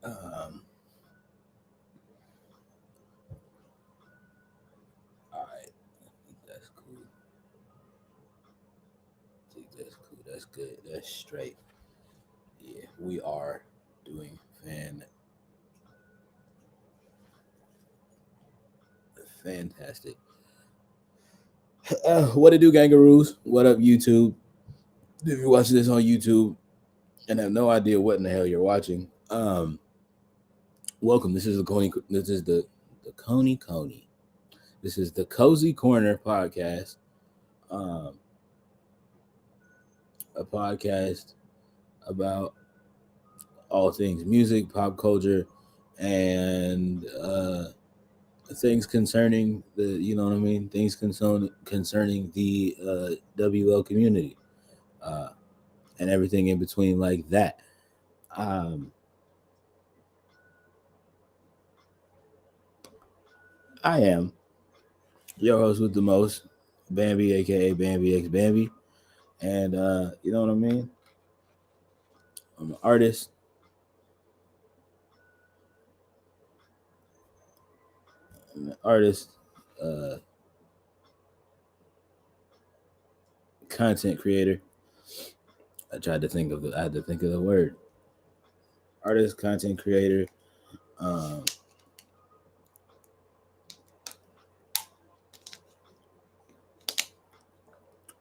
Um, all right, I think that's cool. I think that's cool. That's good. That's straight. Yeah, we are doing fantastic. What to do, Gangaroos? What up, YouTube? If you watch this on YouTube and have no idea what in the hell you're watching, welcome. This is the Coney. This is the Coney Coney. This is the Cozy Corner podcast. Um, a podcast about all things music, pop culture, and things concerning the, you know what I mean, things concerning the WL community, uh, and everything in between like that. Um, I am your host with the most, Bambi, aka Bambi X Bambi, and you know what I mean. I'm an artist. I'm an artist, uh, content creator. I had to think of the word. Artist, content creator, um,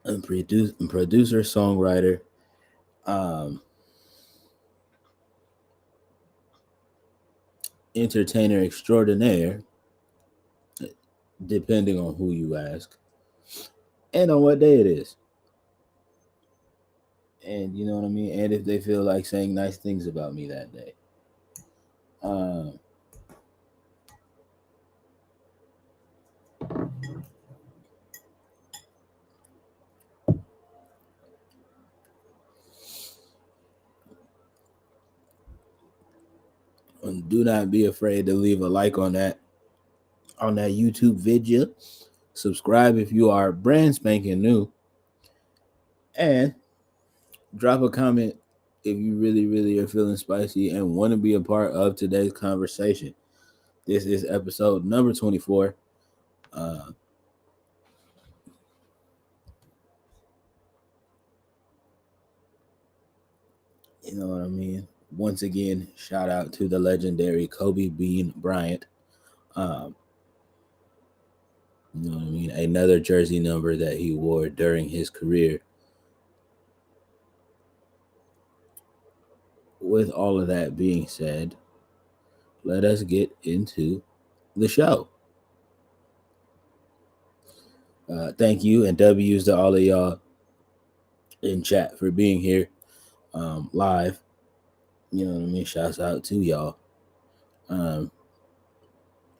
and producer, songwriter, um, entertainer extraordinaire, depending on who you ask, and on what day it is. And you know what I mean? And if they feel like saying nice things about me that day. Um, and do not be afraid to leave a like on that YouTube video. Subscribe if you are brand spanking new, and drop a comment if you really, really are feeling spicy and want to be a part of today's conversation. This is episode number 24. Uh, you know what I mean? Once again, shout out to the legendary Kobe Bean Bryant. Um, you know what I mean? Another jersey number that he wore during his career. With all of that being said, let us get into the show. Thank you and W's to all of y'all in chat for being here live. You know what I mean? Shouts out to y'all. Um,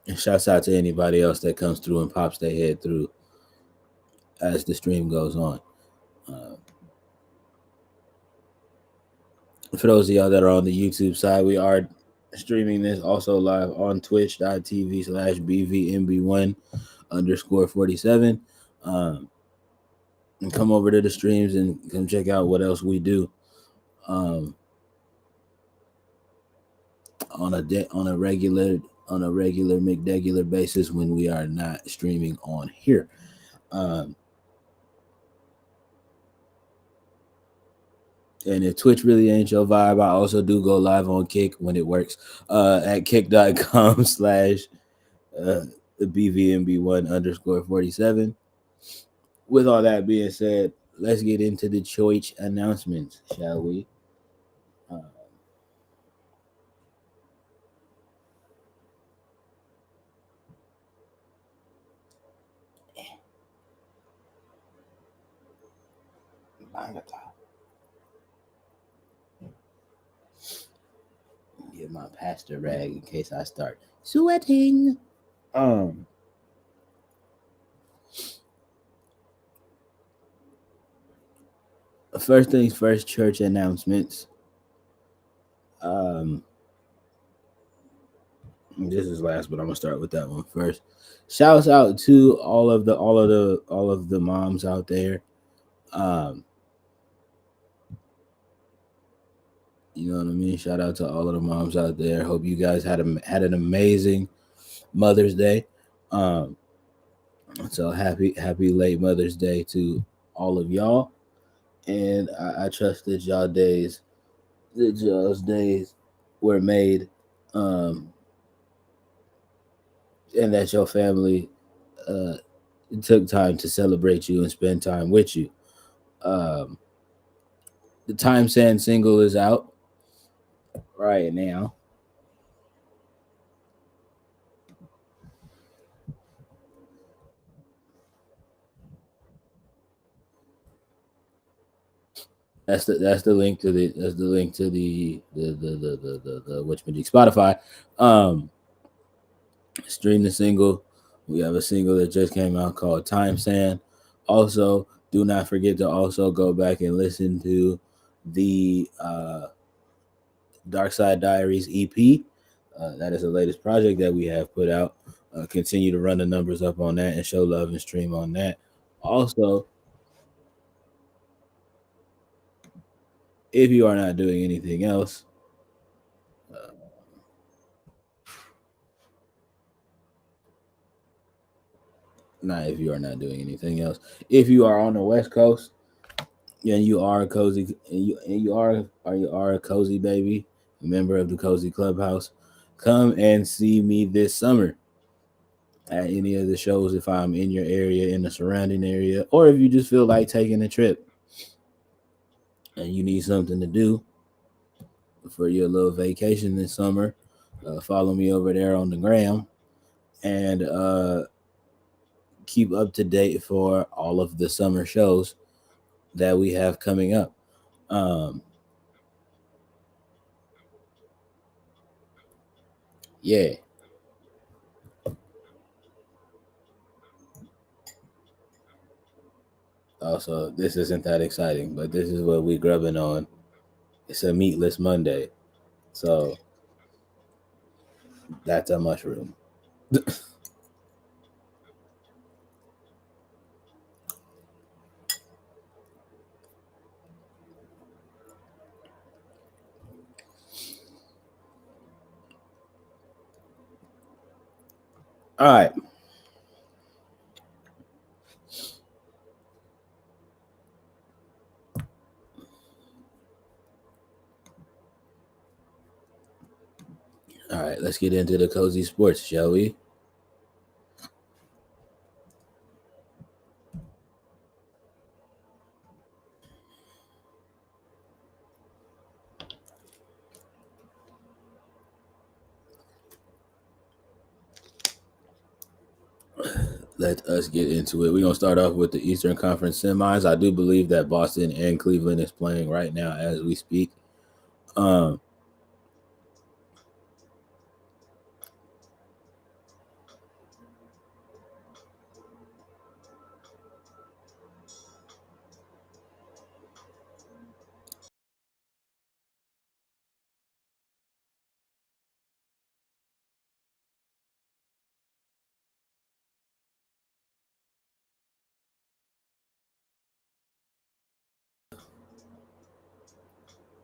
and shouts out to anybody else that comes through and pops their head through as the stream goes on. Uh, for those of y'all that are on the YouTube side, we are streaming this also live on twitch.tv/BVMB1 underscore 47. And come over to the streams and come check out what else we do um, on a regular McDegular basis when we are not streaming on here. Um, and if Twitch really ain't your vibe, I also do go live on Kick when it works at kick.com slash BVMB1 underscore 47. With all that being said, let's get into the choice announcements, shall we? Uh, Get my pastor rag in case I start sweating. Um, First things first, church announcements. Um, this is last, but I'm gonna start with that one first. Shouts out to all of the moms out there. Um, You know what I mean? Shout out to all of the moms out there. Hope you guys had an amazing Mother's Day. Um, so happy late Mother's Day to all of y'all. And I trust that y'all's days were made, um, and that your family uh, took time to celebrate you and spend time with you. Um, the Time Sand single is out right now. That's the link to the which magic Spotify. Um, Stream the single. We have a single that just came out called Time Sand. Also, do not forget to also go back and listen to the Dark Side Diaries EP. That is the latest project that we have put out. Continue to run the numbers up on that and show love and stream on that. Also, if you are not doing anything else, uh, not if you are not doing anything else, if you are on the West Coast and you are a cozy and you are a cozy baby, a member of the Cozy Clubhouse, come and see me this summer at any of the shows if I'm in your area, in the surrounding area, or if you just feel like taking a trip and you need something to do for your little vacation this summer. Follow me over there on the gram and keep up to date for all of the summer shows that we have coming up. Um, yeah. Also, this isn't that exciting, but this is what we grubbing on. It's a meatless Monday, so that's a mushroom. All right, all right. Let's get into the cozy sports, shall we? Let us get into it. We're gonna start off with the Eastern Conference semis. I do believe that Boston and Cleveland is playing right now as we speak. Um,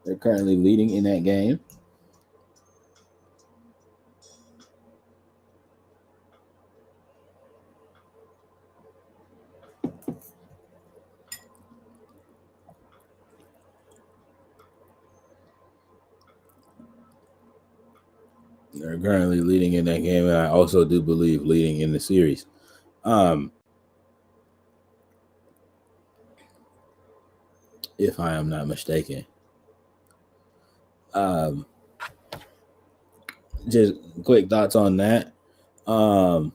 they're currently leading in that game. They're currently leading in that game, and I also do believe leading in the series. Um, if I am not mistaken. Um, just quick thoughts on that. Um,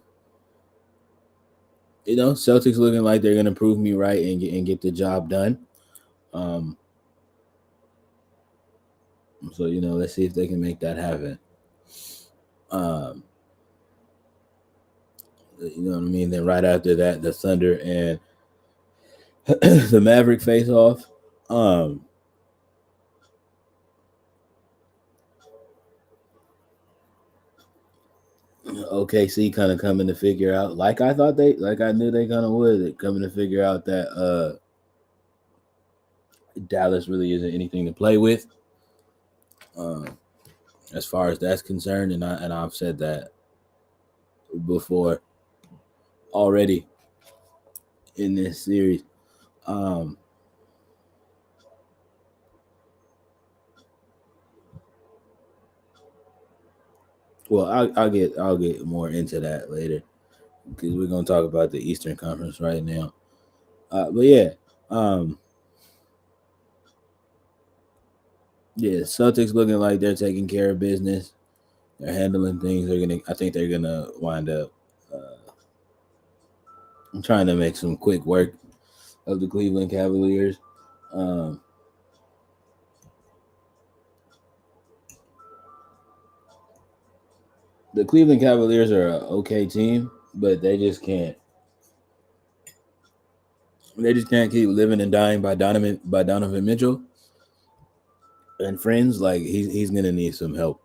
Celtics looking like they're gonna prove me right and get the job done. Um, so let's see if they can make that happen. Um, you know what I mean. Then right after that, the Thunder and the Maverick face off. Um, OKC kind of coming to figure out, like I knew they kind of would, coming to figure out that Dallas really isn't anything to play with. as far as that's concerned, and I've said that before already in this series. Um, well, I'll get more into that later because we're gonna talk about the Eastern Conference right now. But yeah, um, yeah, Celtics looking like they're taking care of business. They're handling things. I think they're gonna wind up. I'm trying to make some quick work of the Cleveland Cavaliers. Um, the Cleveland Cavaliers are an okay team, but they just can't. They just can't keep living and dying by Donovan Mitchell and friends. Like he's gonna need some help.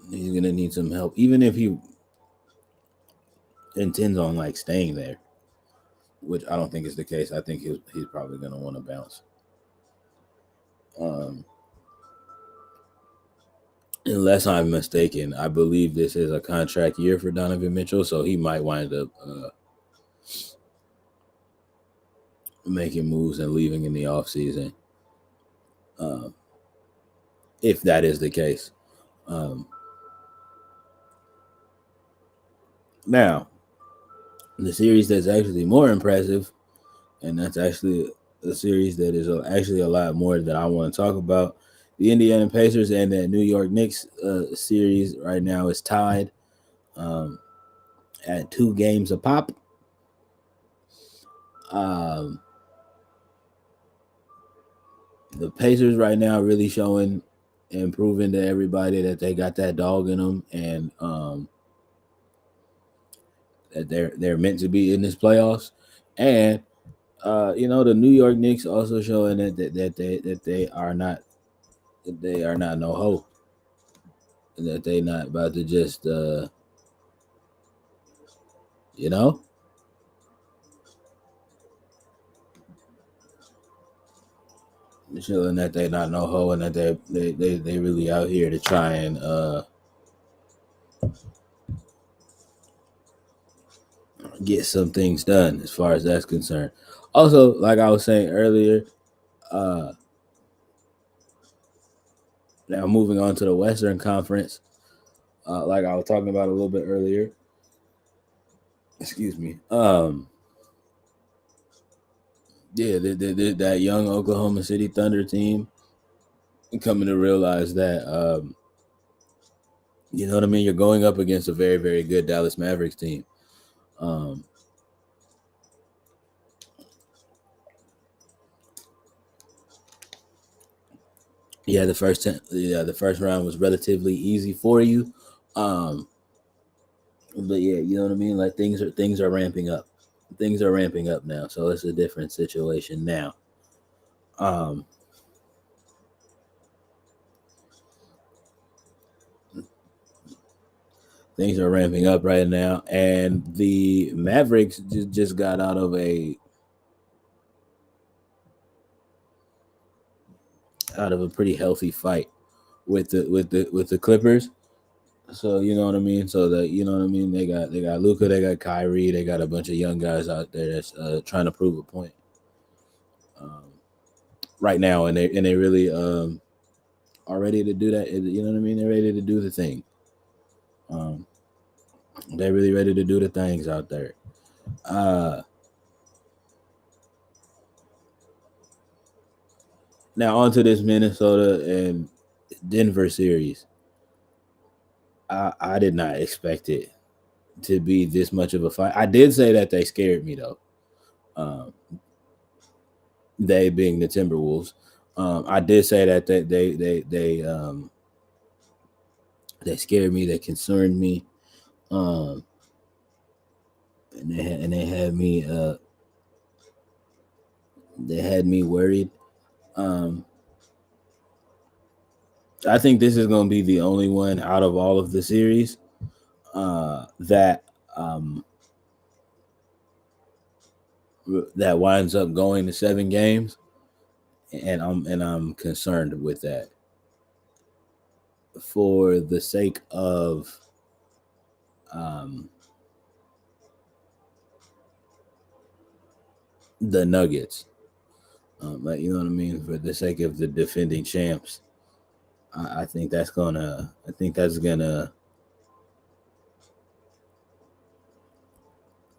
He's gonna need some help, even if he intends on like staying there, which I don't think is the case. I think he's probably gonna want to bounce. Um, Unless I'm mistaken, I believe this is a contract year for Donovan Mitchell, so he might wind up making moves and leaving in the offseason. Um, if that is the case. Um, Now, the series that's actually more impressive, and that's actually a series that is actually a lot more that I want to talk about. The Indiana Pacers and the New York Knicks series right now is tied um, at 2 games a pop. Um, the Pacers right now really showing and proving to everybody that they got that dog in them, and that they're meant to be in this playoffs. And the New York Knicks also showing that they are not no hope, that they not about to just you know showing that they not no hoe, and that they really out here to try and get some things done as far as that's concerned. Also, like I was saying earlier, uh, now moving on to the Western Conference, like I was talking about a little bit earlier. Excuse me. Yeah, that young Oklahoma City Thunder team coming to realize that you know what I mean. You're going up against a very very good Dallas Mavericks team. Um, yeah, the first round was relatively easy for you. Um, but yeah, you know what I mean. Like things are ramping up. Things are ramping up now, so it's a different situation now. Um, Things are ramping up right now, and the Mavericks just got out of a pretty healthy fight with the Clippers. So you know what I mean. So that you know what I mean. They got Luca, they got Kyrie, they got a bunch of young guys out there that's trying to prove a point um, right now, and they really are ready to do that. You know what I mean. They're ready to do the thing. Um, they're really ready to do the things out there. Uh, Now on to this Minnesota and Denver series. I did not expect it to be this much of a fight. I did say that they scared me though. Um, they being the Timberwolves. I did say that they scared me. They concerned me. Um, and they had me worried. Um, I think this is going to be the only one out of all of the series that that winds up going to 7 games. and I'm concerned with that for the sake of um, the Nuggets. Like, you know what I mean? For the sake of the defending champs, I think that's gonna. I think that's gonna.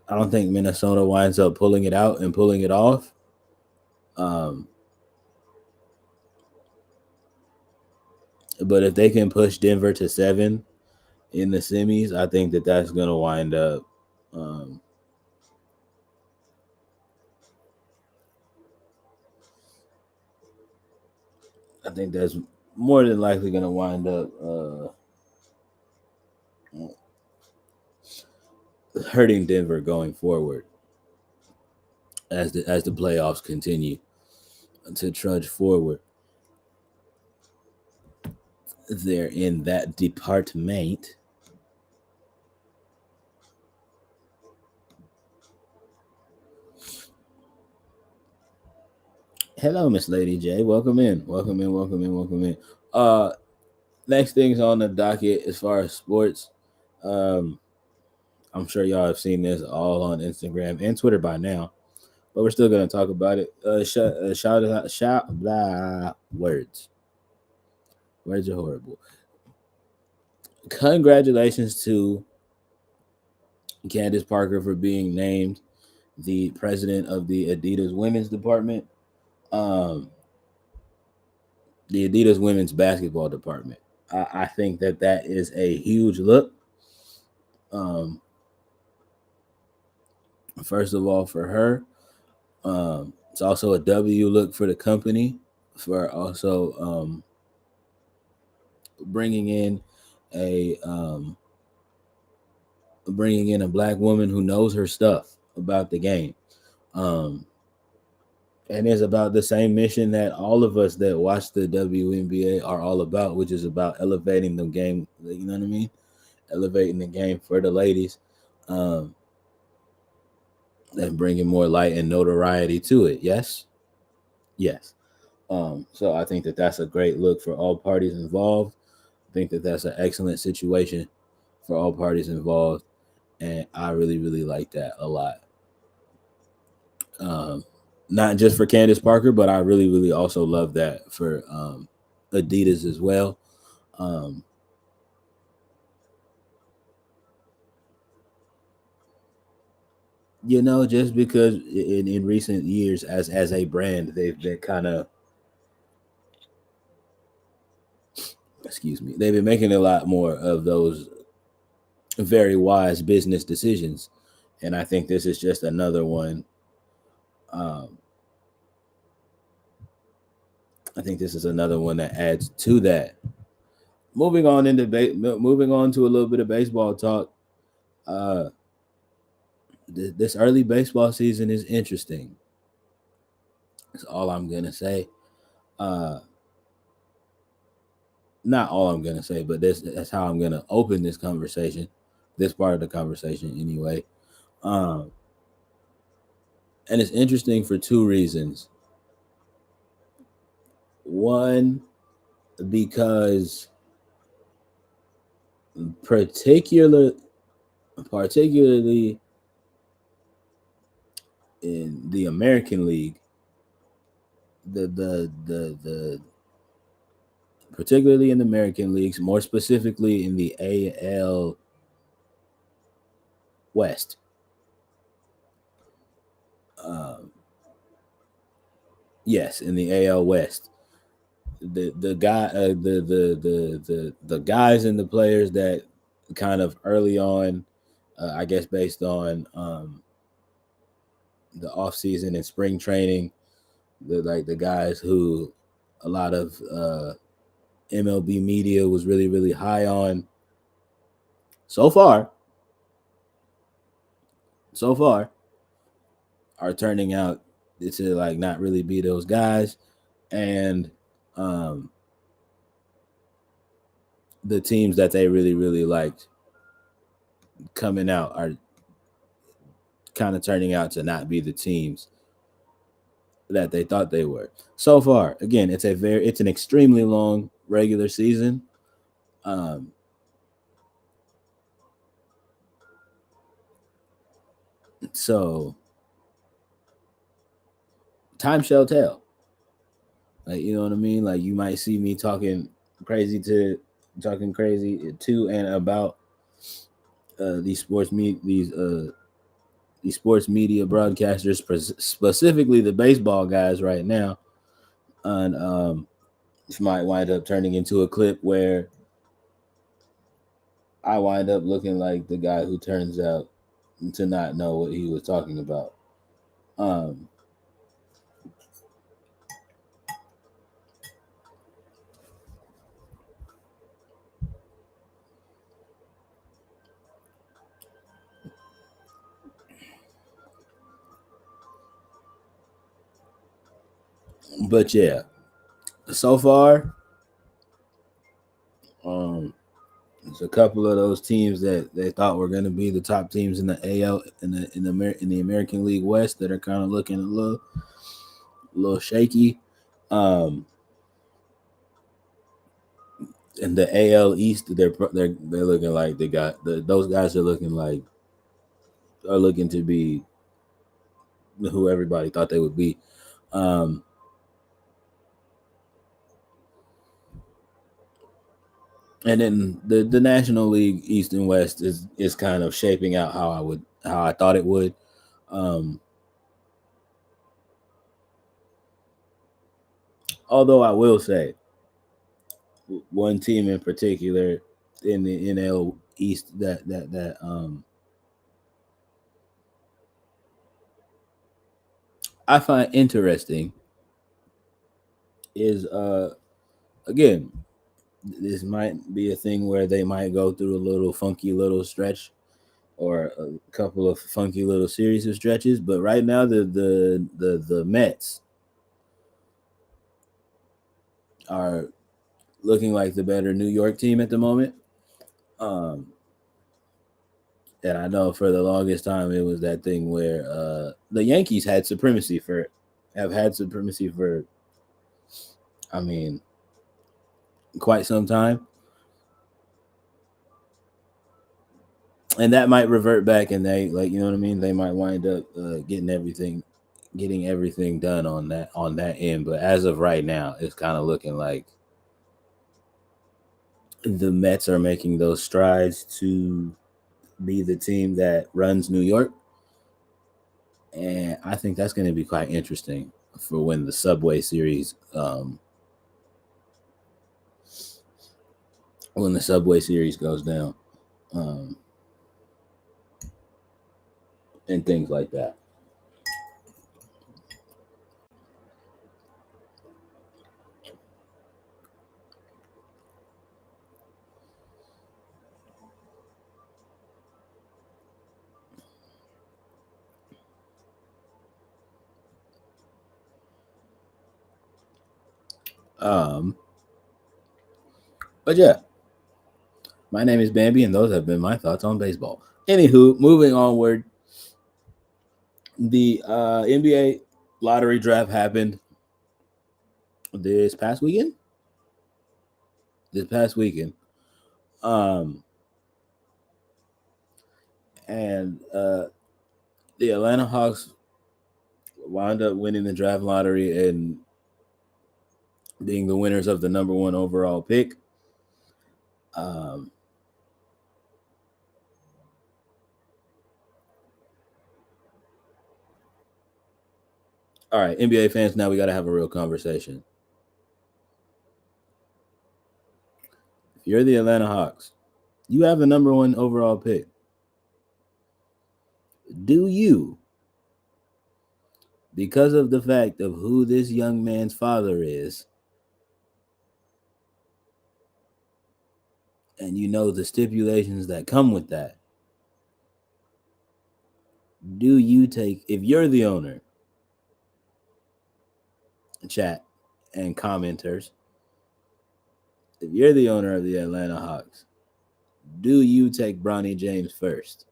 I don't think Minnesota winds up pulling it out and pulling it off. Um, but if they can push Denver to 7 in the semis, I think that that's gonna wind up. Um, I think that's more than likely gonna wind up hurting Denver going forward as the playoffs continue to trudge forward. There in that department. Hello, Miss Lady J. Welcome in. Welcome in. Welcome in. Welcome in. Next things on the docket as far as sports. Um, I'm sure y'all have seen this all on Instagram and Twitter by now, but we're still gonna talk about it. Shout blah words. Words are horrible. Congratulations to Candace Parker for being named the president of the Adidas women's department. Um, the Adidas women's basketball department. I think that that is a huge look. Um, First of all, for her, it's also a W look for the company for also bringing in a bringing in a black woman who knows her stuff about the game. Um, and is about the same mission that all of us that watch the WNBA are all about, which is about elevating the game. You know what I mean? Elevating the game for the ladies, um, and bringing more light and notoriety to it. Yes, yes. So I think that that's a great look for all parties involved. I think that that's an excellent situation for all parties involved, and I really, really like that a lot. Um, Not just for Candace Parker, but I really, really also love that for Adidas as well. Um, just because in recent years, as a brand, they've been kind of, excuse me, they've been making a lot more of those very wise business decisions, and I think this is just another one. Um, I think this is another one that adds to that. Moving on to a little bit of baseball talk. Uh, this early baseball season is interesting. That's all I'm gonna say. Uh, Not all I'm gonna say, but that's how I'm gonna open this conversation, this part of the conversation anyway. Um, and it's interesting for two reasons. One, because particular, particularly in the American League, the particularly in the American leagues, more specifically in the AL West. Um, yes, in the AL West, the guy the guys and the players that kind of early on, I guess based on the off season and spring training, the guys who a lot of MLB media was really really high on so far. So far, are turning out to like not really be those guys, and um, the teams that they really really liked coming out are kind of turning out to not be the teams that they thought they were. So far, again, it's an extremely long regular season. Um, so time shall tell. Like, you know what I mean? Like, you might see me talking crazy to and about these sports media broadcasters, specifically the baseball guys right now, and this might wind up turning into a clip where I wind up looking like the guy who turns out to not know what he was talking about. Um, but yeah, so far, there's a couple of those teams that they thought were going to be the top teams in the AL in the American League West that are kind of looking a little shaky. Um, in the AL East, they're looking like those guys are looking to be who everybody thought they would be. Um, and then the National League East and West is kind of shaping out how I thought it would. Um, although I will say one team in particular in the NL East that I find interesting is again, this might be a thing where they might go through a little funky little stretch or a couple of funky little series of stretches, but right now the Mets are looking like the better New York team at the moment. Um, and I know for the longest time it was that thing where the Yankees have had supremacy for, I mean, quite some time, and that might revert back, and they you know what I mean. They might wind up getting everything done on that end. But as of right now, it's kind of looking like the Mets are making those strides to be the team that runs New York, and I think that's going to be quite interesting for when the Subway Series goes down, um, and things like that. Um, but yeah, my name is Bambi, and those have been my thoughts on baseball. Anywho, moving onward, the NBA lottery draft happened this past weekend. This past weekend, um, and the Atlanta Hawks wound up winning the draft lottery and being the winners of the number one overall pick. Um, all right, NBA fans, now we got to have a real conversation. If you're the Atlanta Hawks, you have the number one overall pick. Do you, because of the fact of who this young man's father is, and you know the stipulations that come with that, do you take, if you're the owner, chat and commenters, if you're the owner of the Atlanta Hawks, do you take Bronny James first?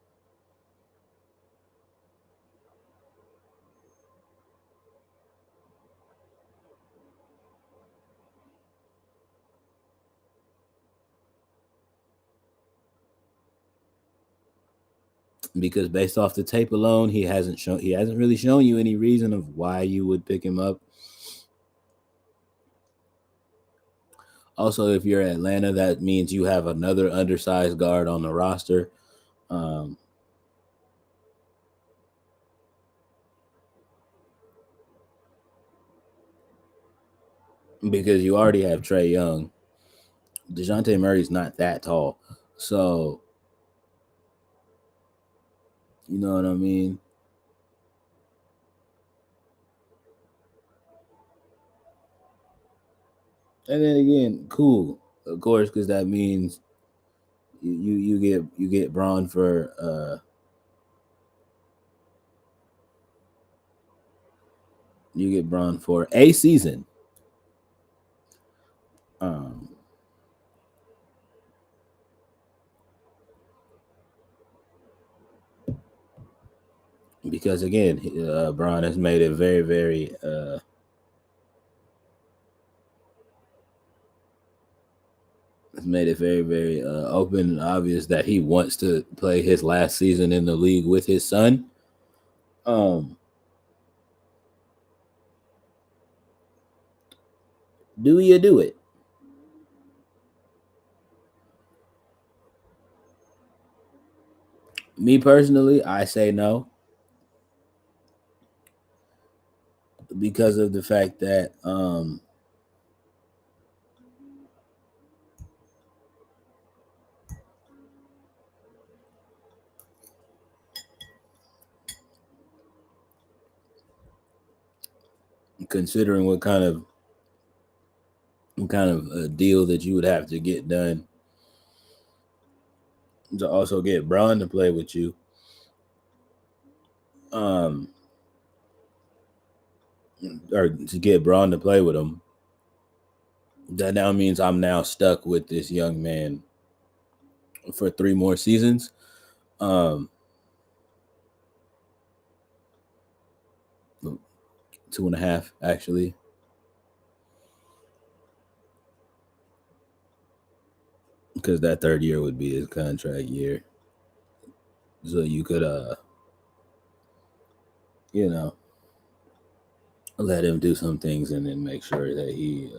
because based off the tape alone, he hasn't really shown you any reason of why you would pick him up. Also, if you're Atlanta, that means you have another undersized guard on the roster. Because you already have Trae Young. DeJounte Murray's not that tall. So, you know what I mean? And then again, cool, of course, because that means you get Braun for a season. Um, because again, Braun has made it very, very open and obvious that he wants to play his last season in the league with his son. Do you do it? Me personally, I say no because of the fact that considering what kind of a deal that you would have to get done to also get Braun to play with you. Or to get Braun to play with him. That now means I'm now stuck with this young man for 3 more seasons. 2.5 actually. Because that third year would be his contract year. So you could let him do some things and then make sure that he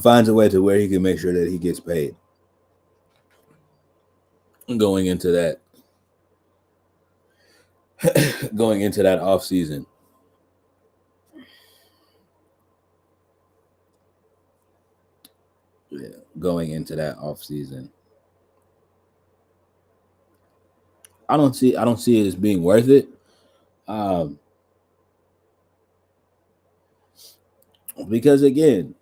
finds a way to where he can make sure that he gets paid going into that off season. Yeah, going into that off season. I don't see it as being worth it. Because again,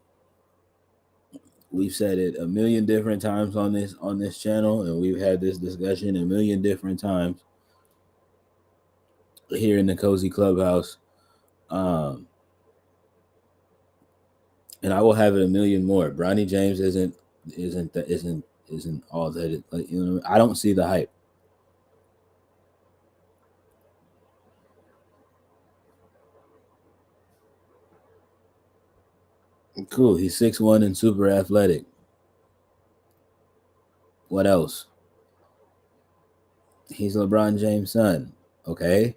we've said it a million different times on this channel, and we've had this discussion a million different times here in the Cozy Clubhouse. And I will have it a million more. Bronny James isn't all that it, like, you know, I don't see the hype. Cool. He's 6'1" and super athletic. What else? He's LeBron James' son. Okay.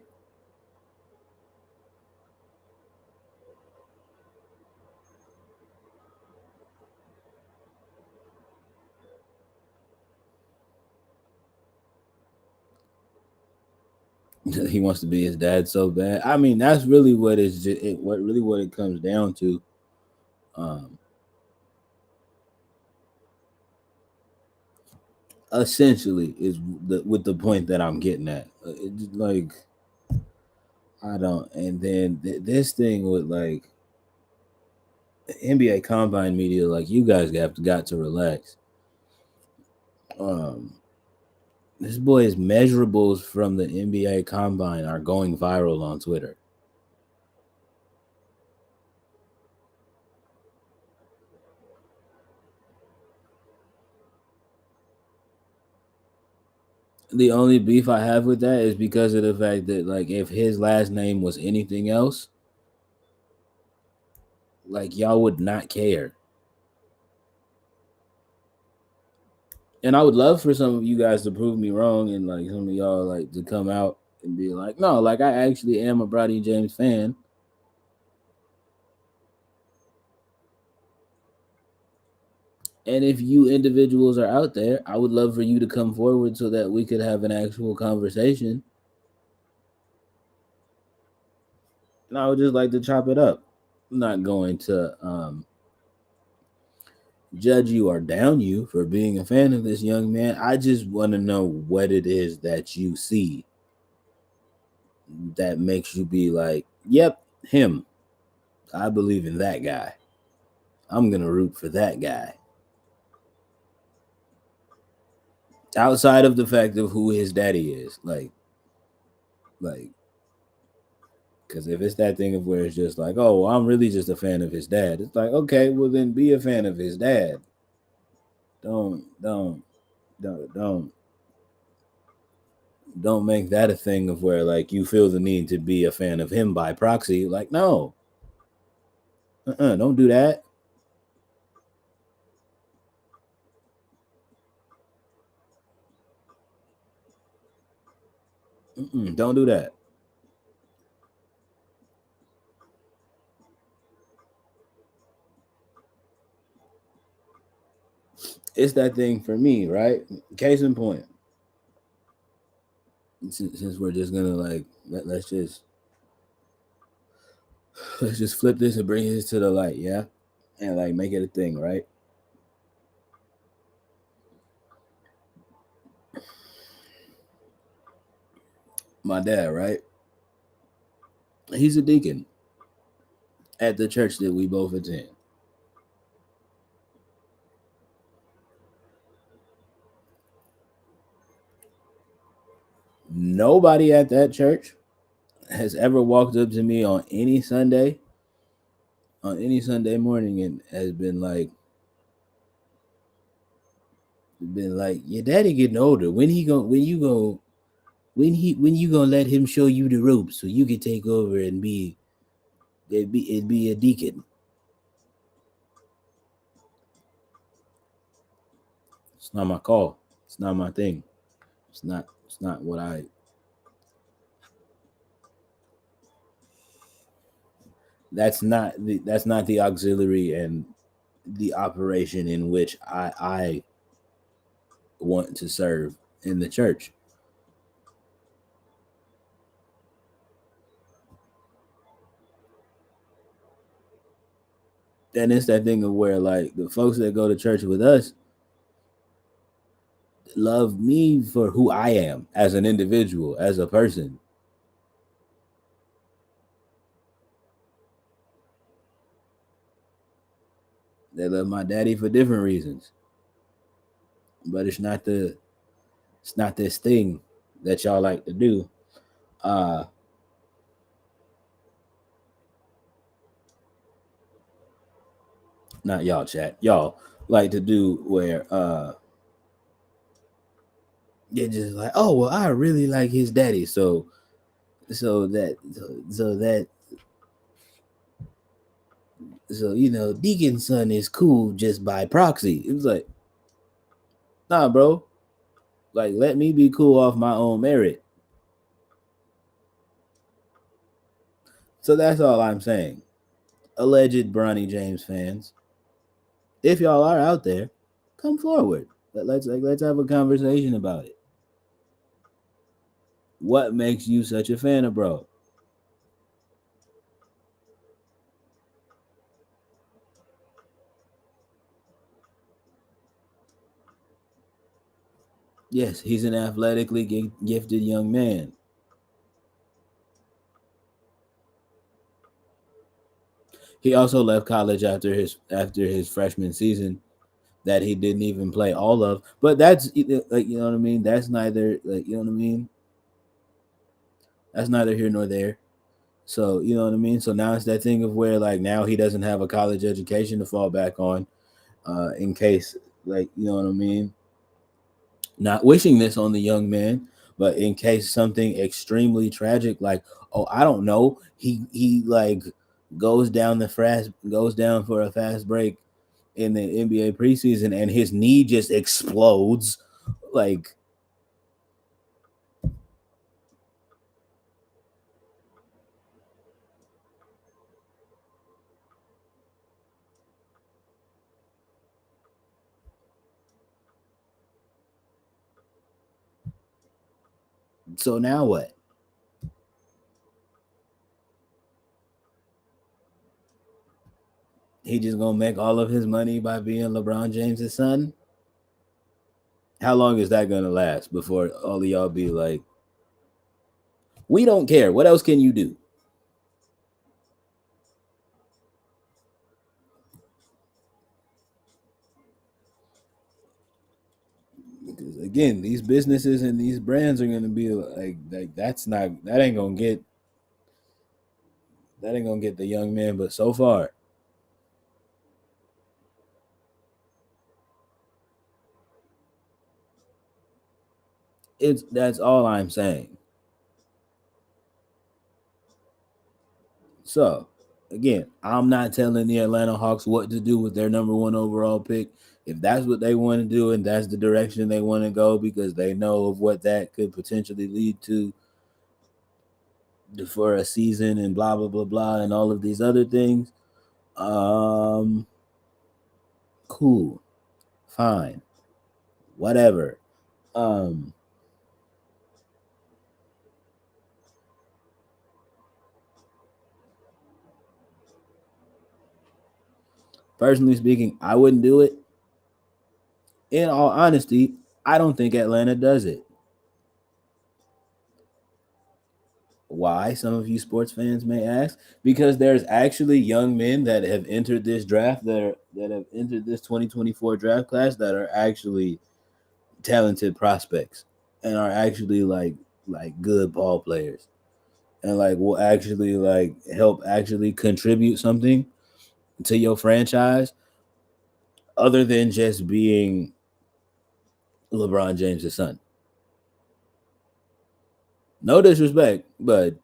He wants to be his dad so bad. I mean, that's really what it comes down to. Essentially, is with the point that I'm getting at. It's like, I don't. And then this thing with like NBA Combine media, like, you guys got to relax. This boy's measurables from the NBA Combine are going viral on Twitter. The only beef I have with that is because of the fact that, like, if his last name was anything else, like, y'all would not care. And I would love for some of you guys to prove me wrong, and like some of y'all like to come out and be like, no, like I actually am a Bronny James fan. And if you individuals are out there, I would love for you to come forward so that we could have an actual conversation. And I would just like to chop it up. I'm not going to judge you or down you for being a fan of this young man. I just want to know what it is that you see that makes you be like, yep, him. I believe in that guy. I'm going to root for that guy. Outside of the fact of who his daddy is. Like, because if it's that thing of where it's just like, oh, I'm really just a fan of his dad. It's like, okay, well then be a fan of his dad. Don't don't make that a thing of where like you feel the need to be a fan of him by proxy. Like, no, don't do that. Don't do that. It's that thing for me, right? Case in point. Since we're just gonna like let's just flip this and bring this to the light, yeah, and like make it a thing, right? My dad, right? He's a deacon at the church that we both attend. Nobody at that church has ever walked up to me on any Sunday morning, and has been like, your daddy getting older. When you gonna let him show you the ropes so you can take over and be a deacon? It's not my call. It's not my thing. It's not what I that's not the auxiliary and the operation in which I want to serve in the church. And it's that thing of where like the folks that go to church with us love me for who I am as an individual, as a person. They love my daddy for different reasons. But it's not this thing that y'all like to do. Uh Not y'all chat. Y'all like to do where you're just like, oh well, I really like his daddy, so that so that so you know, Deacon's son is cool just by proxy. It was like, nah, bro. Like, let me be cool off my own merit. So that's all I'm saying. Alleged Bronny James fans, if y'all are out there, come forward. Let's have a conversation about it. What makes you such a fan of bro? Yes, he's an athletically gifted young man. He also left college after his freshman season that he didn't even play all of. But that's like, you know what I mean. That's neither, like, you know what I mean. That's neither here nor there. So you know what I mean. So now it's that thing of where like now he doesn't have a college education to fall back on, in case, like, you know what I mean. Not wishing this on the young man, but in case something extremely tragic, like, oh, I don't know, he like goes down for a fast break in the NBA preseason and his knee just explodes. Like, so now what? He just gonna make all of his money by being LeBron James's son? How long is that gonna last before all of y'all be like, we don't care. What else can you do? Because again, these businesses and these brands are gonna be like that ain't gonna get the young man. But so far, that's all I'm saying. So again, I'm not telling the Atlanta Hawks what to do with their number one overall pick. If that's what they want to do and that's the direction they want to go because they know of what that could potentially lead to for a season and blah blah blah blah and all of these other things, um cool, fine, whatever. um Personally speaking, I wouldn't do it. In all honesty, I don't think Atlanta does it. Why, some of you sports fans may ask? Because there's actually young men that have entered this draft that have entered this 2024 draft class that are actually talented prospects and are actually like good ball players and like will actually like help actually contribute something to your franchise other than just being LeBron James' son. No disrespect, but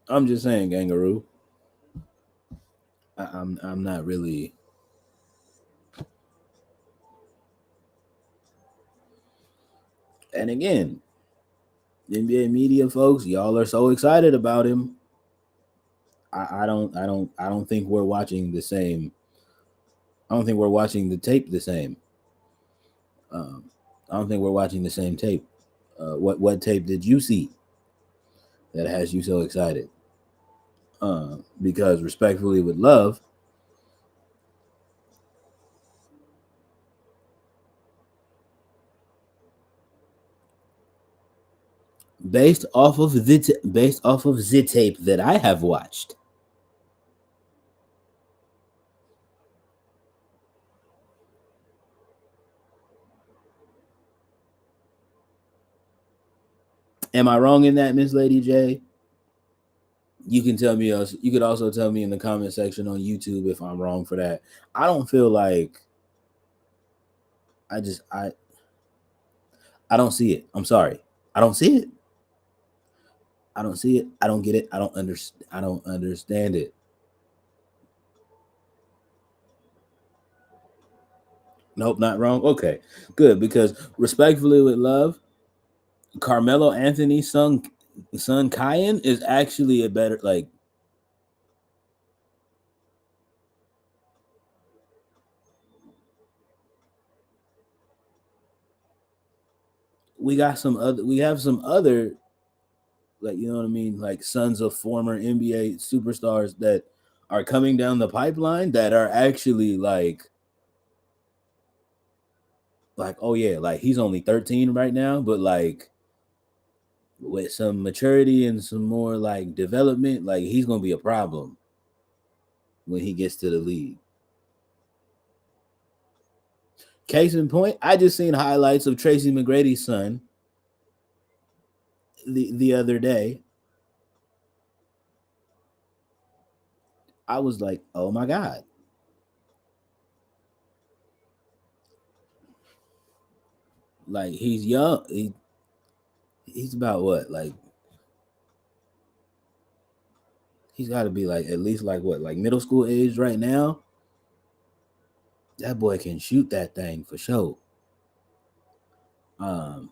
I'm just saying, Kangaroo. I'm not really. And again, NBA media folks, y'all are so excited about him. I don't think we're watching the same. I don't think we're watching the tape the same. Um, I don't think we're watching the same tape. What tape did you see that has you so excited? Because respectfully, with love, based off of the tape that I have watched, am I wrong in that, Miss Lady J? You can tell me else. You could also tell me in the comment section on YouTube if I'm wrong for that. I don't feel like I just I don't see it. I'm sorry. I don't see it. I don't see it. I don't get it. I don't understand it. Nope, not wrong. Okay, good. Because respectfully, with love, Carmelo Anthony's son Kyan is actually a better like. We have some other like, you know what I mean, like sons of former NBA superstars that are coming down the pipeline that are actually like, oh yeah, like he's only 13 right now, but like with some maturity and some more like development, like he's gonna be a problem when he gets to the league. Case in point, I just seen highlights of Tracy McGrady's son the other day. I was like, oh my God. Like he's young. He's about what? Like he's got to be like at least like what? Like middle school age right now. That boy can shoot that thing for sure. Um,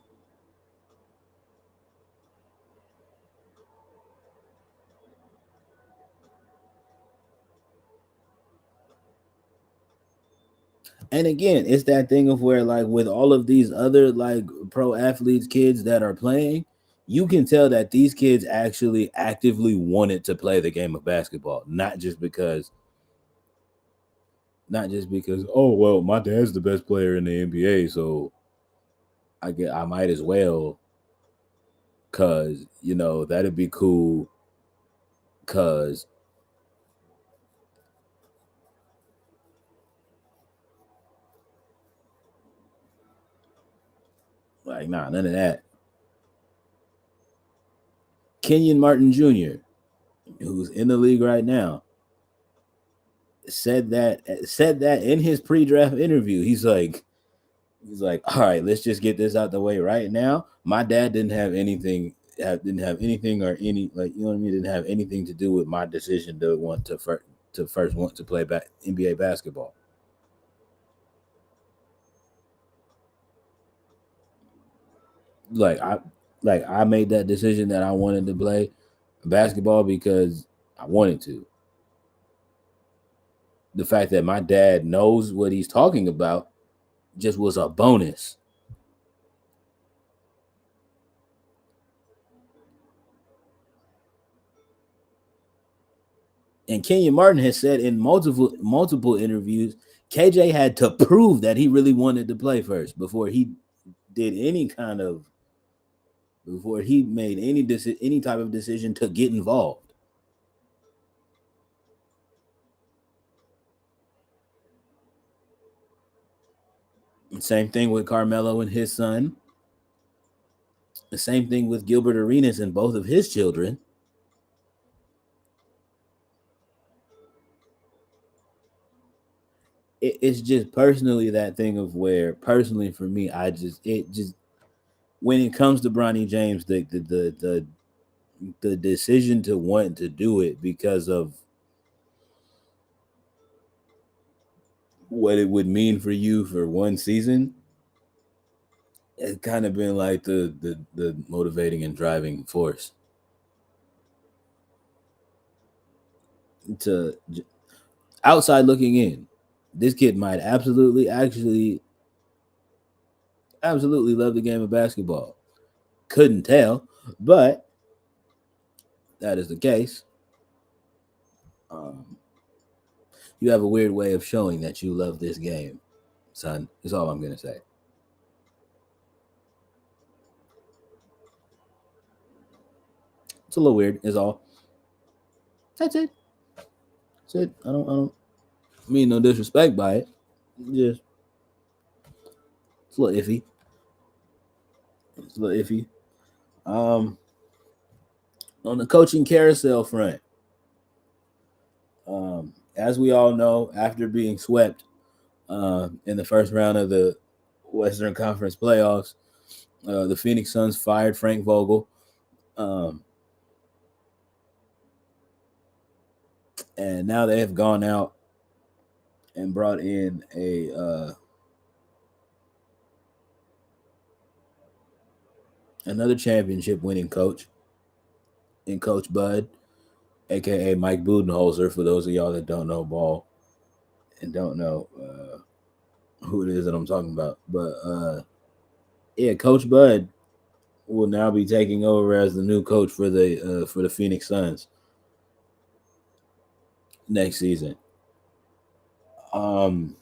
and again, it's that thing of where like with all of these other like pro athletes, kids that are playing, you can tell that these kids actually actively wanted to play the game of basketball, not just because oh well my dad's the best player in the NBA, so I might as well cause that'd be cool cause like nah, none of that. Kenyon Martin Jr., who's in the league right now, said that in his pre-draft interview. He's like, all right, let's just get this out the way right now. My dad didn't have anything or any like you know what I mean. Didn't have anything to do with my decision to first want to play NBA basketball. Like I made that decision that I wanted to play basketball because I wanted to. The fact that my dad knows what he's talking about just was a bonus. And Kenyon Martin has said in multiple interviews, KJ had to prove that he really wanted to play first did any kind of before he made any type of decision to get involved. And same thing with Carmelo and his son. The same thing with Gilbert Arenas and both of his children. It's just personally that thing of where personally for me, it just when it comes to Bronny James, the decision to want to do it because of what it would mean for you for one season, it's kind of been like the motivating and driving force to outside looking in. This kid might absolutely love the game of basketball. Couldn't tell, but that is the case. Um, you have a weird way of showing that you love this game, son. Is all I'm gonna say. It's a little weird. Is all. That's it. That's it. I don't mean no disrespect by it. Just it's a little iffy. It's a little iffy. Um, on the coaching carousel front, as we all know, after being swept in the first round of the Western Conference playoffs, the Phoenix Suns fired Frank Vogel, um, and now they have gone out and brought in another championship winning coach in Coach Bud, aka Mike Budenholzer. For those of y'all that don't know ball and don't know who it is that I'm talking about, but yeah, Coach Bud will now be taking over as the new coach for the Phoenix Suns next season. Um,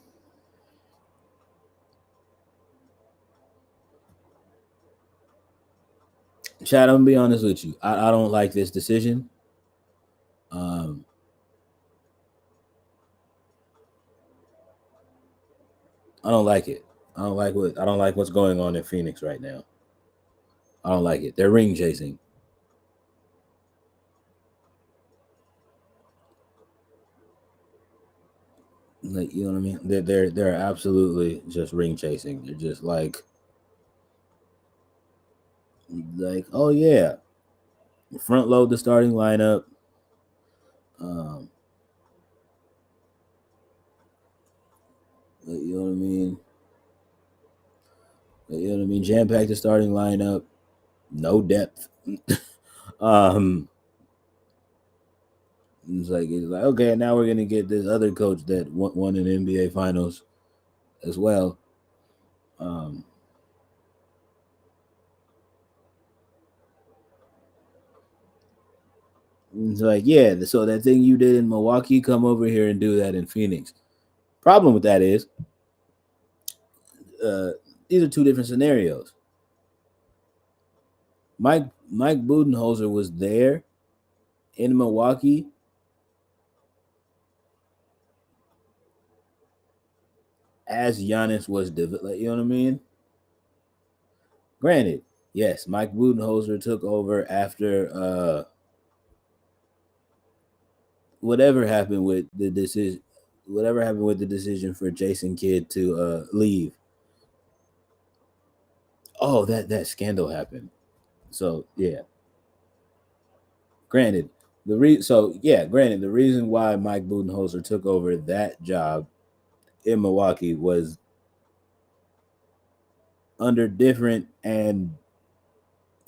Chad, I'm gonna be honest with you. I don't like this decision. Um, I don't like it. I don't like what's going on in Phoenix right now. I don't like it. They're ring chasing. Like, you know what I mean? They're absolutely just ring chasing. They're just like, oh yeah, front load the starting lineup. Um, you know what I mean? You know what I mean? Jam pack the starting lineup. No depth. um, it's like okay, now we're gonna get this other coach that won an NBA Finals as well. Um, it's like yeah, so that thing you did in Milwaukee, come over here and do that in Phoenix. Problem with that is, uh, these are two different scenarios. Mike Budenholzer was there in Milwaukee as Giannis was you know what I mean? Granted, yes, Mike Budenholzer took over after whatever happened with the decision for Jason Kidd to leave. Oh, that scandal happened. So yeah, granted granted the reason why Mike Budenholzer took over that job in Milwaukee was under different and,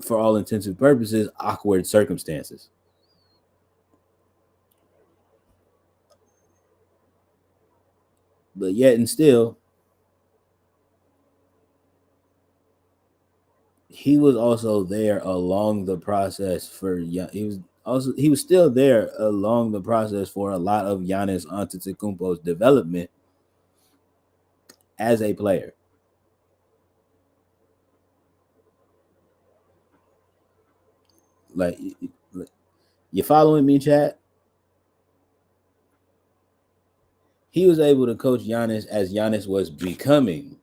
for all intents and purposes, awkward circumstances. But yet and still, he was also there along the process he was still there along the process for a lot of Giannis Antetokounmpo's development as a player. Like, you following me, chat? He was able to coach Giannis as Giannis was becoming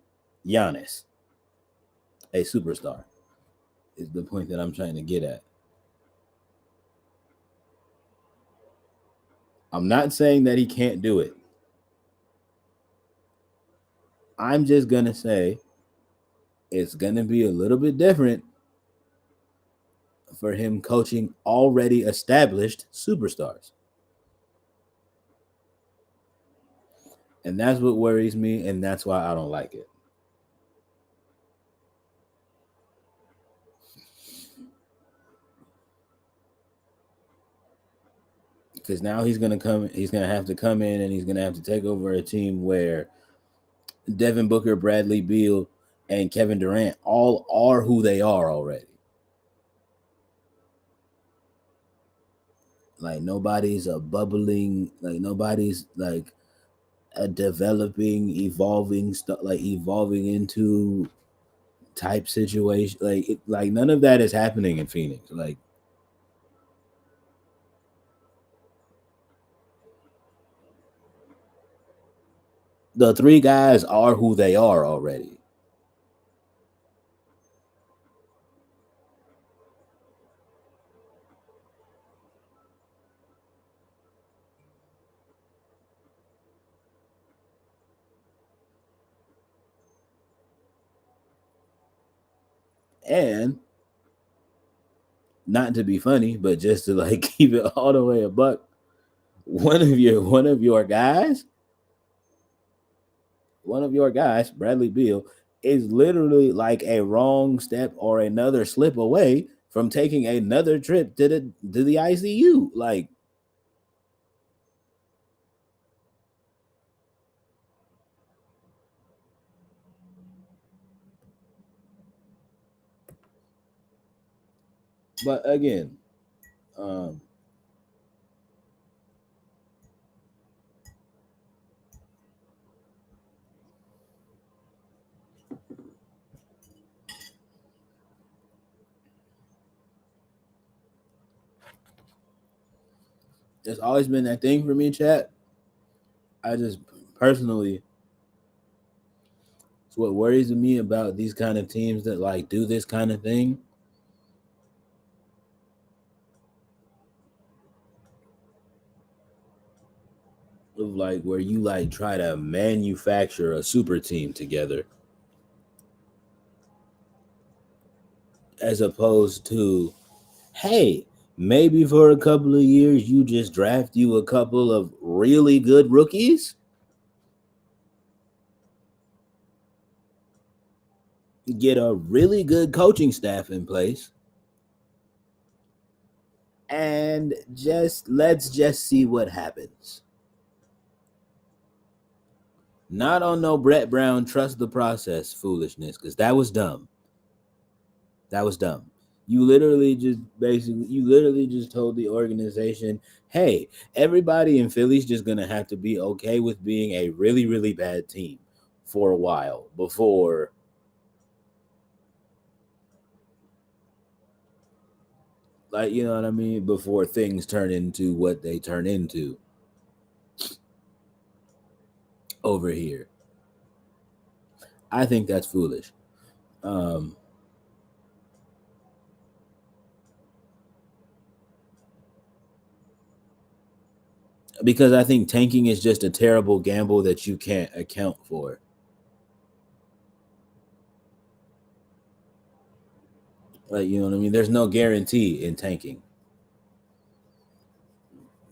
Giannis, a superstar. Is the point that I'm trying to get at. I'm not saying that he can't do it. I'm just gonna say it's gonna be a little bit different for him coaching already established superstars. And that's what worries me, and that's why I don't like it. Because now he's gonna have to come in and he's gonna have to take over a team where Devin Booker, Bradley Beal, and Kevin Durant all are who they are already. Like nobody's a bubbling, like nobody's like a developing, evolving stuff, like evolving into type situation. Like none of that is happening in Phoenix. Like the three guys are who they are already. And not to be funny, but just to like keep it all the way a buck, one of your guys, Bradley Beal, is literally like a wrong step or another slip away from taking another trip to the ICU. Like, but again, um, it's always been that thing for me, chat. I just personally, what worries me about these kind of teams that like do this kind of thing of like where you like try to manufacture a super team together as opposed to, hey, maybe for a couple of years you just draft you a couple of really good rookies, get a really good coaching staff in place, and let's just see what happens. Not on no Brett Brown trust the process foolishness, because that was dumb. That was dumb. You literally just told the organization, hey, everybody in Philly's just gonna have to be okay with being a really, really bad team for a while before like you know what I mean, before things turn into what they turn into over here. I think that's foolish. Um because I think tanking is just a terrible gamble that you can't account for. Like, you know what I mean? There's no guarantee in tanking.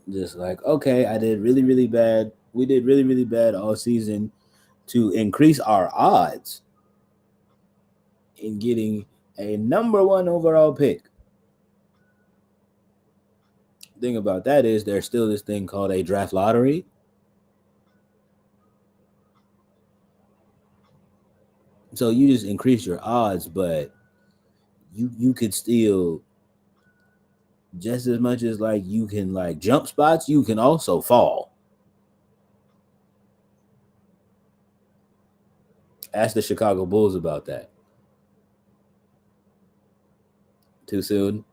Just like, okay, I did really, really bad. We did really, really bad all season to increase our odds in getting a number one overall pick. Thing about that is there's still this thing called a draft lottery. So you just increase your odds, but you could still just as much as like you can like jump spots, you can also fall. Ask the Chicago Bulls about that. Too soon?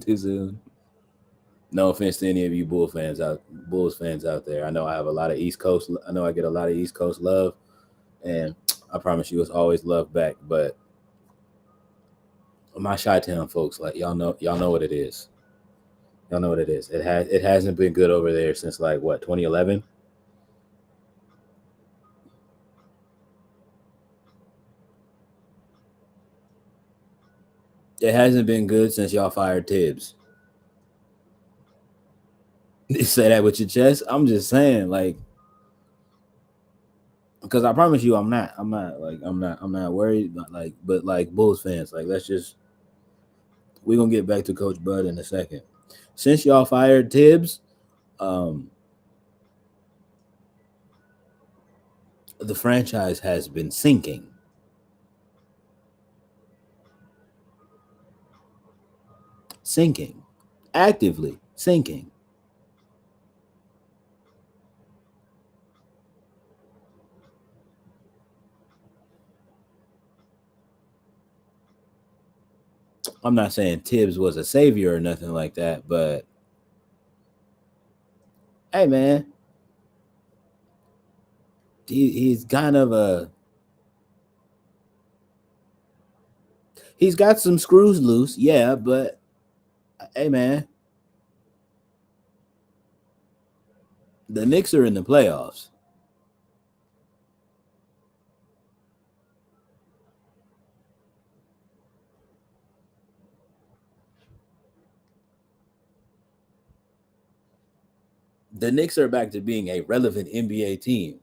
Too soon? No offense to any of you Bulls fans out there. I know I have a lot of East Coast. I know I get a lot of East Coast love, and I promise you, it's always love back. But my Chi-Town folks, like y'all know what it is. Y'all know what it is. It hasn't been good over there since like what 2011. It hasn't been good since y'all fired Tibbs. You say that with your chest. I'm just saying, like, because I promise you, I'm not worried. But like Bulls fans, like, we're gonna get back to Coach Bud in a second. Since y'all fired Tibbs, um, the franchise has been sinking, actively sinking. I'm not saying Tibbs was a savior or nothing like that, but hey, man, he's kind of a he's got some screws loose, yeah, but hey, man, the Knicks are in the playoffs. The Knicks are back to being a relevant NBA team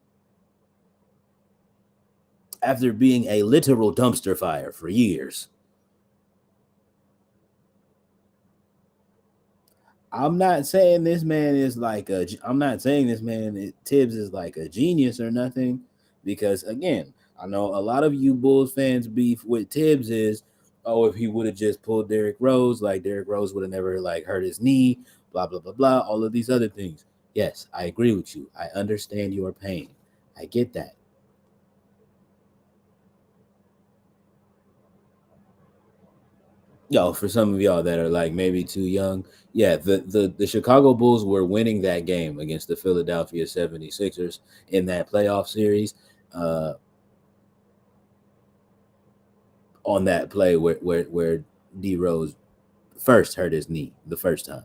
after being a literal dumpster fire for years. I'm not saying this man is like a. I'm not saying this man Tibbs is like a genius or nothing, because again, I know a lot of you Bulls fans beef with Tibbs is, oh, if he would have just pulled Derrick Rose, like Derrick Rose would have never like hurt his knee, blah blah blah blah, all of these other things. Yes, I agree with you. I understand your pain. I get that. Yo, for some of y'all that are like maybe too young, yeah, the Chicago Bulls were winning that game against the Philadelphia 76ers in that playoff series. uh, on that play where D Rose first hurt his knee the first time.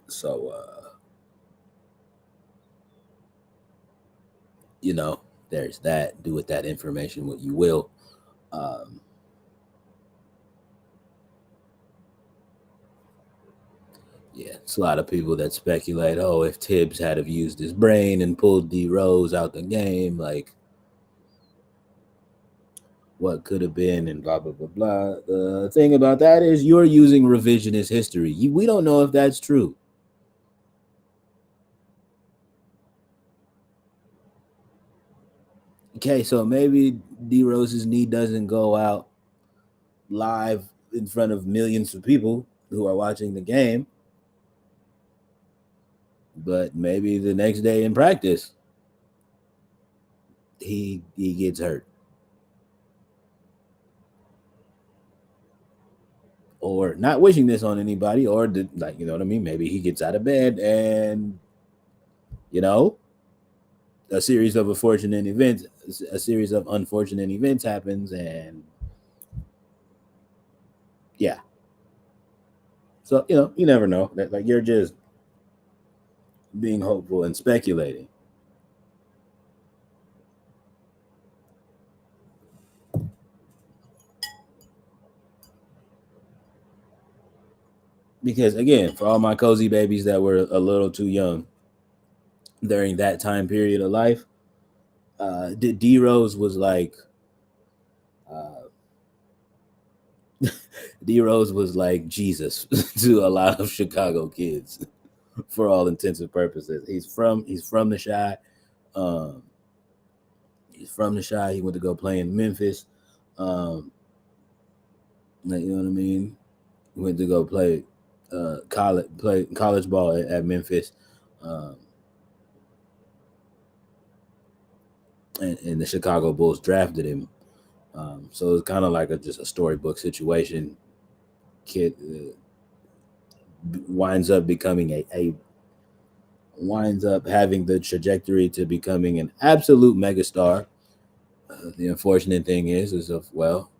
So you know, there's that. Do with that information what you will. Um, yeah, it's a lot of people that speculate, oh, if Tibbs had have used his brain and pulled D Rose out the game, like what could have been and blah blah blah blah. The thing about that is you're using revisionist history. We don't know if that's true. Okay, so maybe D Rose's knee doesn't go out live in front of millions of people who are watching the game, but maybe the next day in practice he gets hurt. Or not wishing this on anybody, or like, you know what I mean? Maybe he gets out of bed and, you know, a series of unfortunate events, happens, and yeah. So you know, you never know. That like you're just being hopeful and speculating. Because again, for all my cozy babies that were a little too young during that time period of life, D Rose was like uh, D Rose was like Jesus to a lot of Chicago kids, for all intents and purposes. He's from the Chi. Um, he's from the Chi. He went to go play in Memphis. Um, like, you know what I mean? He went to go play college ball at Memphis. Um, and the Chicago Bulls drafted him. So it's kind of like just a storybook situation. Kid winds up becoming a winds up having the trajectory to becoming an absolute megastar. The unfortunate thing is of well,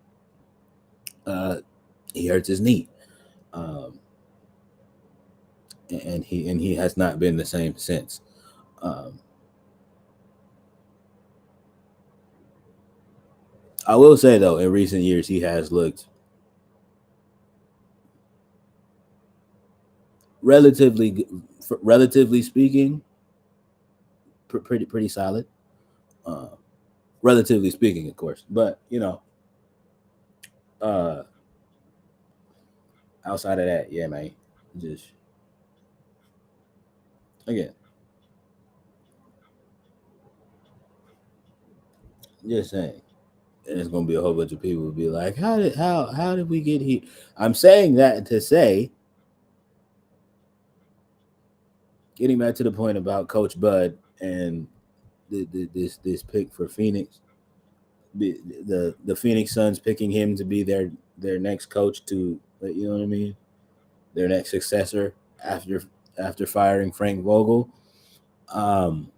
uh, he hurts his knee, um, and he has not been the same since. Um, I will say though, in recent years, he has looked relatively, relatively speaking, pretty solid. Uh, Relatively speaking, of course, but you know, uh, outside of that, yeah, man, just again, just saying. And it's gonna be a whole bunch of people will be like, how did we get here? I'm saying that to say, getting back to the point about Coach Bud and this pick for Phoenix, the Phoenix Suns picking him to be their next coach, to you know what I mean, their next successor after firing Frank Vogel. Um,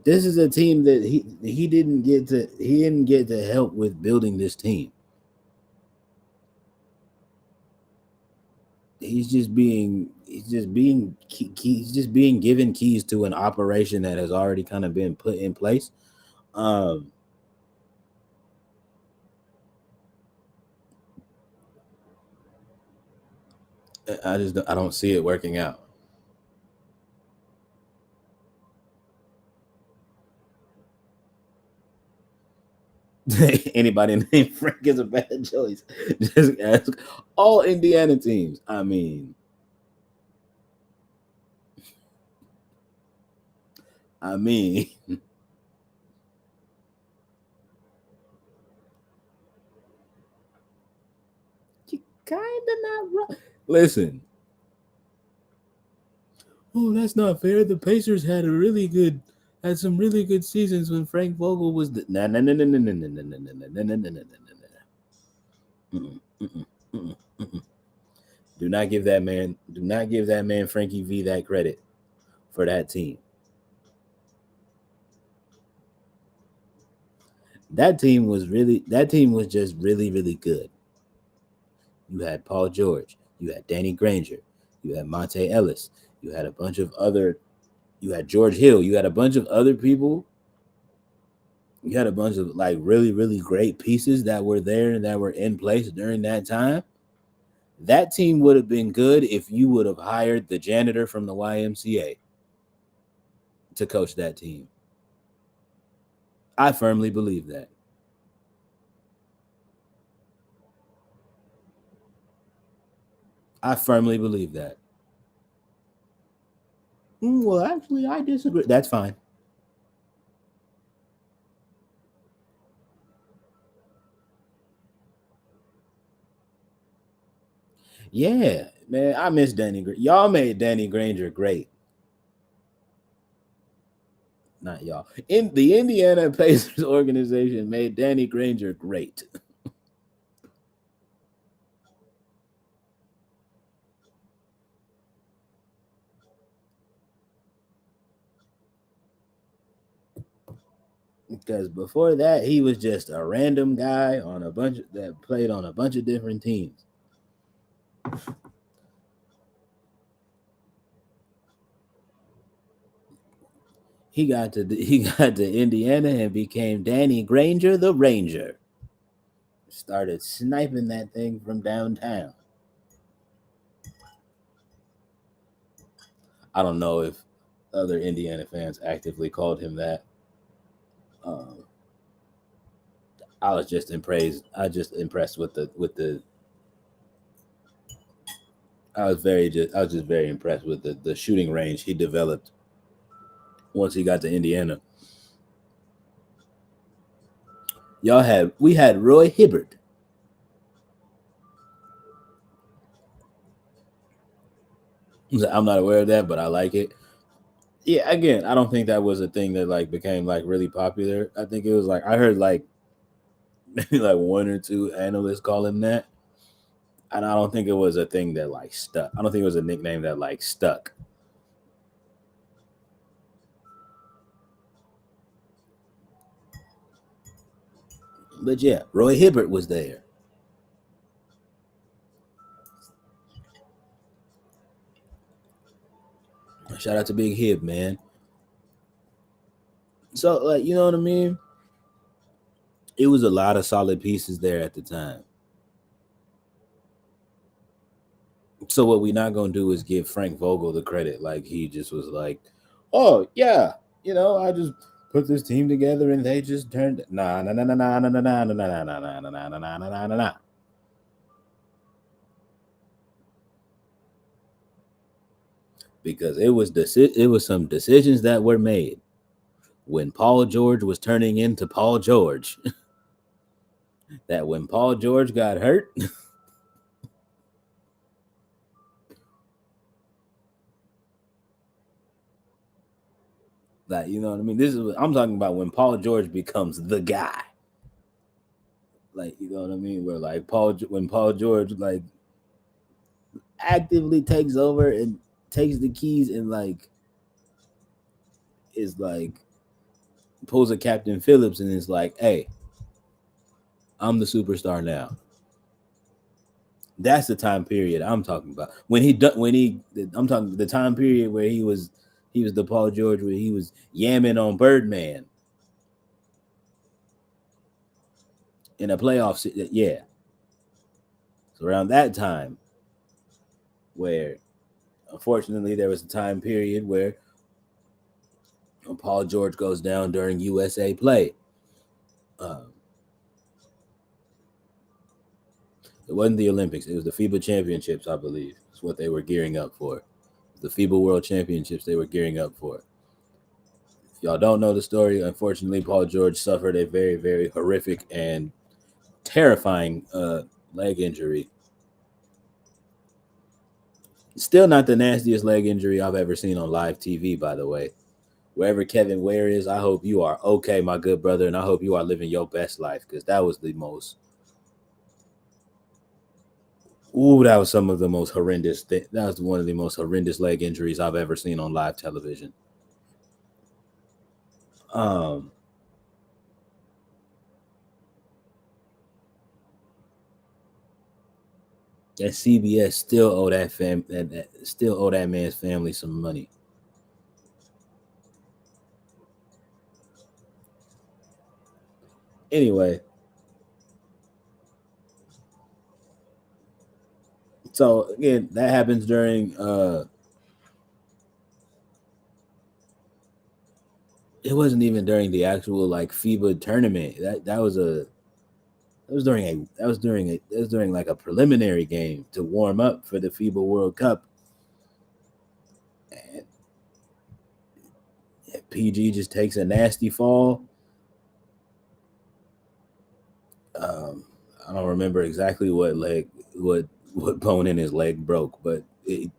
this is a team that he didn't get to help with building this team. He's just being given keys to an operation that has already kind of been put in place. Um, I don't see it working out. Anybody named Frank is a bad choice. Just ask all Indiana teams. I mean, Kinda not wrong. Listen. Oh, that's not fair. The Pacers had some really good seasons when Frank Vogel was the no no no no no no no no no no no no no no. Do not give that man Frankie V that credit for that team. That team was just really, really good. You had Paul George, you had Danny Granger, you had Monte Ellis, you had you had George Hill, you had a bunch of other people. You had a bunch of like really, really great pieces that were there and that were in place during that time. That team would have been good if you would have hired the janitor from the YMCA to coach that team. I firmly believe that. I firmly believe that. Well, actually, I disagree. That's fine. Yeah, man, I miss Danny. Y'all made Danny Granger great. Not y'all. In the Indiana Pacers organization made Danny Granger great. Because before that, he was just a random guy that played on a bunch of different teams. He got to Indiana and became Danny Granger the Ranger. Started sniping that thing from downtown. I don't know if other Indiana fans actively called him that. Um, I was just impressed. With the. I was just very impressed with the shooting range he developed once he got to Indiana. We had Roy Hibbert. I'm not aware of that, but I like it. Yeah, again, I don't think that was a thing that like became like really popular. I think it was like I heard like maybe like one or two analysts call him that, and I don't think it was a thing that like stuck. I don't think it was a nickname that like stuck. But yeah, Roy Hibbert was there. Shout out to Big Hib, man. So like you know what I mean? It was a lot of solid pieces there at the time. So what we're not gonna do is give Frank Vogel the credit. Like he just was like, oh yeah, I just put this team together and they just turned nah nah nah nah nah nah nah nah nah nah nah nah nah nah nah nah nah nah. Because it was some decisions that were made when Paul George was turning into Paul George. That when Paul George got hurt, like you know what I mean. This is what I'm talking about when Paul George becomes the guy. Like you know what I mean. Where like when Paul George like actively takes over and takes the keys and like is like pulls a Captain Phillips and is like, "Hey, I'm the superstar now." That's the time period I'm talking about. I'm talking the time period where he was the Paul George where he was yamming on Birdman in a playoff. Yeah, so around that time where unfortunately there was a time period where Paul George goes down during USA play. Um, it wasn't the Olympics; it was the FIBA Championships, I believe. It's what they were gearing up for. The FIBA World Championships they were gearing up for. If y'all don't know the story, unfortunately, Paul George suffered a very, very horrific and terrifying leg injury Still not the nastiest leg injury I've ever seen on live TV, by the way. Wherever Kevin Ware is, I hope you are okay, my good brother, and I hope you are living your best life, because that was the most. Ooh, that was some of the most horrendous. That was one of the most horrendous leg injuries I've ever seen on live television. Um, and CBS still owe still owe that man's family some money. Anyway, so again, that happens during it wasn't even during the actual like FIBA tournament. That was during like a preliminary game to warm up for the FIBA World Cup. And PG just takes a nasty fall. Um, I don't remember exactly what bone in his leg broke, but he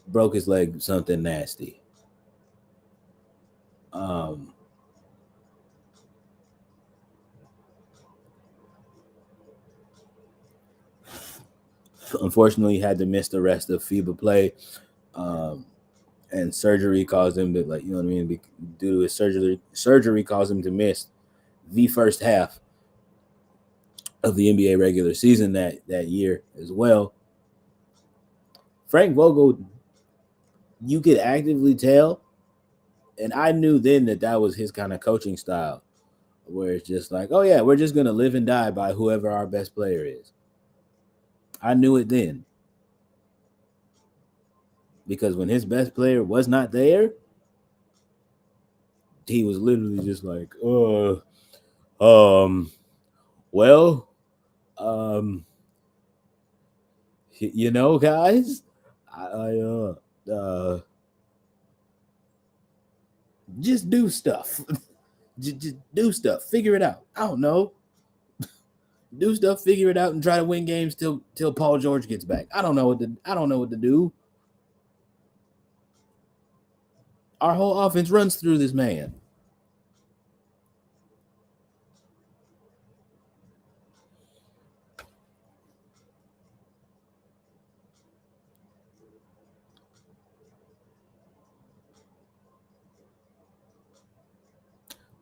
broke his leg something nasty. Um, Unfortunately, he had to miss the rest of FIBA play. And surgery caused him to, like, you know what I mean, due to his surgery caused him to miss the first half of the NBA regular season that year as well. Frank Vogel, you could actively tell, and I knew then that was his kind of coaching style, where it's just like, oh yeah, we're just gonna live and die by whoever our best player is. I knew it then, because when his best player was not there, he was literally just like, well, um, you know, guys, I just do stuff. just do stuff. Figure it out. I don't know. Do stuff. Figure it out, and try to win games till Paul George gets back. I don't know what to do. Our whole offense runs through this man.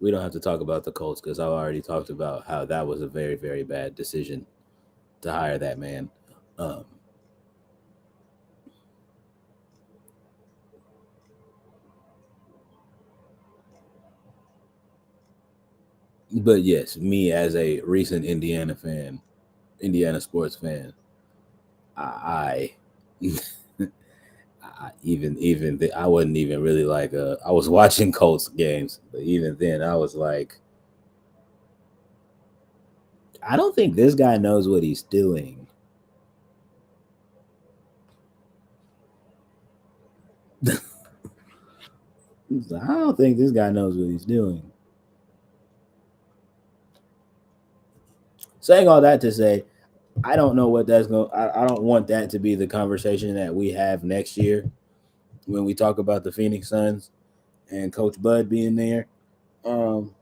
We don't have to talk about the Colts because I've already talked about how that was a very, very bad decision to hire that man. Um, but yes, me as a recent Indiana sports fan, I, I wasn't even really like I was watching Colts games, but even then I was like, I don't think this guy knows what he's doing. I don't think this guy knows what he's doing. Saying all that to say, I don't know what that's going. I don't want that to be the conversation that we have next year when we talk about the Phoenix Suns and Coach Bud being there. Um,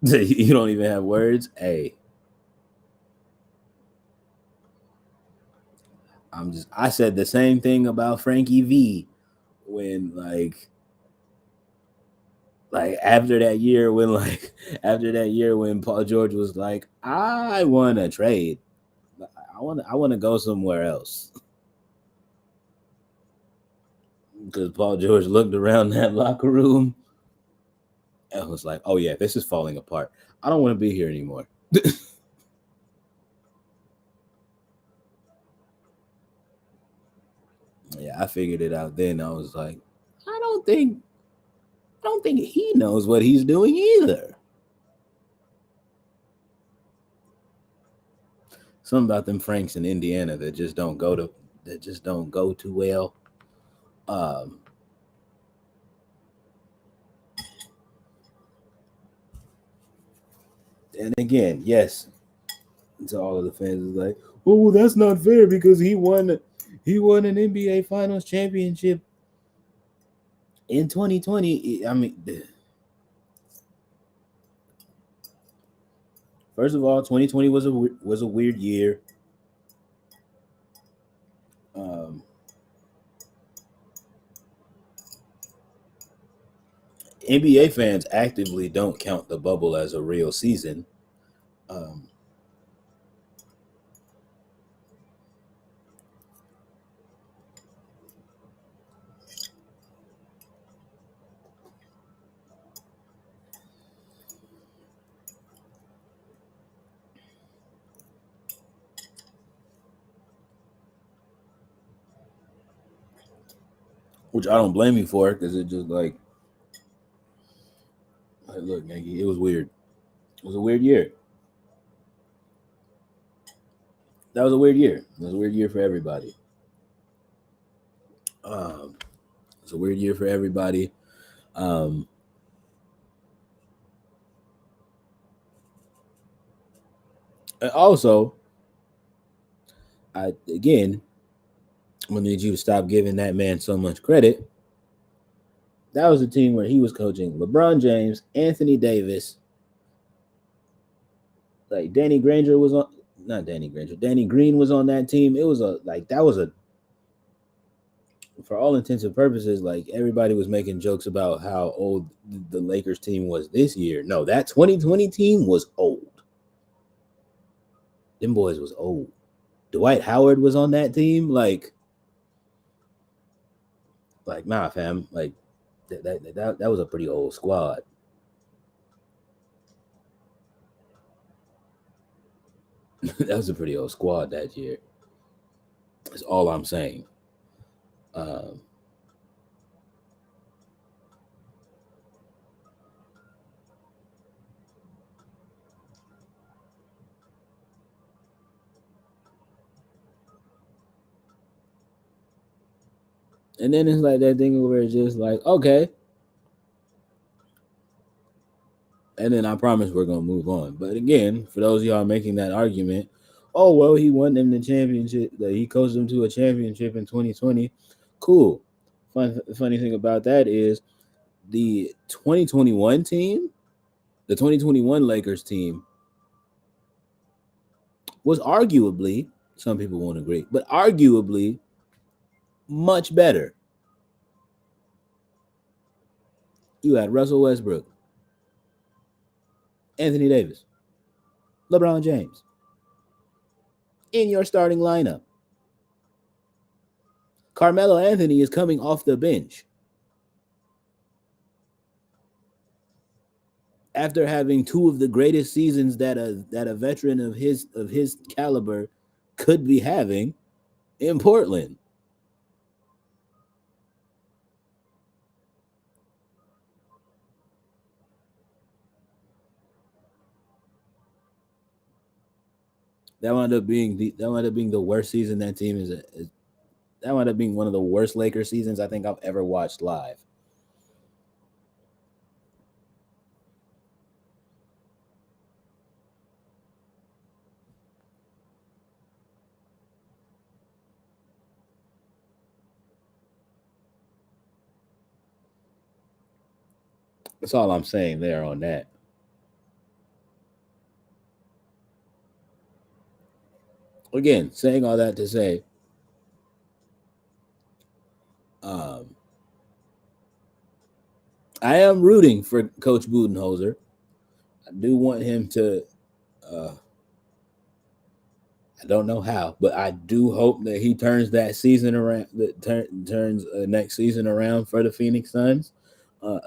you don't even have words. Hey, I said the same thing about Frankie V when after that year when Paul George was like, I want to trade. I want to go somewhere else. Because Paul George looked around that locker room and was like, "Oh yeah, this is falling apart. I don't want to be here anymore." Yeah, I figured it out then. I was like, I don't think I don't think he knows what he's doing either. Something about them Franks in Indiana that just don't go too well. Um, and again, yes, to all of the fans is like, well, that's not fair because he won an NBA Finals championship in 2020. I mean, first of all, 2020 was a weird year. Um, NBA fans actively don't count the bubble as a real season. Um, which I don't blame you for because it just like, look, Yankee, it was weird. It was a weird year. That was a weird year. It was a weird year for everybody. It's a weird year for everybody. Um, and also, I again, I'm gonna need you to stop giving that man so much credit. That was a team where he was coaching LeBron James, Anthony Davis, like Danny Granger was on. Not Danny Granger. Danny Green was on that team. It was that was a, for all intents and purposes, like everybody was making jokes about how old the Lakers team was this year. No, that 2020 team was old. Them boys was old. Dwight Howard was on that team. Nah, fam. Like that was a pretty old squad. That was a pretty old squad that year. That's all I'm saying. Um, and then it's like that thing where it's just like, okay. And then I promise we're gonna move on. But again, for those of y'all making that argument, oh well, he won them the championship. He coached them to a championship in 2020. Cool. Funny thing about that is the 2021 team, the 2021 Lakers team, was arguably, some people won't agree, but arguably much better. You had Russell Westbrook, Anthony Davis, LeBron James in your starting lineup. Carmelo Anthony is coming off the bench after having two of the greatest seasons that a veteran of his caliber could be having in Portland. That wound up being the worst season that team is that wound up being one of the worst Lakers seasons I think I've ever watched live. That's all I'm saying there on that. Again, saying all that to say, um, I am rooting for Coach Budenholzer. I do want him to. Uh, I don't know how, but I do hope that he turns that season around. That turns next season around for the Phoenix Suns.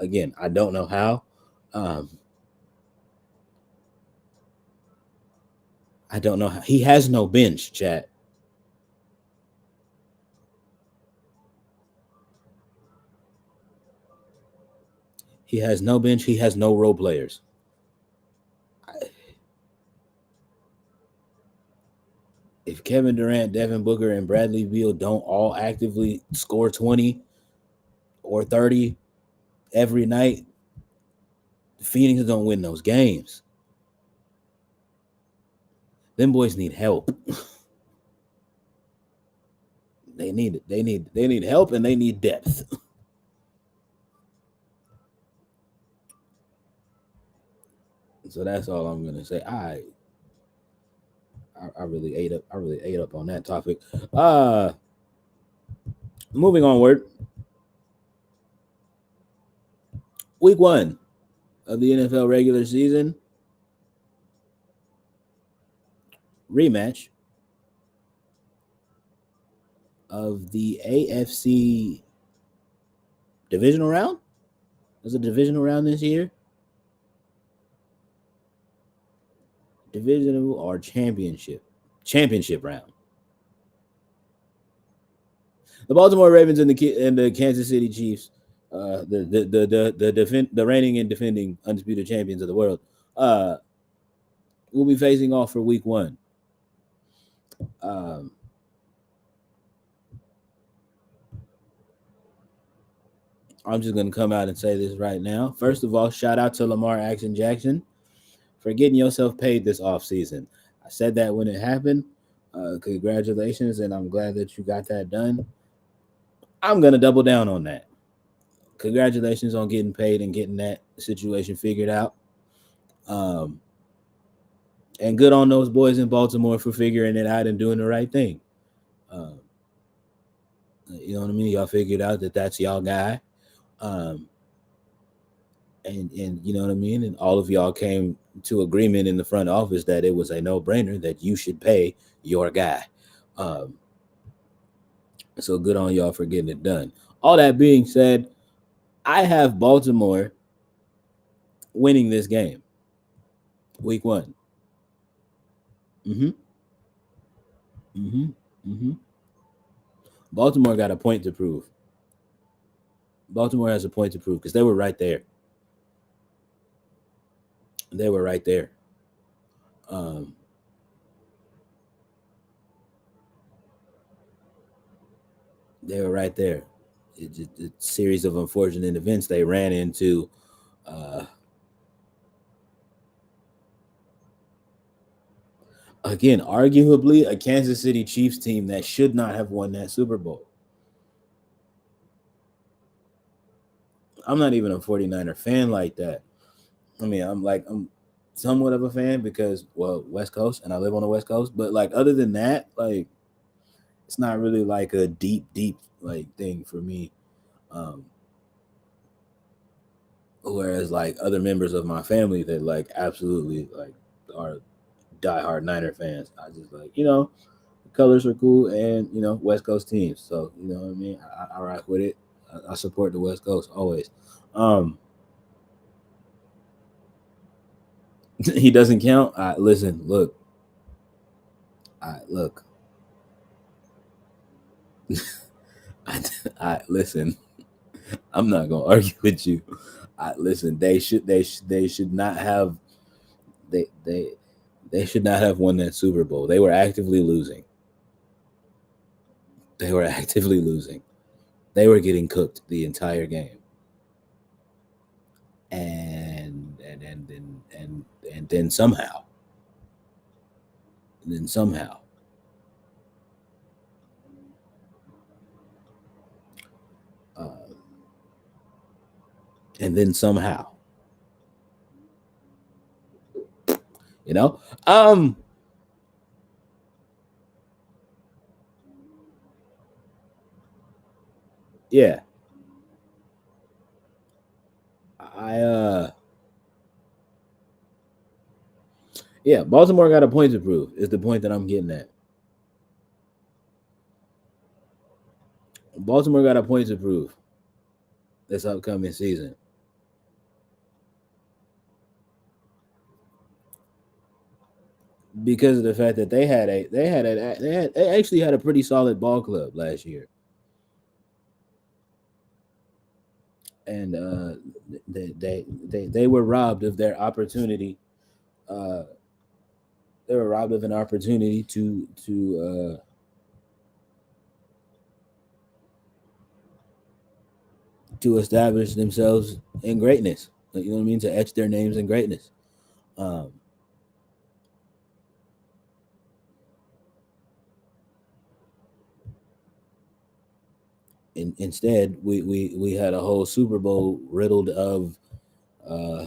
Again, I don't know how. Um, I don't know how. He has no bench, chat. He has no bench. He has no role players. If Kevin Durant, Devin Booker, and Bradley Beal don't all actively score 20 or 30 every night, Phoenix don't win those games. Them boys need help. They need help and they need depth. So that's all I'm gonna say. I really ate up on that topic. Moving onward. Week 1 of the NFL regular season rematch of the AFC divisional round. There's a divisional round this year. Divisional or championship? Championship round. The Baltimore Ravens and the Kansas City Chiefs, the reigning and defending undisputed champions of the world, will be facing off for Week 1. Um, I'm just gonna come out and say this right now. First of all, shout out to Lamar Jackson for getting yourself paid this offseason. I said that when it happened. Congratulations, and I'm glad that you got that done. I'm gonna double down on that. Congratulations on getting paid and getting that situation figured out. And good on those boys in Baltimore for figuring it out and doing the right thing. You know what I mean? Y'all figured out that that's y'all guy. And you know what I mean? And all of y'all came to agreement in the front office that it was a no-brainer that you should pay your guy. So good on y'all for getting it done. All that being said, I have Baltimore winning this game. Week 1. Baltimore got a point to prove. Baltimore has a point to prove because they were right there. They were right there. They were right there. It's a series of unfortunate events they ran into. Again, arguably a Kansas City Chiefs team that should not have won that Super Bowl. I'm not even a 49er fan like that. I mean, I'm somewhat of a fan because, well, West Coast, and I live on the West Coast. But like, other than that, like, it's not really like a deep like thing for me. Whereas like other members of my family that like absolutely like are diehard Niner fans, I just like, the colors are cool and West Coast teams. So you know what I mean. I rock with it. I support the West Coast always. He doesn't count. Listen, look. Look. I listen. I'm not gonna argue with you. Listen. They should not have. They should not have won that Super Bowl. They were actively losing. They were actively losing. They were getting cooked the entire game. And then somehow. And then somehow. And then somehow. You know? Yeah. Yeah, Baltimore got a point to prove, is the point that I'm getting at. Baltimore got a point to prove this upcoming season. Because of the fact that they actually had a pretty solid ball club last year. And they were robbed of their opportunity. They were robbed of an opportunity to establish themselves in greatness. You know what I mean? To etch their names in greatness. Instead, we had a whole Super Bowl uh,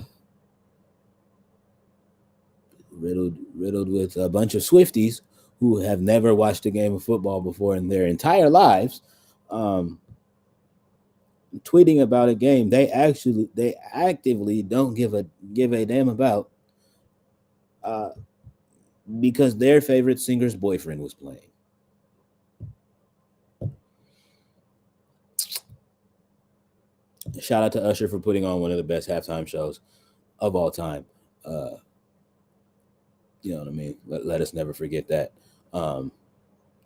riddled with a bunch of Swifties who have never watched a game of football before in their entire lives, um, tweeting about a game they actively don't give a damn about, uh, because their favorite singer's boyfriend was playing. Shout out to Usher for putting on one of the best halftime shows of all time. Uh, you know what I mean? Let us never forget that. Um,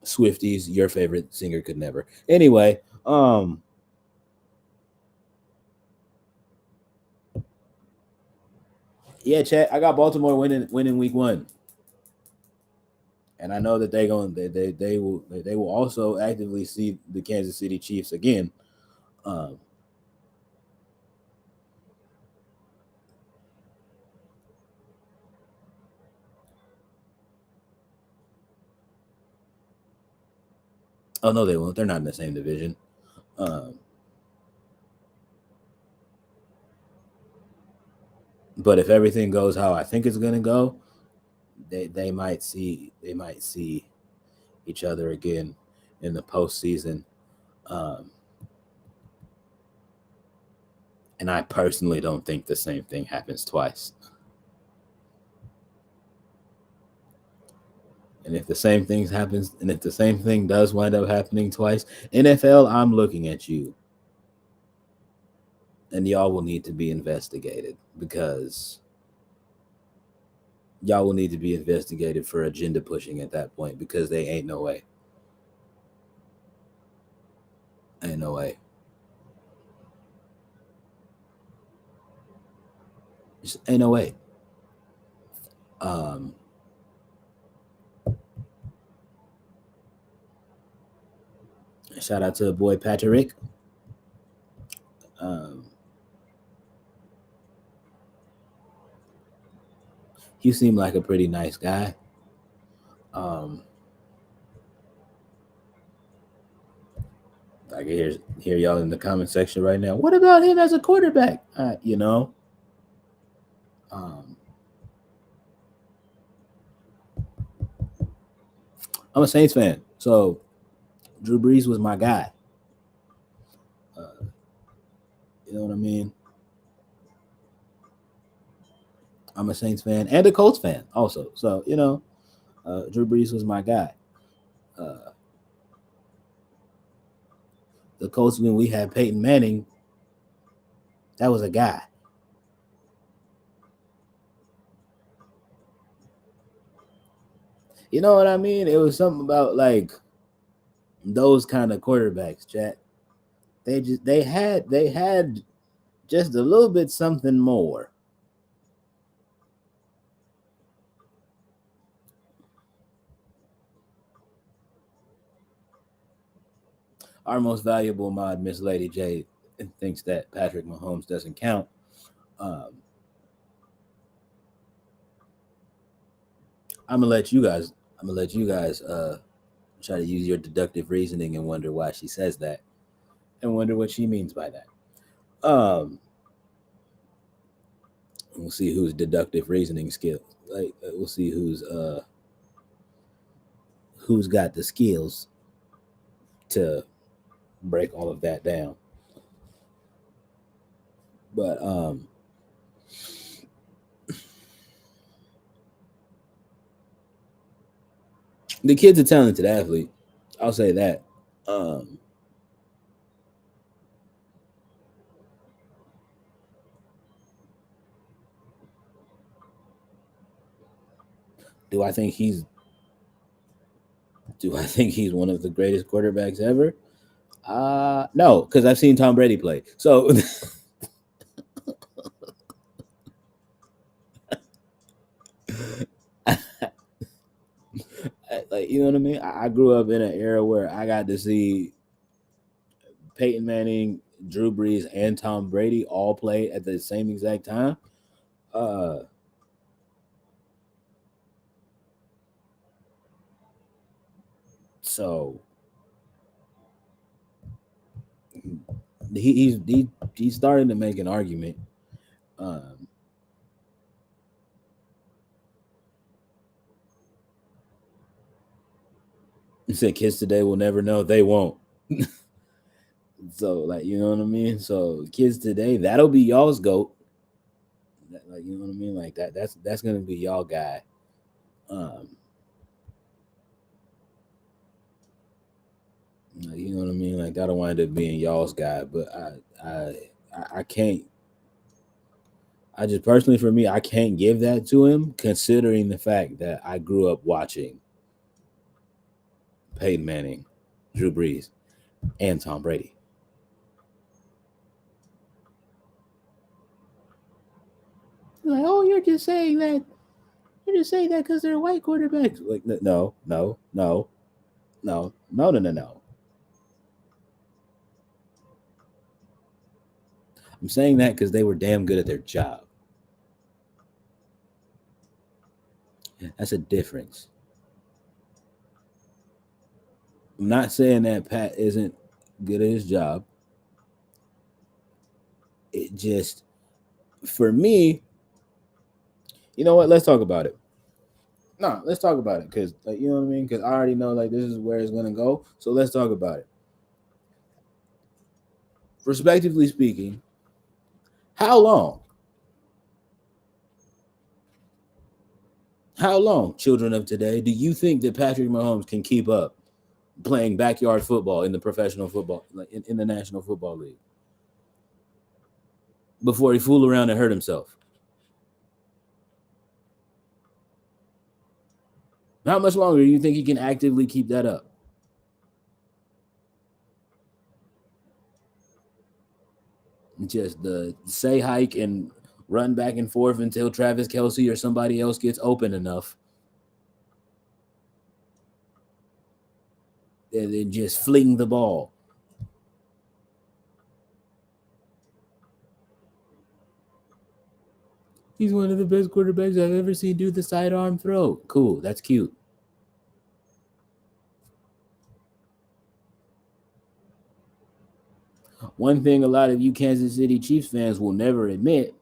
Swifties, your favorite singer could never. Anyway, yeah, chat. I got Baltimore winning week 1, and I know that they will also actively see the Kansas City Chiefs again. Um, oh no, they won't. They're not in the same division. Um, but if everything goes how I think it's gonna go, they might see each other again in the postseason. Um, and I personally don't think the same thing happens twice. And if the same thing happens, and if the same thing does wind up happening twice, NFL, I'm looking at you, and y'all will need to be investigated, because y'all will need to be investigated for agenda pushing at that point, because they ain't no way. Ain't no way. Just ain't no way. Um, Shout out to the boy Patrick. Um, you seem like a pretty nice guy. Um, I can hear y'all in the comment section right now. What about him as a quarterback? Um, I'm a Saints fan, so Drew Brees was my guy. Uh, you know what I mean? I'm a Saints fan and a Colts fan also. So Drew Brees was my guy. Uh, the Colts, when we had Peyton Manning, that was a guy. You know what I mean? It was something about like those kind of quarterbacks, chat. They had just a little bit something more. Our most valuable mod, Miss Lady J, thinks that Patrick Mahomes doesn't count. Um, I'm gonna let you guys. I'm gonna let you guys try to use your deductive reasoning and wonder why she says that, and wonder what she means by that. Um, we'll see whose deductive reasoning skill. Like we'll see who's got the skills to break all of that down. But the kid's a talented athlete. I'll say that. Um, do I think he's Do I think he's one of the greatest quarterbacks ever? No, because I've seen Tom Brady play. So, like, you know what I mean? I grew up in an era where I got to see Peyton Manning, Drew Brees, and Tom Brady all play at the same exact time. Uh, so he's starting to make an argument. Um, he said kids today will never know. They won't. So like you know what I mean. So kids today, that'll be y'all's goat. Like you know what I mean. Like that's gonna be y'all guy. Um, like, you know what I mean. Like that'll wind up being y'all's guy. But I can't. I just personally for me, I can't give that to him, considering the fact that I grew up watching Peyton Manning, Drew Brees, and Tom Brady. Like, oh, you're just saying that. You're just saying that because they're white quarterbacks. Like, no. I'm saying that because they were damn good at their job. That's a difference. I'm not saying that Pat isn't good at his job. It just, for me, you know what? Let's talk about it. No, let's talk about it because, like, you know what I mean? Because I already know, like, this is where it's gonna go. So let's talk about it. Respectively speaking, how long? How long, children of today, do you think that Patrick Mahomes can keep up playing backyard football in the professional football, like in the National Football League, before he fool around and hurt himself? How much longer do you think he can actively keep that up? Just the say hike and run back and forth until Travis Kelce or somebody else gets open enough, and then just fling the ball. He's one of the best quarterbacks I've ever seen do the sidearm throw. Cool, that's cute. One thing a lot of you Kansas City Chiefs fans will never admit,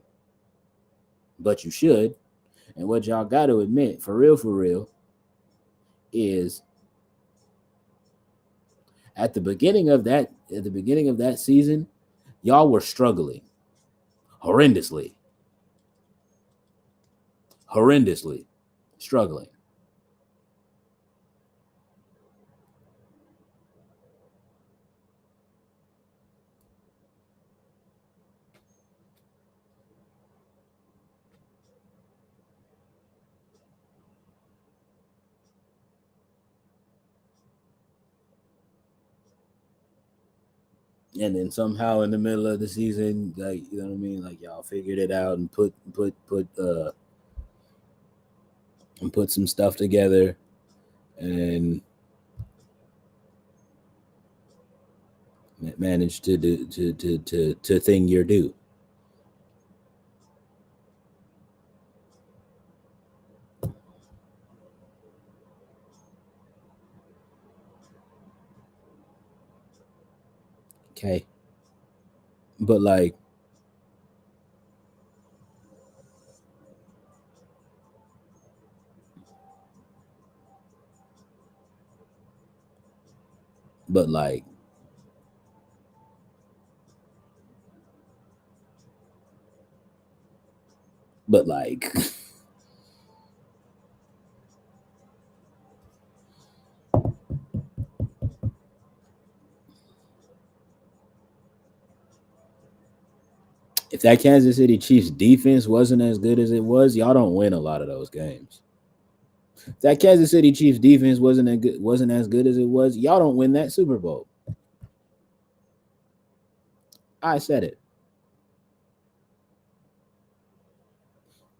but you should, and what y'all got to admit, for real, is at the beginning of that season, y'all were struggling horrendously, horrendously struggling. And then somehow in the middle of the season, like you know what I mean, like y'all figured it out and put some stuff together and managed to do to thing your due. Okay, but but like but like if that Kansas City Chiefs defense wasn't as good as it was, y'all don't win a lot of those games. If that Kansas City Chiefs defense wasn't as good as it was, y'all don't win that Super Bowl. I said it.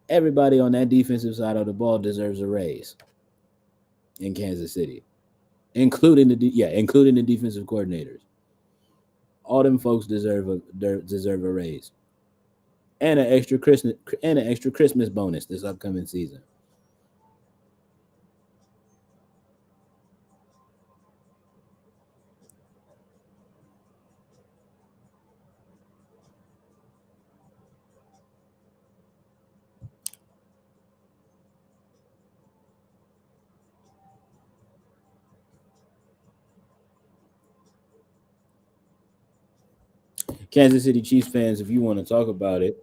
Everybody on that defensive side of the ball deserves a raise in Kansas City, including the defensive coordinators. All them folks deserve a raise and an extra Christmas bonus this upcoming season. Kansas City Chiefs fans, if you want to talk about it,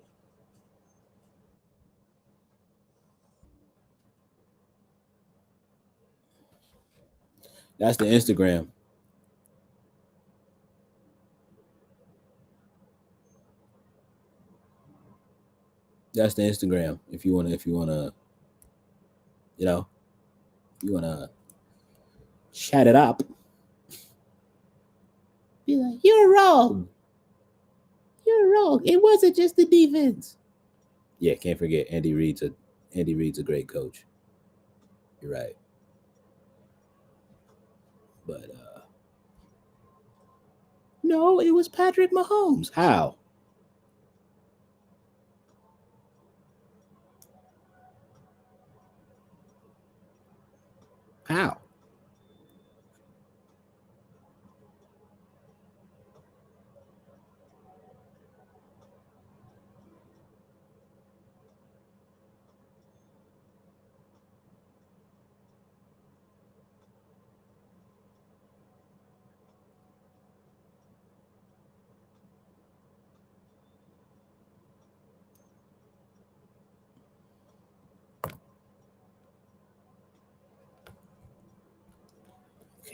that's the Instagram. That's the Instagram. If you wanna, you know, if you wanna chat it up, be like, you're wrong. You're wrong. It wasn't just the defense. Yeah, can't forget Andy Reid's a great coach. You're right. But no, it was Patrick Mahomes. How? How?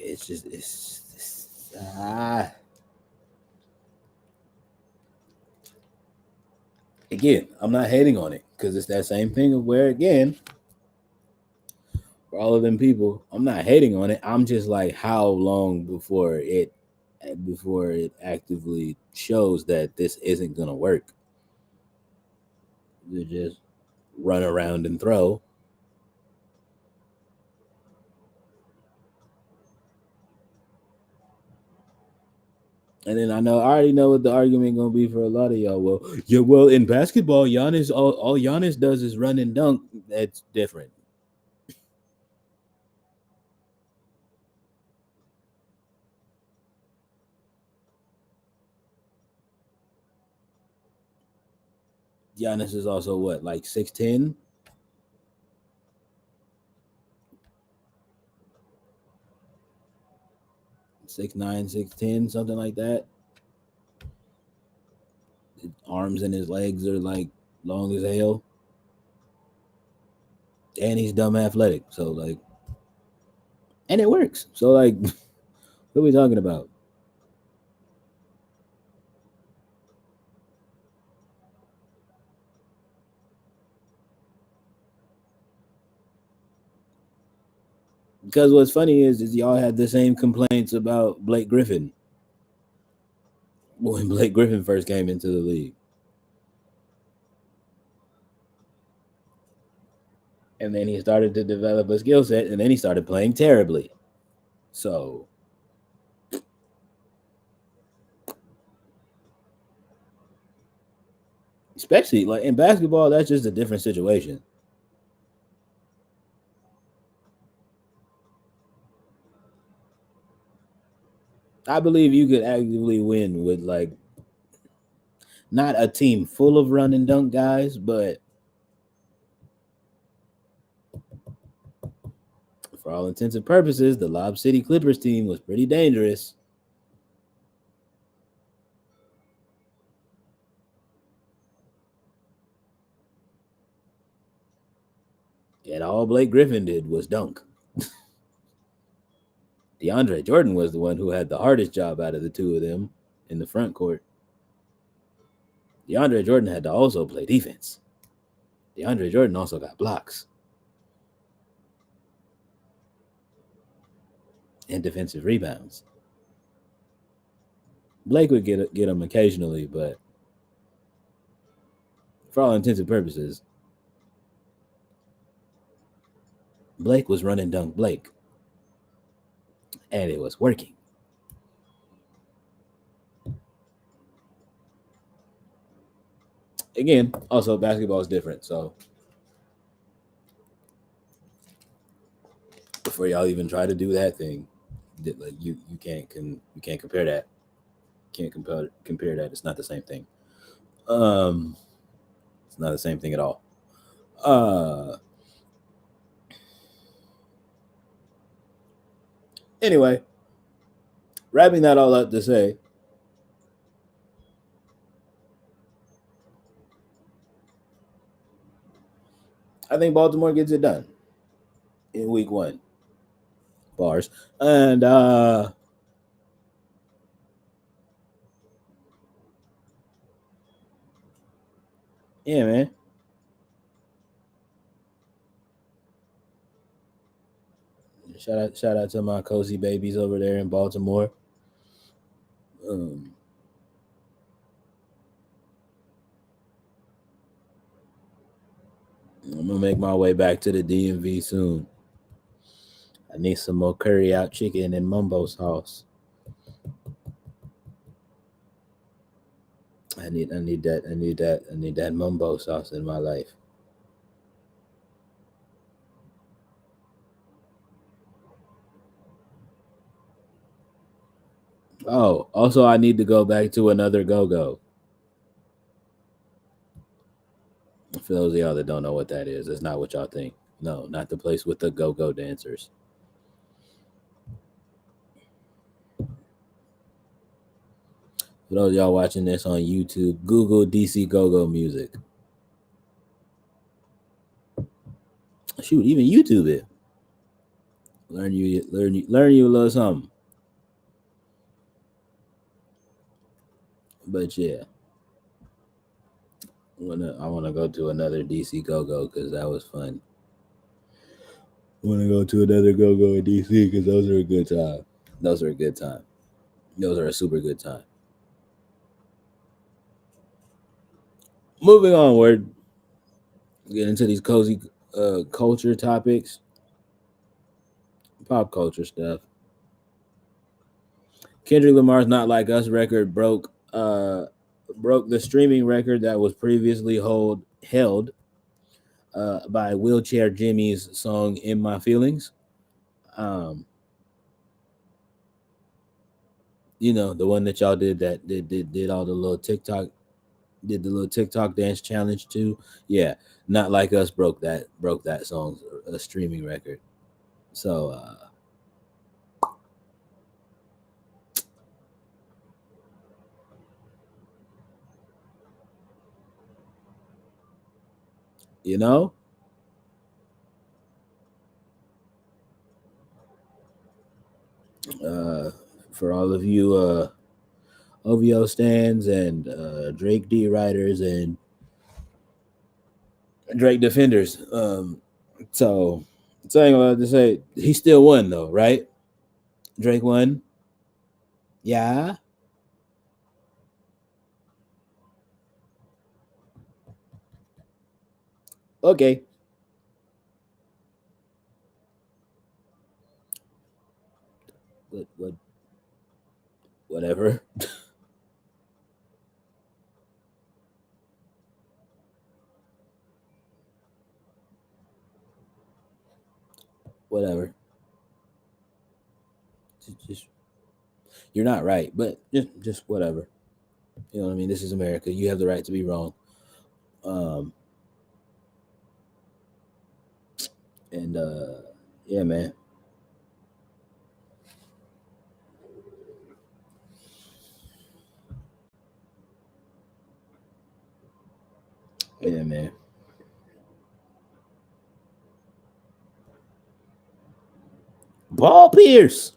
It's just again, I'm not hating on it because it's that same thing of where again, for all of them people, I'm not hating on it. I'm just like, how long before it actively shows that this isn't gonna work? You just run around and throw. And then I already know what the argument gonna be for a lot of y'all. Well, yeah, well, in basketball, Giannis all Giannis does is run and dunk. That's different. Giannis is also what, like 6'10", 6'9", 6'10", something like that. His arms and his legs are like long as hell, and he's dumb athletic. So like, and it works. So like, what are we talking about? Because what's funny is y'all had the same complaints about Blake Griffin when Blake Griffin first came into the league, and then he started to develop a skill set, and then he started playing terribly. So especially like in basketball, that's just a different situation. I believe you could actively win with like not a team full of run and dunk guys, but for all intents and purposes, the Lob City Clippers team was pretty dangerous. And all Blake Griffin did was dunk. DeAndre Jordan was the one who had the hardest job out of the two of them in the front court. DeAndre Jordan had to also play defense. DeAndre Jordan also got blocks and defensive rebounds. Blake would get them occasionally, but for all intents and purposes, Blake was running dunk Blake, and it was working. Again, also basketball is different, so before y'all even try to do that thing, like you can't compare that. Can't compare that. It's not the same thing. Um, it's not the same thing at all. Uh, anyway, wrapping that all up to say, I think Baltimore gets it done in week 1. Bars. And yeah, man. Shout out to my cozy babies over there in Baltimore. Um, I'm gonna make my way back to the DMV soon. I need some more curry out chicken and mumbo sauce. I need that mumbo sauce in my life. Oh, also I need to go back to another go-go. For those of y'all that don't know what that is, it's not what y'all think. No, not the place with the go-go dancers. For those of y'all watching this on YouTube, Google DC Go-Go music. Shoot, even YouTube it. Learn you a little something. But yeah, I wanna go to another DC Go-Go because that was fun. I wanna go to another Go-Go in DC because those are a good time. Those are a good time. Those are a super good time. Moving onward, get into these cozy culture topics, pop culture stuff. Kendrick Lamar's "Not Like Us" record broke the streaming record that was previously held by Wheelchair Jimmy's song "In My Feelings." Um, you know, the one that y'all did all the little TikTok did the little TikTok dance challenge too. Yeah, "Not Like Us" broke that song's streaming record. So you know, uh, for all of you OVO stands and Drake D writers and Drake defenders. So saying allowed to say he still won though, right? Drake won. Yeah. Okay. What whatever. Whatever. Just you're not right, but just whatever. You know what I mean? This is America. You have the right to be wrong. Um and yeah, man. Yeah, man. Paul Pierce.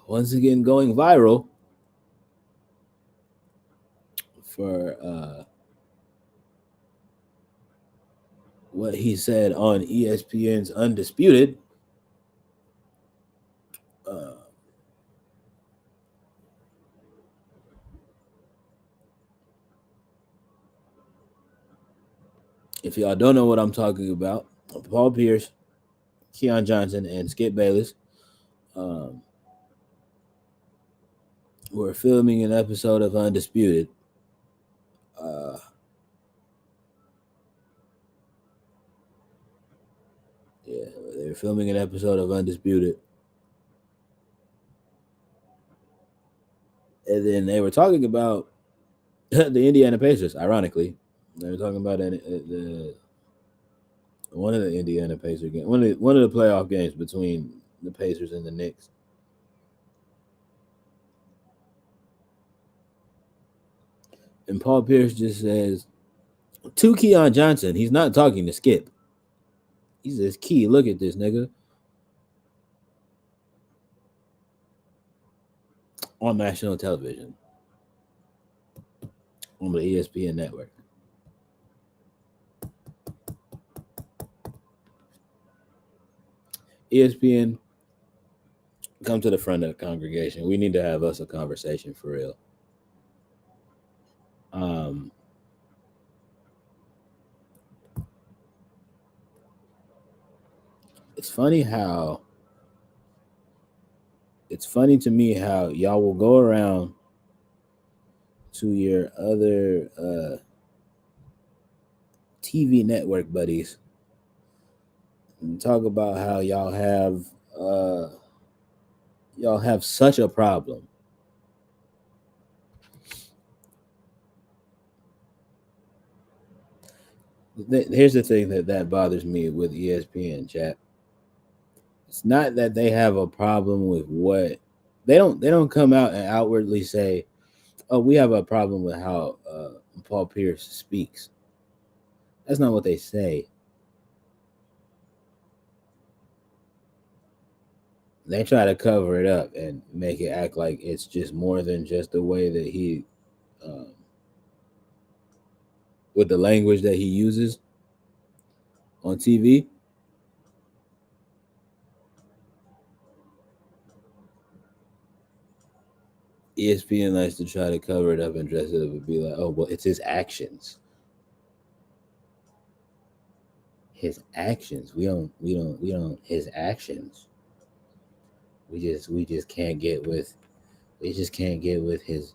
Once again going viral for what he said on ESPN's Undisputed. Uh, if y'all don't know what I'm talking about, Paul Pierce, Keon Johnson, and Skip Bayless um, were filming an episode of Undisputed. Uh, yeah, they were filming an episode of Undisputed, and then they were talking about the Indiana Pacers. Ironically, they were talking about one of the Indiana Pacers games, one of the playoff games between the Pacers and the Knicks. And Paul Pierce just says, to Keon Johnson, he's not talking to Skip. He says, Key, look at this nigga. On national television. On the ESPN network. ESPN, come to the front of the congregation. We need to have us a conversation for real. It's funny to me how y'all will go around to your other TV network buddies and talk about how y'all have such a problem. Here's the thing that bothers me with ESPN, chat. It's not that they have a problem with what they don't come out and outwardly say, "Oh, we have a problem with how Paul Pierce speaks." That's not what they say. They try to cover it up and make it act like it's just more than just the way that he, with the language that he uses on TV. ESPN likes to try to cover it up and dress it up and be like, "Oh, well, it's his actions." His actions. We don't. His actions. We just can't get with. We just can't get with his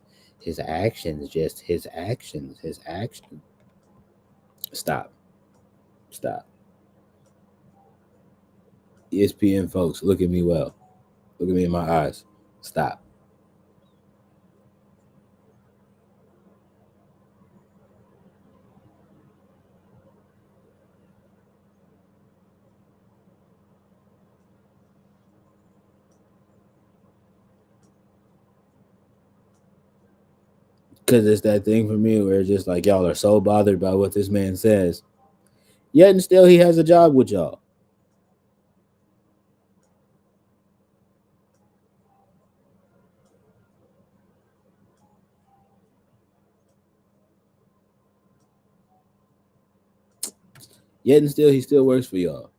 actions. Just his actions. His actions. Stop. Stop. ESPN folks, look at me well. Look at me in my eyes. Stop. Because it's that thing for me where it's just like y'all are so bothered by what this man says. Yet and still he has a job with y'all. Yet and still he still works for y'all.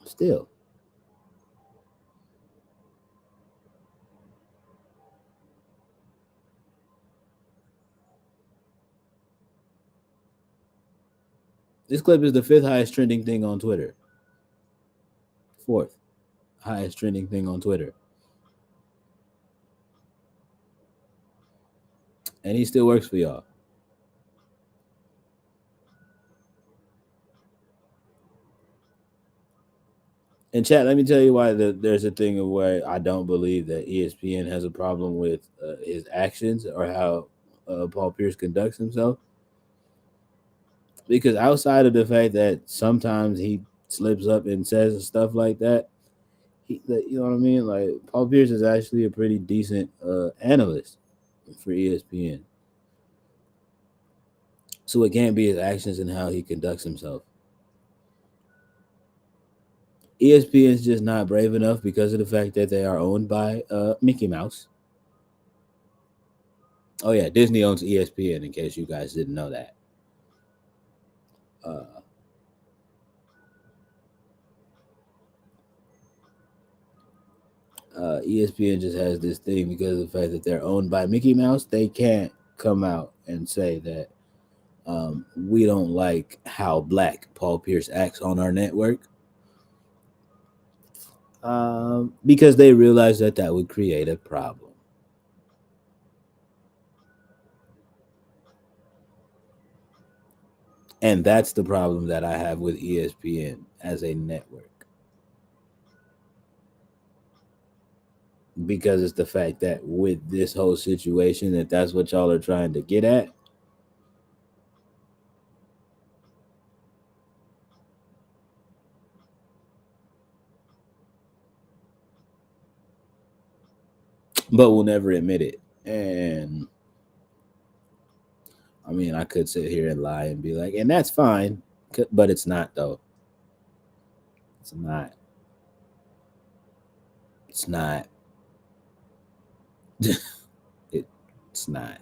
Still. This clip is the 5th highest trending thing on Twitter. 4th highest trending thing on Twitter. And he still works for y'all. And chat, let me tell you why there's a thing of where I don't believe that ESPN has a problem with his actions or how Paul Pierce conducts himself. Because outside of the fact that sometimes he slips up and says stuff like that, you know what I mean? Like, Paul Pierce is actually a pretty decent analyst for ESPN. So it can't be his actions and how he conducts himself. ESPN is just not brave enough because of the fact that they are owned by Mickey Mouse. Oh yeah, Disney owns ESPN. In case you guys didn't know that. ESPN just has this thing because of the fact that they're owned by Mickey Mouse. They can't come out and say that we don't like how black Paul Pierce acts on our network. Because they realize that would create a problem. And that's the problem that I have with ESPN as a network. Because it's the fact that with this whole situation, that's what y'all are trying to get at. but will never admit it. And I mean, I could sit here and lie and be like, and that's fine, but it's not though. It's not. It's not. It's not.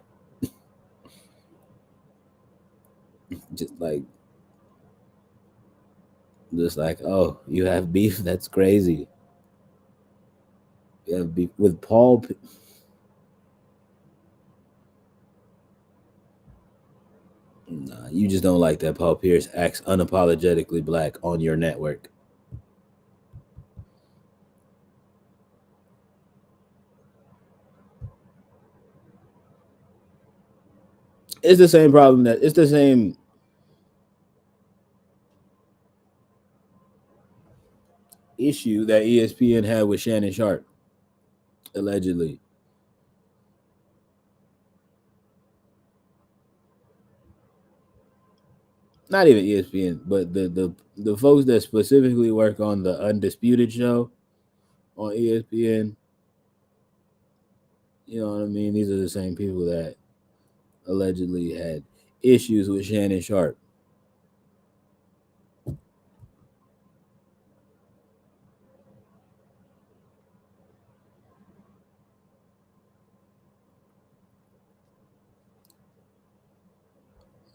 Just like, oh, you have beef. That's crazy. You have beef with Paul. Nah, you just don't like that Paul Pierce acts unapologetically black on your network. It's the same problem that it's the same issue that ESPN had with Shannon Sharp, allegedly. Not even ESPN, but the folks that specifically work on the Undisputed show on ESPN. You know what I mean? These are the same people that allegedly had issues with Shannon Sharp.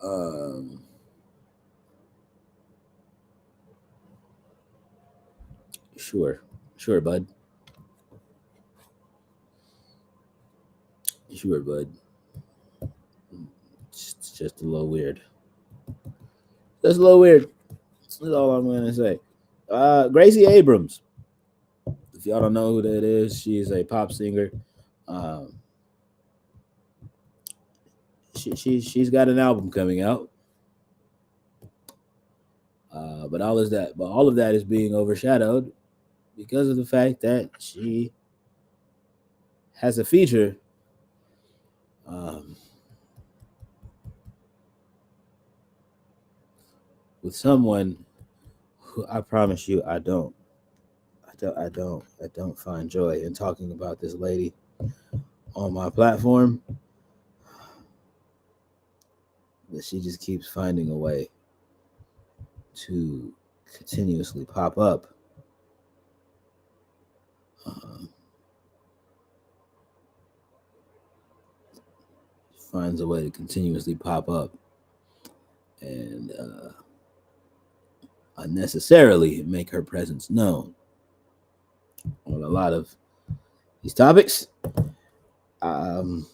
Um, sure, sure, bud. Sure, bud. It's just a little weird. That's a little weird. That's all I'm gonna say. Gracie Abrams. If y'all don't know who that is, she is a pop singer. Um, she's got an album coming out. But all of that is being overshadowed because of the fact that she has a feature um, with someone who I promise you I don't find joy in talking about this lady on my platform, but she just keeps finding a way to continuously pop up. Um, finds a way to continuously pop up and unnecessarily make her presence known on a lot of these topics. Um,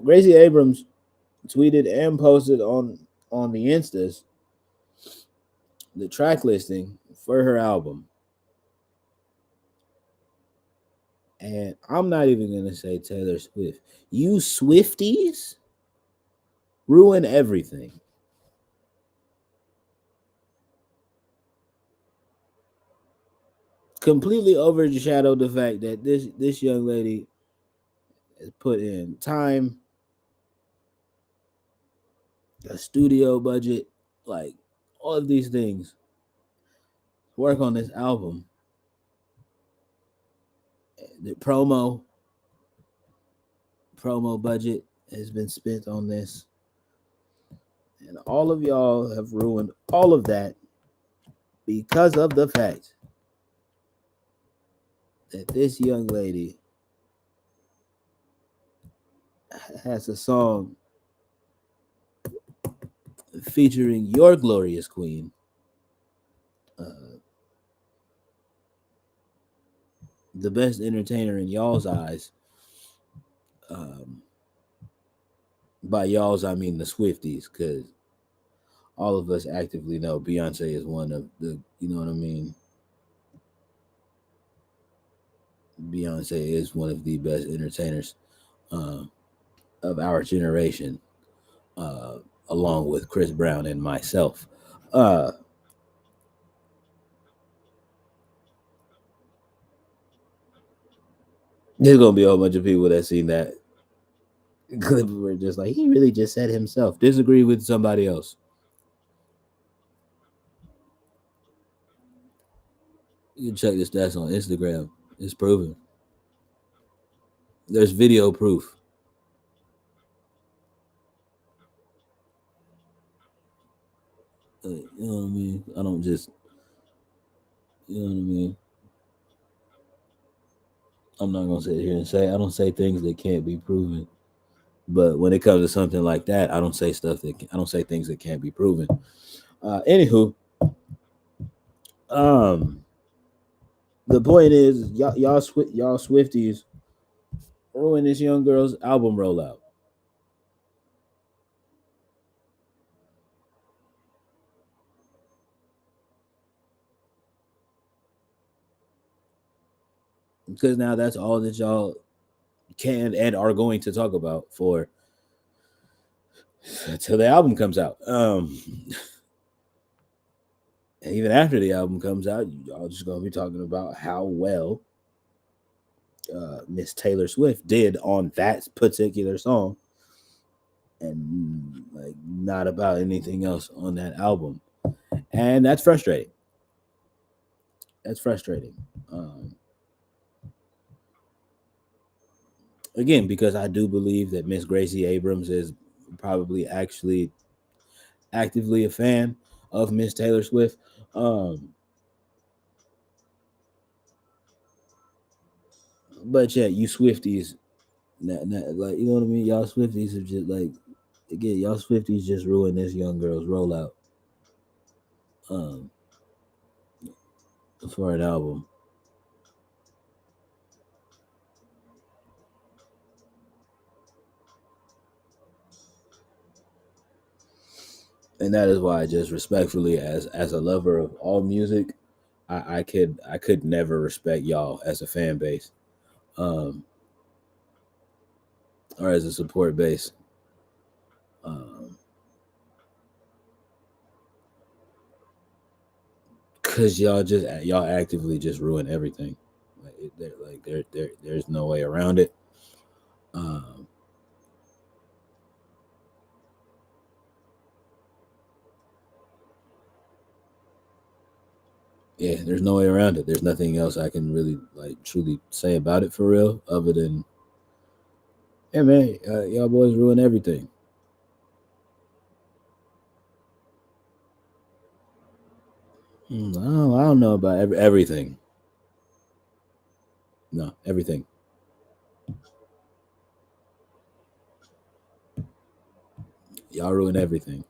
Gracie Abrams tweeted and posted on the Instas the track listing for her album. And I'm not even gonna say Taylor Swift. You Swifties ruin everything. Completely overshadowed the fact that this young lady has put in time, a studio budget, like all of these things, work on this album. The promo budget has been spent on this, and all of y'all have ruined all of that because of the fact that this young lady has a song featuring your glorious queen, uh, the best entertainer in y'all's eyes. Um, by y'all's, I mean the Swifties, because all of us actively know Beyonce is one of the, you know what I mean? Beyonce is one of the best entertainers uh, of our generation, uh, along with Chris Brown and myself. Uh, there's gonna be a whole bunch of people that seen that. clip where just like he really just said himself. Disagree with somebody else. You can check the stats on Instagram. It's proven. There's video proof. You know what I mean? I don't just, you know what I mean? I'm not gonna sit here and say I don't say things that can't be proven. But when it comes to something like that, I don't say stuff that I don't say things that can't be proven. Anywho, um, the point is, y'all Swifties ruin this young girl's album rollout because now that's all that y'all can and are going to talk about for until the album comes out. And even after the album comes out, y'all just gonna be talking about how well Miss Taylor Swift did on that particular song, and like not about anything else on that album, and that's frustrating. That's frustrating. Again, because I do believe that Miss Gracie Abrams is probably actually actively a fan of Miss Taylor Swift. Um, but yeah, you Swifties, like you know what I mean. Y'all Swifties are just like again, y'all Swifties just ruined this young girl's rollout um, for an album, and that is why, just respectfully, as a lover of all music, I could never respect y'all as a fan base, um, or as a support base. Um, Cause y'all actively just ruin everything. There's no way around it. Um, yeah, there's no way around it. There's nothing else I can really like truly say about it for real, other than yeah, man, y'all boys ruin everything. I don't know about everything. No, everything. Y'all ruin everything.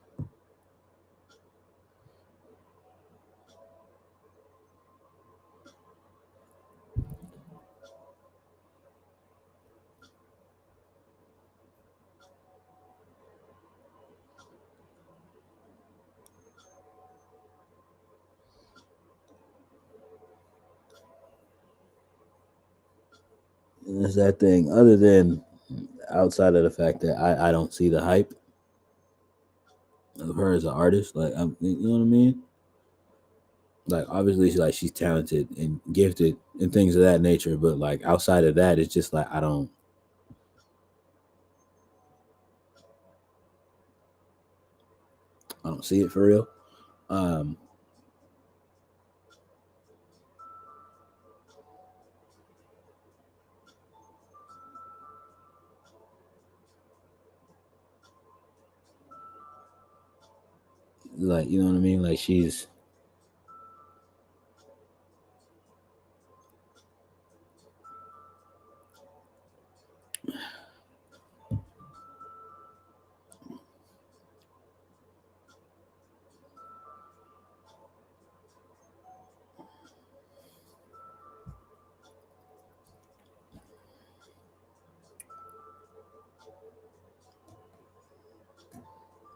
And it's that thing. Other than outside of the fact that I don't see the hype of her as an artist, like you know what I mean. Like obviously, she's talented and gifted and things of that nature, but like outside of that, it's just like I don't see it for real. Um, like you know what I mean. Like she's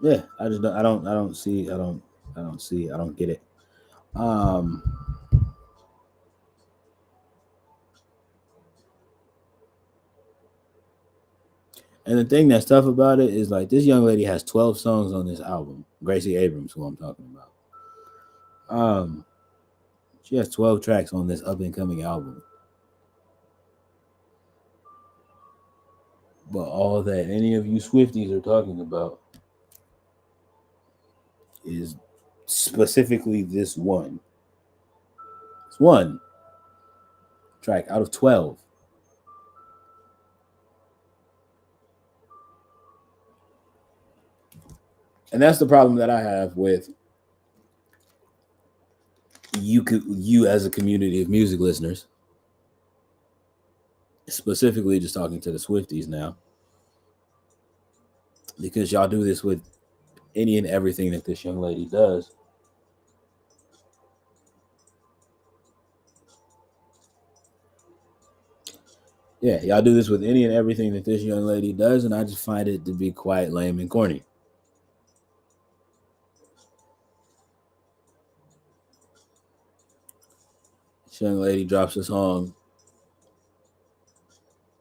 yeah. I don't get it. Um, and the thing that's tough about it is like this young lady has 12 songs on this album. Gracie Abrams, who I'm talking about. Um, she has 12 tracks on this up and coming album. But all that any of you Swifties are talking about is specifically this one. It's one track out of 12. And that's the problem that I have with you as a community of music listeners, specifically just talking to the Swifties now, because y'all do this with any and everything that this young lady does. Yeah, y'all do this with any and everything that this young lady does, and I just find it to be quite lame and corny. This young lady drops a song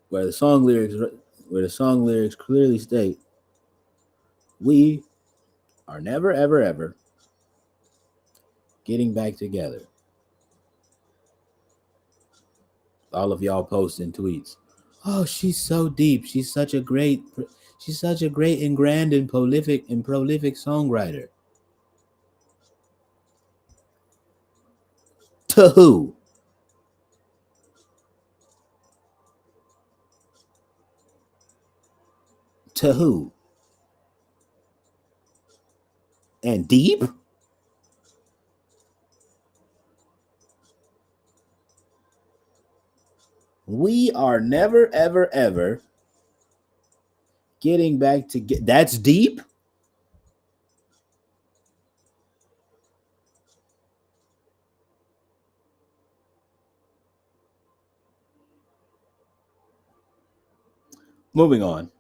where the song lyrics clearly state, "We are never ever ever getting back together." All of y'all posting tweets. Oh, she's so deep. She's such a great and grand and prolific songwriter. To who? To who? And deep? We are never ever ever getting back to get. That's deep. Moving on.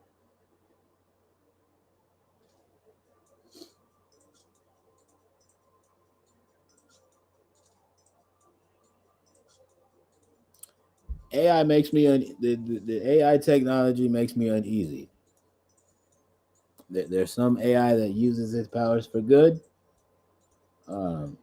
AI makes me the AI technology makes me uneasy. There's some AI that uses its powers for good. Um,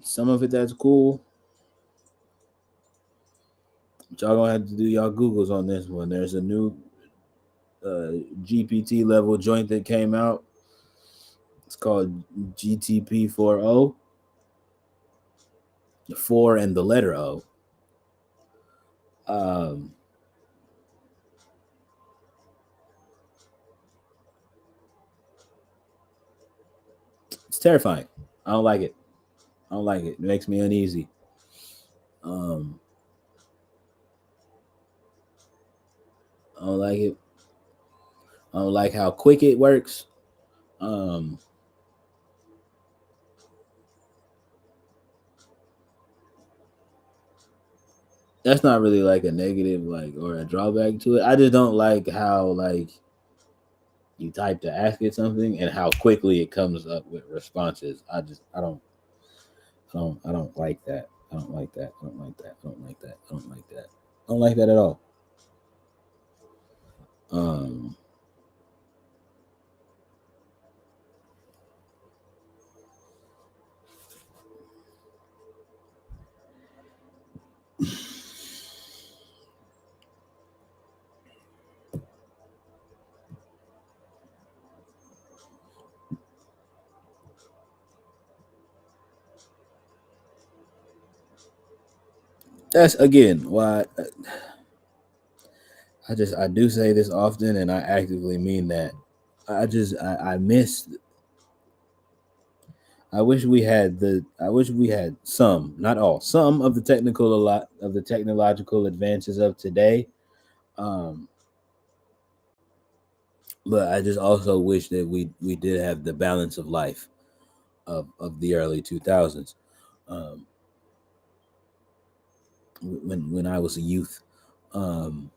some of it that's cool. But y'all gonna have to do y'all Googles on this one. There's a new GPT level joint that came out. It's called GTP 4.0. The 4 and the letter O. Um, it's terrifying. I don't like it. I don't like it. It makes me uneasy. Um, I don't like it. I don't like how quick it works. Um, that's not really like a negative like or a drawback to it. I just don't like how like you type to ask it something and how quickly it comes up with responses. I don't like that. I don't like that. I don't like that. I don't like that. I don't like that. I don't like that at all. Um, that's again why I do say this often, and I actively mean that. I miss. I wish we had some, not all, some of the technical a lot of the technological advances of today. Um, but I just also wish that we did have the balance of life of the early 2000s. Um, when I was a youth. Um,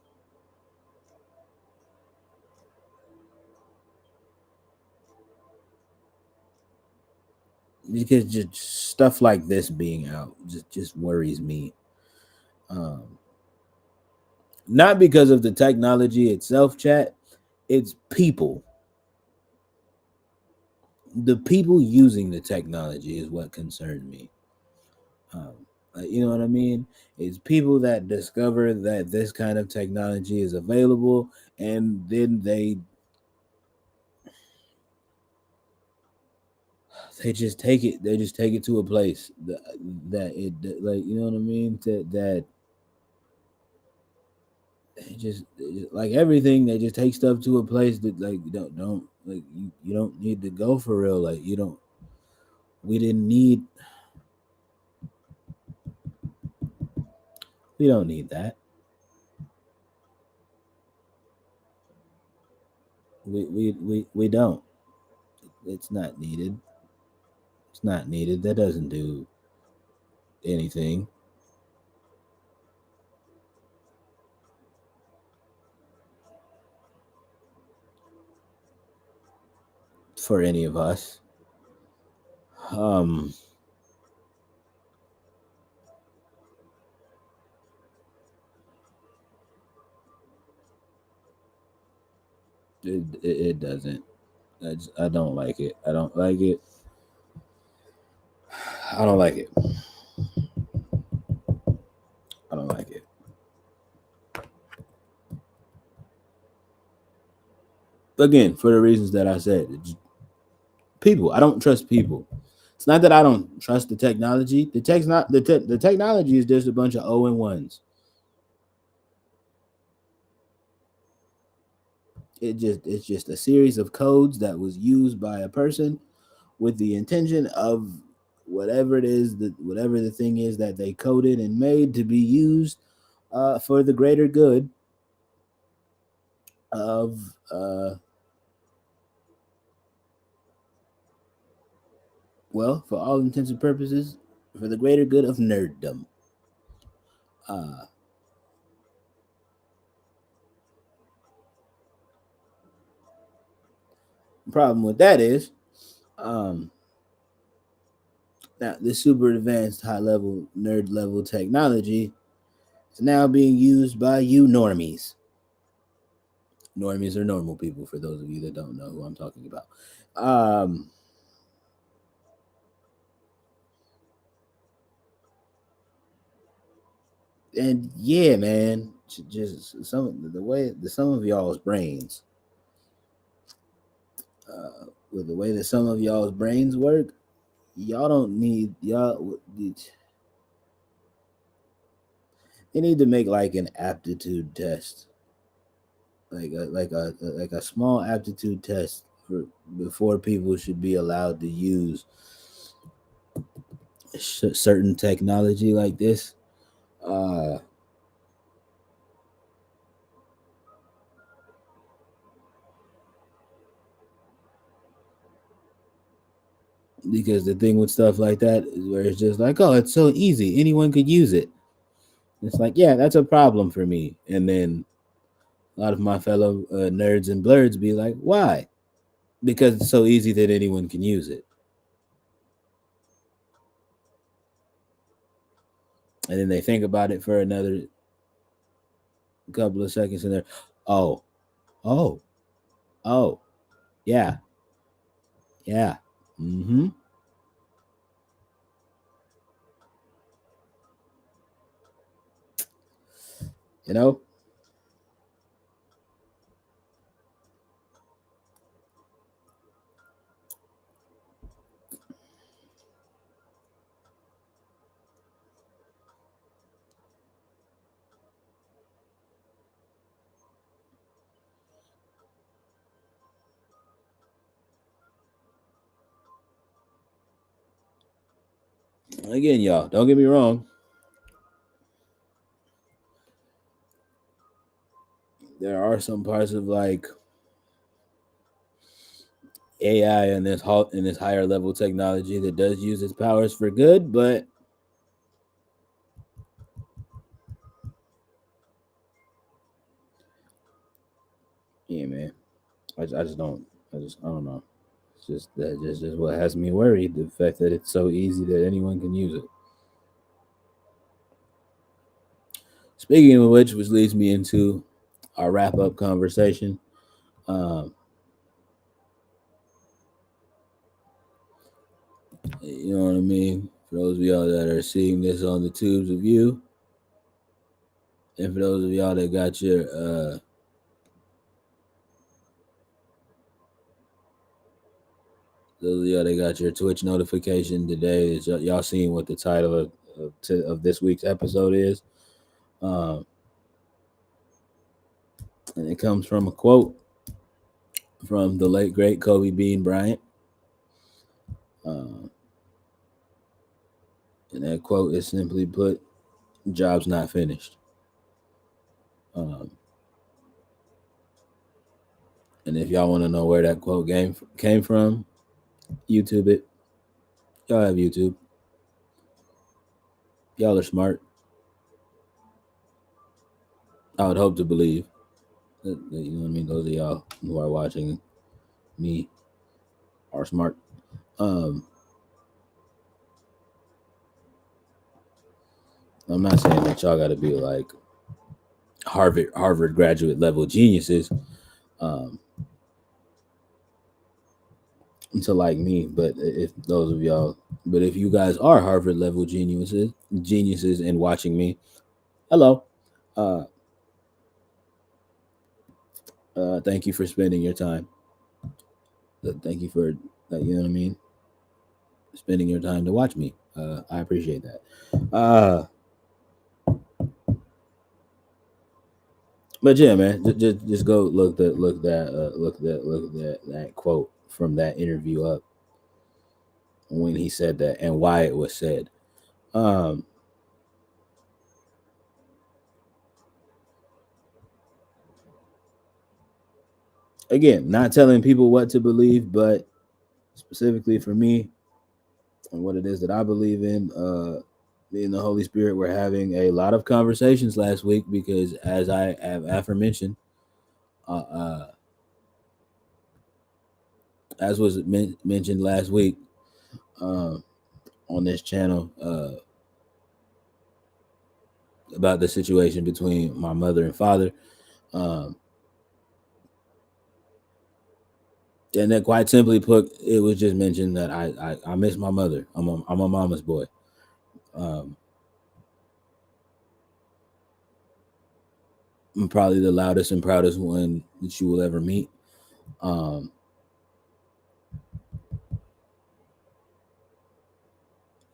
because just stuff like this being out just worries me. Um, not because of the technology itself, chat. It's people. the people using the technology is what concerned me. You know what I mean? It's people that discover that this kind of technology is available, and then they just take it. They just take it to a place that it, like, you know what I mean. That they just like everything. They just take stuff to a place that, like, don't like you don't need to go for real. Like, you don't. We didn't need. We don't need that. We don't. It's not needed. It's not needed. That doesn't do anything for any of us. Um, it doesn't. I don't like it. I don't like it. I don't like it. I don't like it. Again, for the reasons that I said, people. I don't trust people. It's not that I don't trust the technology. The tech's not the technology is just a bunch of O and ones. It's just a series of codes that was used by a person with the intention of whatever the thing is that they coded and made to be used for the greater good of uh, well, for all intents and purposes, for the greater good of nerddom. Uh, the problem with that is, um, now this super advanced high level nerd level technology is now being used by you normies. Normies are normal people, for those of you that don't know who I'm talking about. Um, and yeah, man, just some the way the some of y'all's brains, with the way that some of y'all's brains work, y'all don't need y'all. They need to make like an aptitude test, like a small aptitude test for before people should be allowed to use certain technology like this. Uh, because the thing with stuff like that is where it's just like, oh, it's so easy, anyone could use it. It's like, yeah, that's a problem for me. And then a lot of my fellow nerds and blurs be like, why? Because it's so easy that anyone can use it. And then they think about it for another couple of seconds and they're, oh, oh, oh, yeah, yeah, mm-hmm, you know? Again, y'all, don't get me wrong. There are some parts of like AI and this higher level technology that does use its powers for good, but yeah, man, I just don't, I don't know. It's just that just what has me worried. The fact that it's so easy that anyone can use it. Speaking of which leads me into our wrap up conversation. Um, You know what I mean? For those of y'all that are seeing this on the tubes of you, and for those of y'all that got your Twitch notification today, is y'all seeing what the title of this week's episode is? And it comes from a quote from the late great Kobe Bean Bryant. And that quote is simply put, "Job's not finished." And if y'all want to know where that quote came from, YouTube it. Y'all have YouTube. Y'all are smart. I would hope to believe that, you know what I mean. Those of y'all who are watching me are smart. I'm not saying that y'all got to be like Harvard graduate level geniuses to like me, but if you guys are Harvard level geniuses and watching me, hello. Thank you for spending your time. Thank you for you know what I mean, spending your time to watch me. I appreciate that. But yeah, man, just go look that quote from that interview up when he said that and why it was said. Again, not telling people what to believe, but specifically for me and what it is that I believe in. Me and the Holy Spirit were having a lot of conversations last week because, as I have aforementioned, as was mentioned last week on this channel, about the situation between my mother and father. And then, quite simply put, it was just mentioned that I miss my mother. I'm a mama's boy. I'm probably the loudest and proudest one that you will ever meet.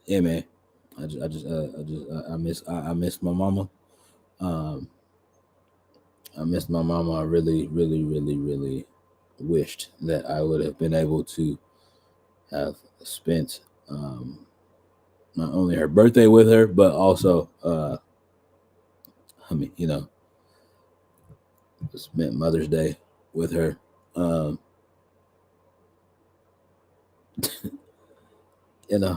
Yeah, man. I miss my mama. I missed my mama. I really, really, really, really wished that I would have been able to have spent not only her birthday with her, but also, spent Mother's Day with her. I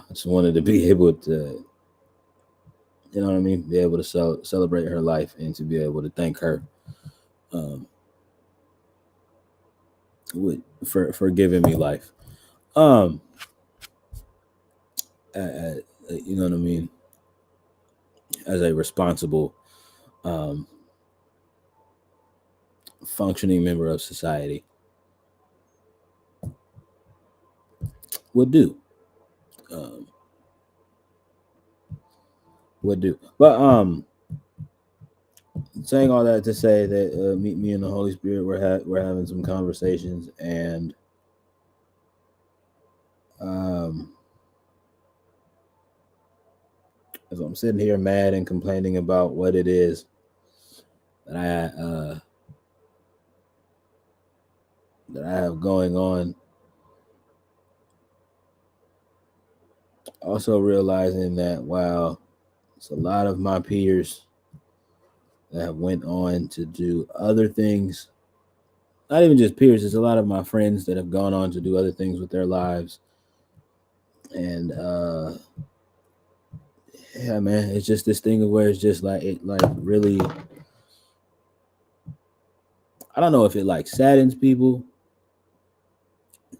just wanted to be able to, you know what I mean, be able to celebrate her life and to be able to thank her for giving me life. You know what I mean, as a responsible, functioning member of society would do. But saying all that to say that me and the Holy Spirit we're having some conversations, and as I'm sitting here mad and complaining about what it is that I have going on, also realizing that while it's a lot of my peers that have went on to do other things, not even just peers, it's a lot of my friends that have gone on to do other things with their lives. And yeah, man, it's just this thing of where it's just like it like really, I don't know if it like saddens people,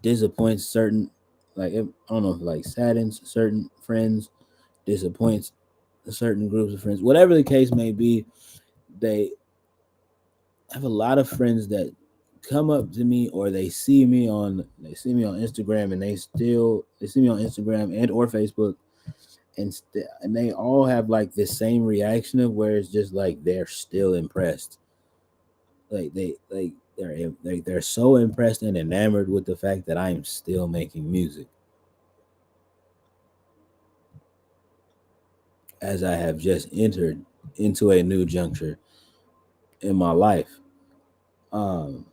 disappoints certain, I don't know if it like saddens certain friends, disappoints certain groups of friends, whatever the case may be. They have a lot of friends that come up to me or they see me on Instagram and they see me on Instagram and or Facebook and they all have like the same reaction of where it's just like they're still impressed. Like they're so impressed and enamored with the fact that I am still making music as I have just entered into a new juncture in my life. Um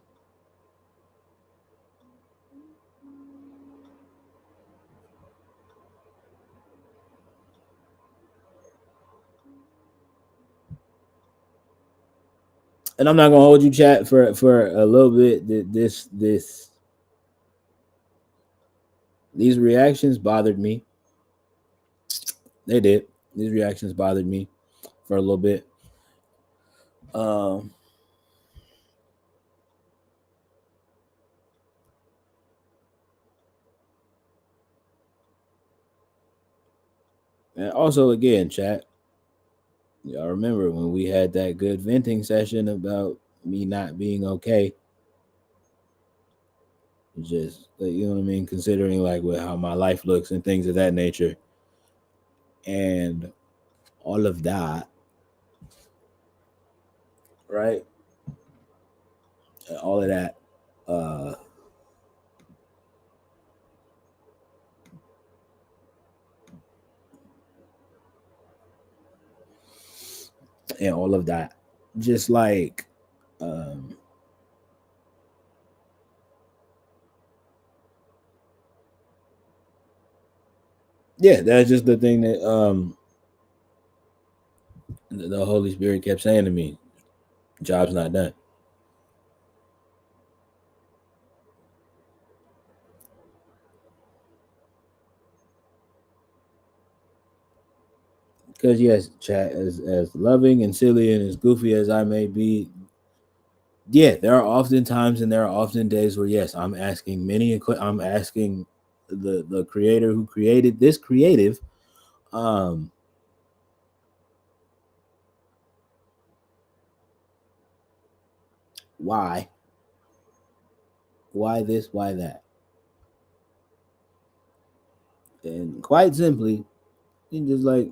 and I'm not gonna hold you chat for a little bit. These reactions bothered me. They did. These reactions bothered me for a little bit. Um, and also, again, chat, y'all remember when we had that good venting session about me not being okay? Just, you know what I mean? Considering like with how my life looks and things of that nature. And all of that, right? All of that. Uh, and all of that. Just like, um, yeah, that's just the thing that the Holy Spirit kept saying to me, job's not done. Because yes, chat, as loving and silly and as goofy as I may be, yeah, there are often times and there are often days where yes, I'm asking the creator who created this creative, um, why, this, why that, and quite simply, you just like,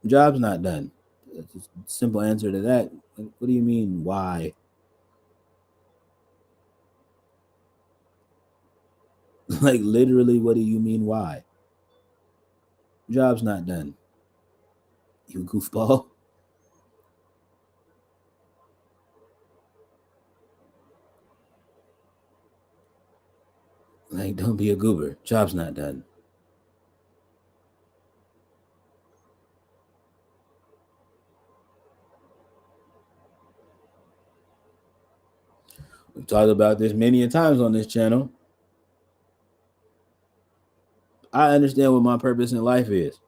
job's not done. It's just a simple answer to that. Like, what do you mean why? Like literally, what do you mean why? Job's not done. You goofball. Like, don't be a goober. Job's not done. We've talked about this many a times on this channel. I understand what my purpose in life is.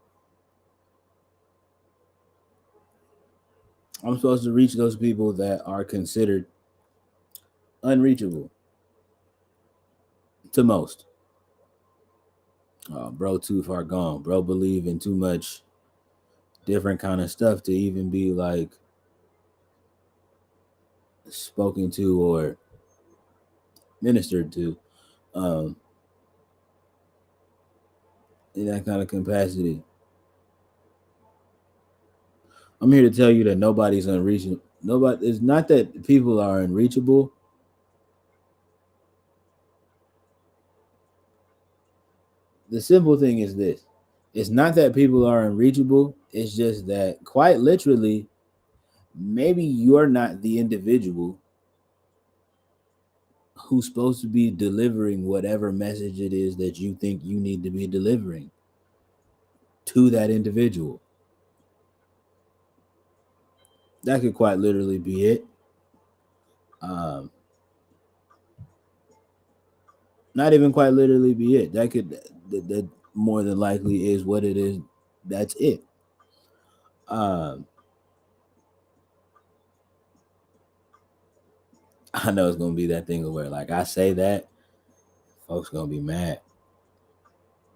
I'm supposed to reach those people that are considered unreachable to most. Bro, too far gone. Bro, believe in too much different kind of stuff to even be like spoken to or ministered to um, in that kind of capacity. I'm here to tell you that nobody's unreachable. Nobody. It's not that people are unreachable. The simple thing is this: it's not that people are unreachable. It's just that, quite literally, maybe you're not the individual who's supposed to be delivering whatever message it is that you think you need to be delivering to that individual. That could quite literally be it. Um, Not even quite literally be it. That more than likely is what it is. That's it. Um, I know it's gonna be that thing where like I say that, folks gonna be mad.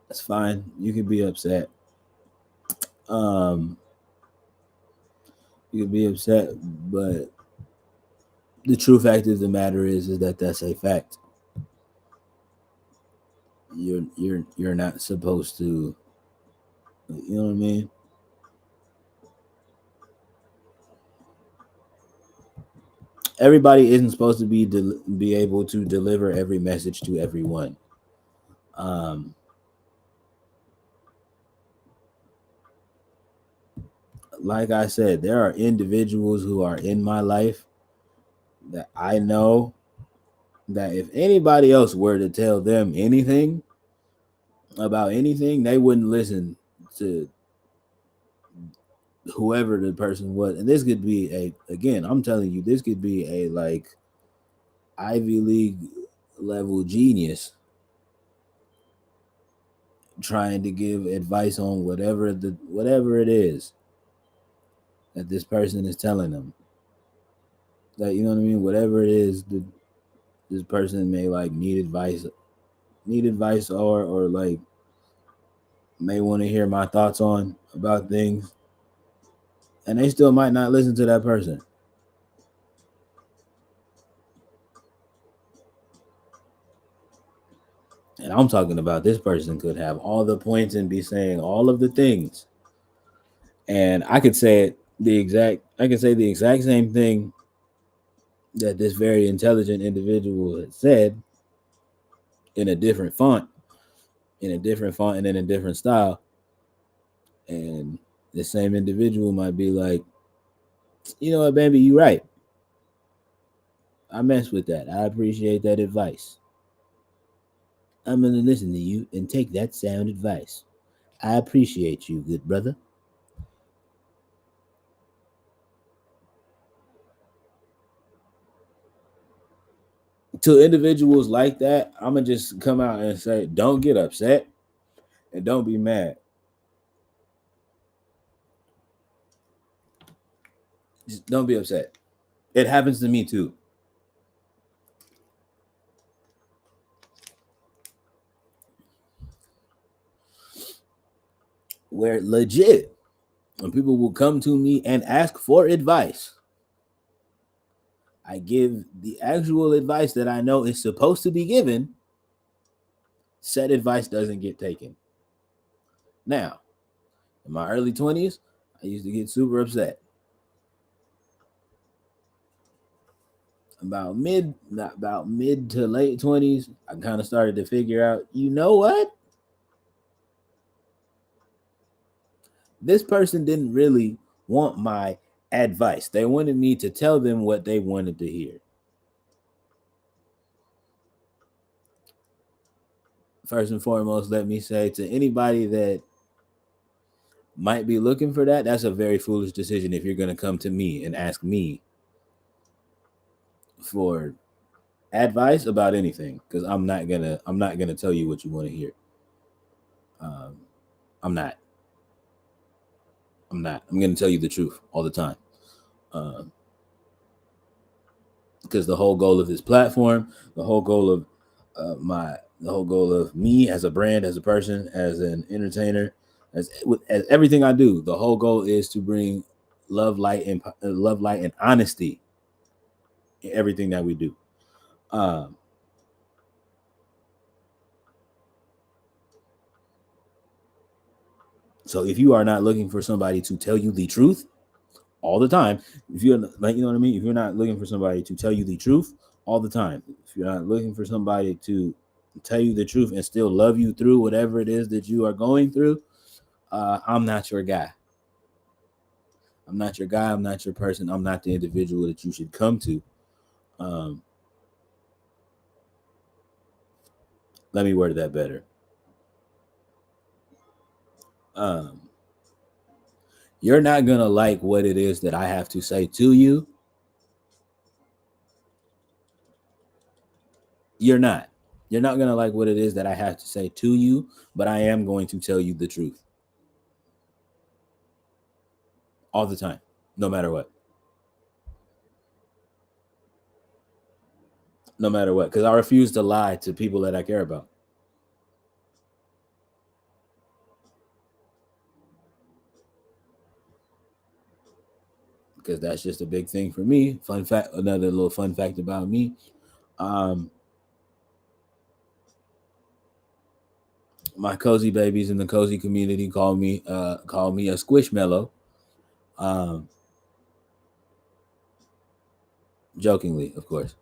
That's fine. You can be upset. Um, you can be upset, but the true fact of the matter is that that's a fact. You're not supposed to, you know what I mean? Everybody isn't supposed to be able to deliver every message to everyone. Um, like I said, there are individuals who are in my life that I know that if anybody else were to tell them anything about anything, they wouldn't listen to whoever the person was. And this could be again, I'm telling you, this could be a like Ivy League level genius trying to give advice on whatever it is that this person is telling them. Like, you know what I mean? Whatever it is that this person may like need advice or like may want to hear my thoughts on about things, and they still might not listen to that person. And I'm talking about this person could have all the points and be saying all of the things, and I could say the exact same thing that this very intelligent individual had said in a different font, and in a different style, and the same individual might be like, you know what, baby, you right. I mess with that. I appreciate that advice. I'm gonna listen to you and take that sound advice. I appreciate you, good brother. To individuals like that, I'm gonna just come out and say, don't get upset and don't be mad. Just don't be upset. It happens to me too. Where legit, when people will come to me and ask for advice, I give the actual advice that I know is supposed to be given. Said advice doesn't get taken. Now, in my early 20s, I used to get super upset. About mid to late 20s, I kind of started to figure out, you know what? This person didn't really want my advice. They wanted me to tell them what they wanted to hear. First and foremost, let me say to anybody that might be looking for that, that's a very foolish decision if you're going to come to me and ask me for advice about anything, because I'm not gonna tell you what you want to hear. Um, I'm not. I'm not. I'm gonna tell you the truth all the time. Um, because the whole goal of this platform, the whole goal of the whole goal of me as a brand, as a person, as an entertainer, as everything I do, the whole goal is to bring love, light, and honesty in everything that we do. Um, so if you are not looking for somebody to tell you the truth all the time, if you're like, you know what I mean, if you're not looking for somebody to tell you the truth all the time, if you're not looking for somebody to tell you the truth and still love you through whatever it is that you are going through, I'm not your guy. I'm not your guy. I'm not your person. I'm not the individual that you should come to. Um, Let me word that better. Um, you're not gonna like what it is that I have to say to you. You're not. You're not gonna like what it is that I have to say to you, but I am going to tell you the truth all the time, no matter what. No matter what, because I refuse to lie to people that I care about. because that's just a big thing for me. Fun fact, another little fun fact about me. Um, my cozy babies in the cozy community call me a squishmallow. Um, Jokingly, of course.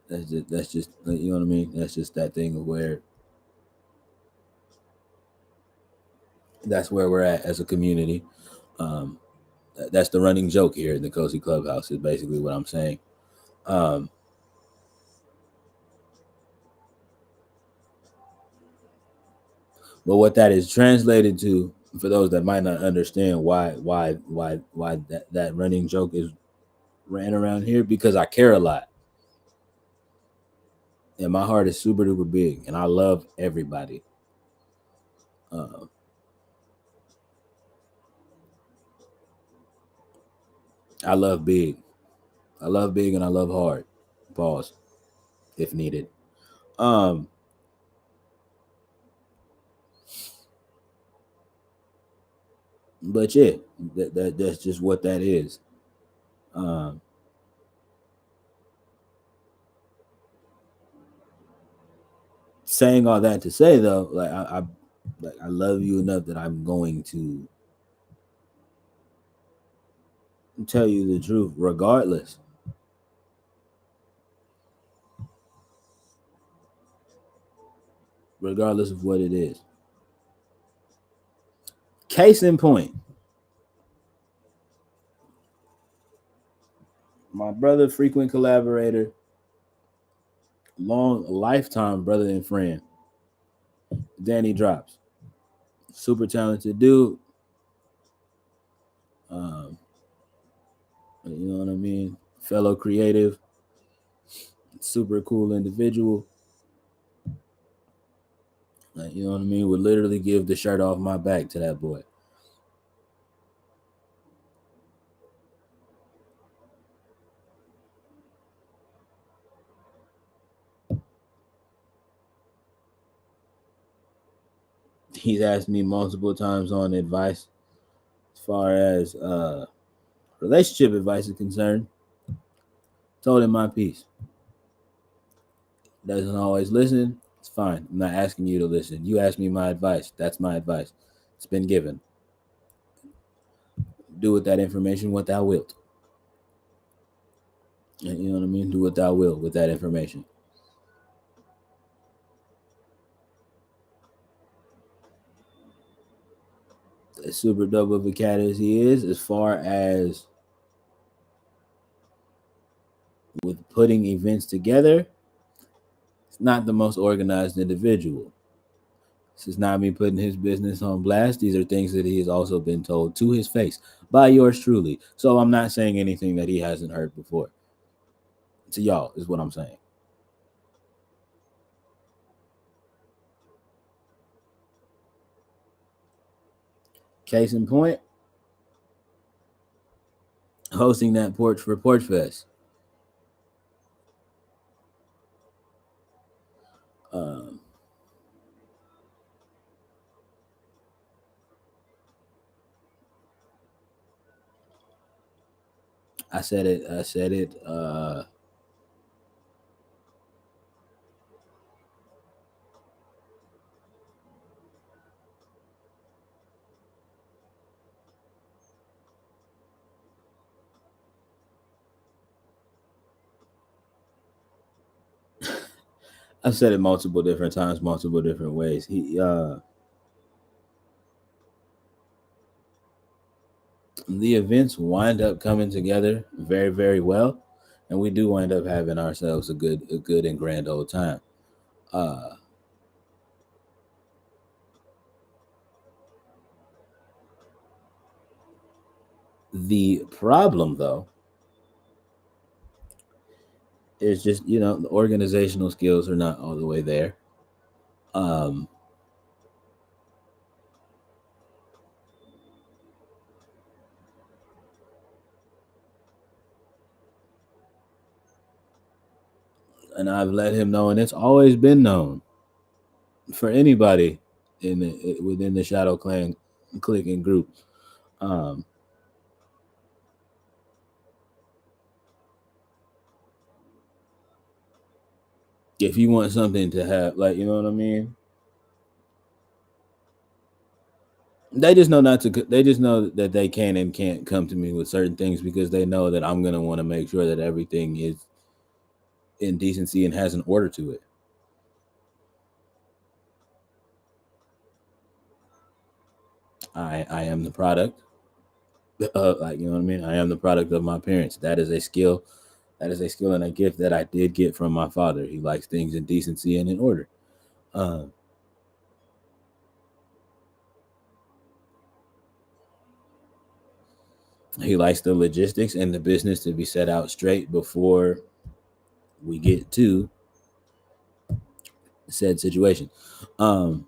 That's just you know what I mean. That's just that thing of where that's where we're at as a community. Um, that's the running joke here in the cozy clubhouse. Is basically what I'm saying. Um, but what that is translated to, for those that might not understand why that running joke is ran around here, because I care a lot and my heart is super duper big and I love everybody. Uh, I love big. I love big and I love hard. Pause if needed. Um, but yeah, that's just what that is. Um, Saying all that to say though, like I love you enough that I'm going to tell you the truth, regardless of what it is. Case in point, my brother, frequent collaborator, long lifetime brother and friend, Danny Drops, super talented dude. Um, you know what I mean? Fellow creative, super cool individual. Like, you know what I mean? Would literally give the shirt off my back to that boy. He's asked me multiple times on advice as far as relationship advice is concerned. Told him my piece. Doesn't always listen. It's fine. I'm not asking you to listen. You asked me my advice. That's my advice. It's been given. Do with that information what thou wilt. You know what I mean? Do what thou wilt with that information. As super dope of a cat as he is, as far as with putting events together, it's not the most organized individual. This is not me putting his business on blast. These are things that he has also been told to his face by yours truly. So I'm not saying anything that he hasn't heard before. To y'all is what I'm saying. Case in point, hosting that Porch for Porch Fest. Um, I said it. I said it. I've said it multiple different times, multiple different ways. The events wind up coming together very, very well, and we do wind up having ourselves a good and grand old time. Uh, the problem, though, is just the organizational skills are not all the way there. Um, and I've let him know, and it's always been known for anybody within the Shadow Clan clique and group. Um, If you want something to have, like, you know what I mean, they just know not to. They just know that they can and can't come to me with certain things because they know that I'm gonna want to make sure that everything is in decency and has an order to it. I am the product. Like, you know what I mean. I am the product of my parents. That is a skill. That is a skill and a gift that I did get from my father. He likes things in decency and in order. Um, he likes the logistics and the business to be set out straight before we get to said situation. Um,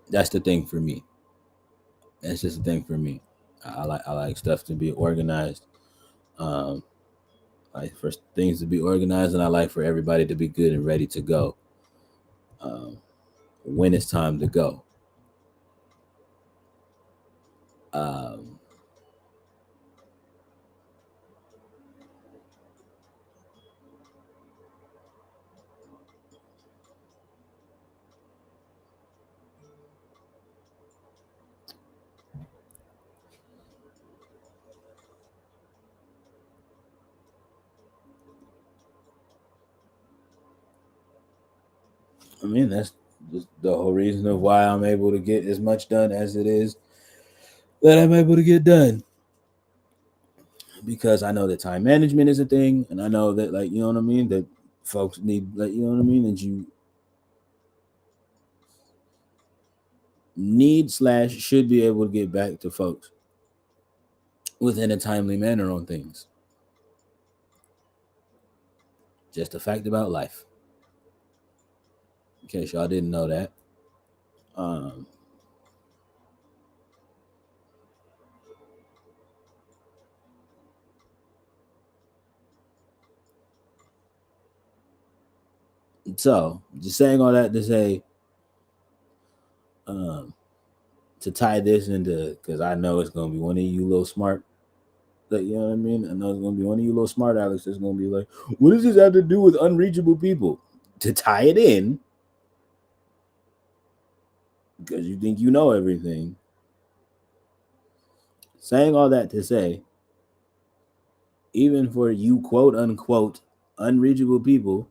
that's the thing for me. That's just the thing for me. I like stuff to be organized. Um, I like for things to be organized, and I like for everybody to be good and ready to go um, when it's time to go. Um, I mean, that's just the whole reason of why I'm able to get as much done as it is that I'm able to get done. Because I know that time management is a thing, and I know that, like, you know what I mean, that folks need, like, you know what I mean, that you need slash should be able to get back to folks within a timely manner on things. Just a fact about life. In case y'all didn't know that. Um, so just saying all that to say, um, to tie this into, because I know it's gonna be one of you little smart, like, you know what I mean. I know it's gonna be one of you little smart Alex that's gonna be like, what does this have to do with unreachable people? To tie it in, because you think you know everything. Saying all that to say, even for you quote unquote unreachable people,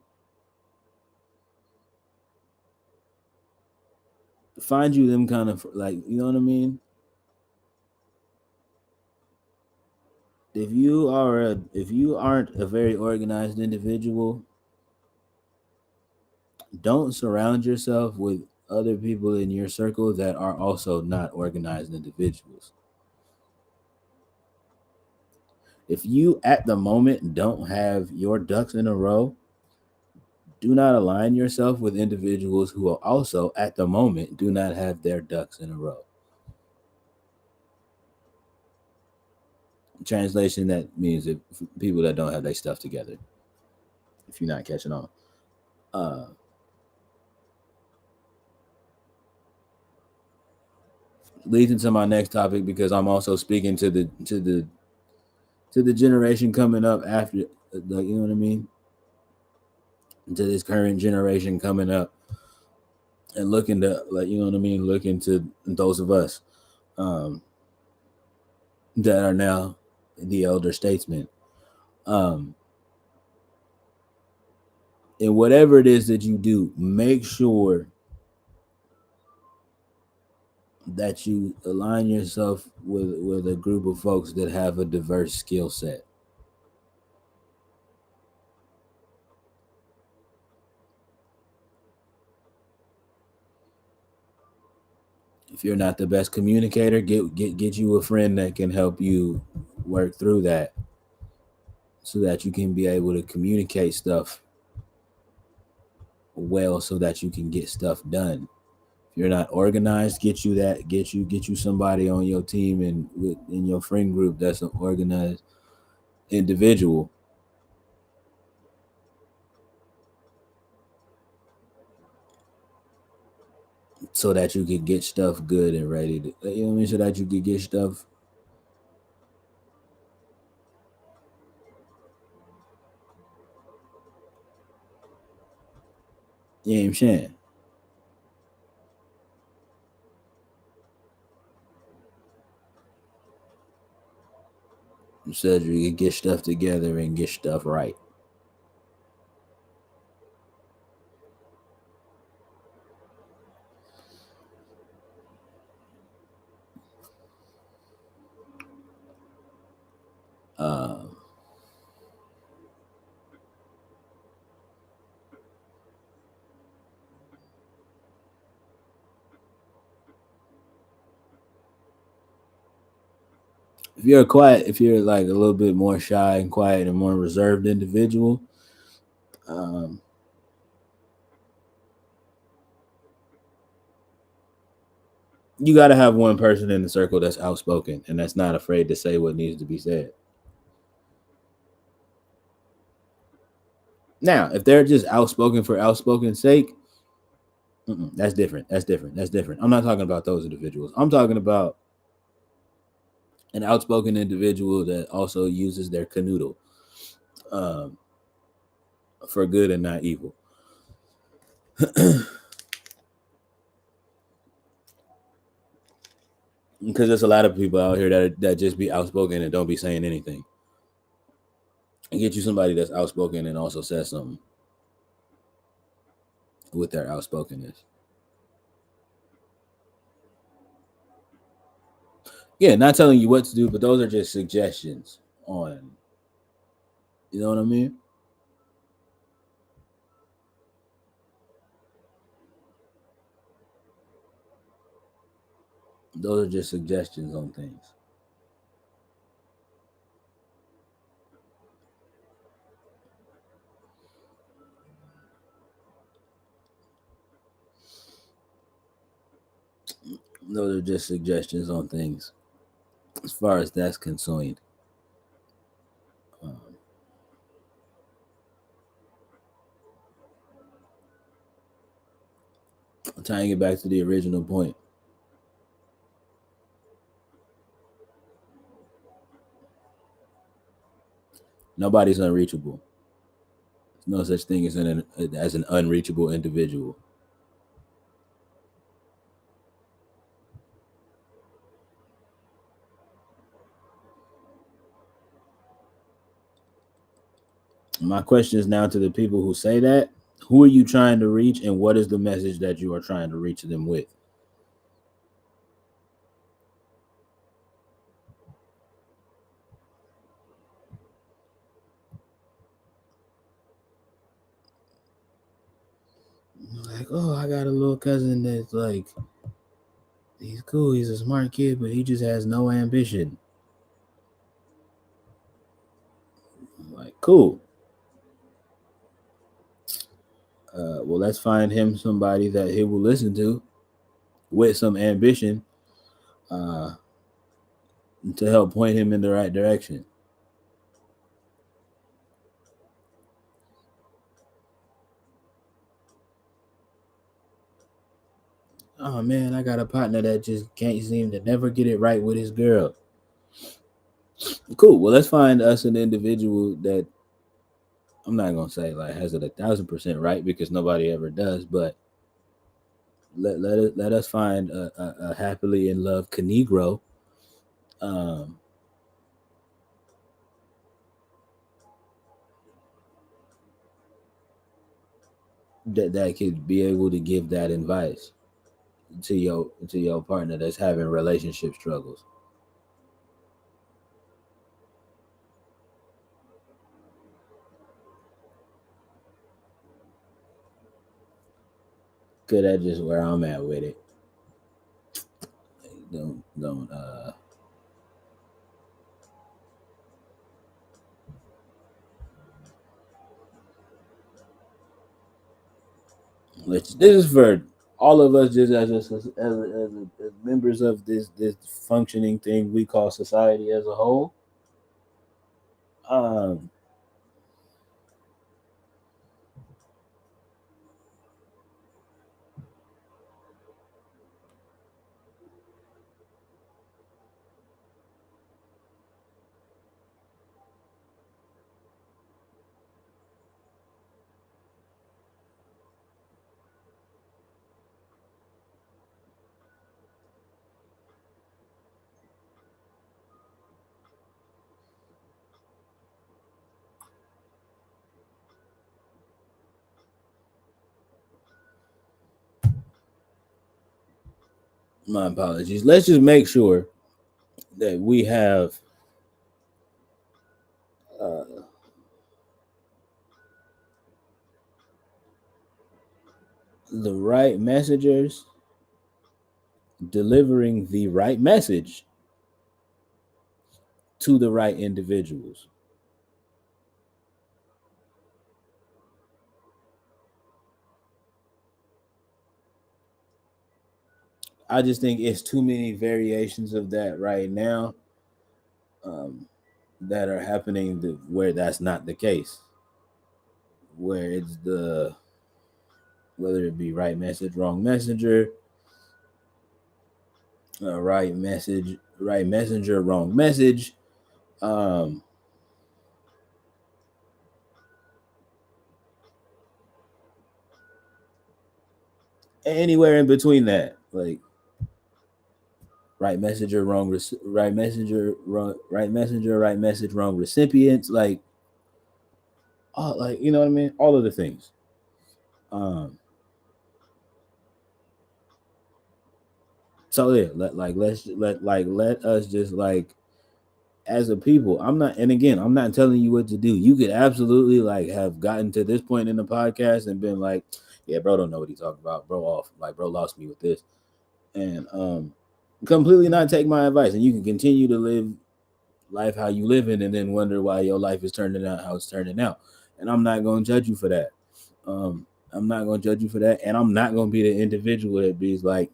find you them kind of, like, you know what I mean. If you aren't a very organized individual, don't surround yourself with other people in your circle that are also not organized individuals. If you at the moment don't have your ducks in a row, do not align yourself with individuals who are also at the moment do not have their ducks in a row. Translation, that means if people that don't have their stuff together, if you're not catching on. Uh, Leads into my next topic because I'm also speaking to the generation coming up after, the, you know what I mean, to this current generation coming up and looking to, like, you know what I mean, looking to those of us um, that are now the elder statesmen. Um, and whatever it is that you do, make sure that you align yourself with a group of folks that have a diverse skill set. If you're not the best communicator, get you a friend that can help you work through that so that you can be able to communicate stuff well so that you can get stuff done. If you're not organized, get you somebody on your team and in your friend group that's an organized individual. so that you could get stuff good and ready to, you know what I mean, so that you could get stuff. You know what I'm saying? So that you could get stuff together and get stuff right. Uh, if you're like a little bit more shy and quiet and more reserved individual, um, you got to have one person in the circle that's outspoken and that's not afraid to say what needs to be said. Now, if they're just outspoken for outspoken sake, that's different. That's different. That's different. I'm not talking about those individuals. I'm talking about an outspoken individual that also uses their canoodle um, for good and not evil. Because there's a lot of people out here that just be outspoken and don't be saying anything. And get you somebody that's outspoken and also says something with their outspokenness. Yeah, not telling you what to do, but those are just suggestions on, you know what I mean? Those are just suggestions on things. Those are just suggestions on things as far as that's concerned. Um, Tying it back to the original point, nobody's unreachable. There's no such thing as an unreachable individual. My question is now to the people who say that: who are you trying to reach, and what is the message that you are trying to reach them with? Like, oh, I got a little cousin that's like, he's cool, he's a smart kid, but he just has no ambition. I'm like, cool. Well, let's find him somebody that he will listen to with some ambition uh, to help point him in the right direction. Oh man, I got a partner that just can't seem to never get it right with his girl. Cool. Well, let's find us an individual that I'm not gonna say like has it 1,000% right because nobody ever does, but let us find a happily in love Canegro um, that could be able to give that advice to your partner that's having relationship struggles. Cause that's just where I'm at with it. Don't this is for all of us just as members of this functioning thing we call society as a whole. Um, My apologies. Let's just make sure that we have uh, the right messengers delivering the right message to the right individuals. I just think it's too many variations of that right now, um, that are happening where that's not the case. Where it's the whether it be right message, wrong messenger, right messenger, wrong message, um, anywhere in between that, like right messenger, right messenger, right messenger, right message, wrong recipients, like all, like you know what I mean, all of the things. Um, so yeah, let us just like as a people. I'm not, and again, I'm not telling you what to do. You could absolutely like have gotten to this point in the podcast and been like, yeah, bro, don't know what he's talking about. Bro, off, like, bro, lost me with this, and completely not take my advice, and you can continue to live life how you live in, and then wonder why your life is turning out how it's turning out. And I'm not gonna judge you for that. I'm not gonna judge you for that, and I'm not gonna be the individual that be like,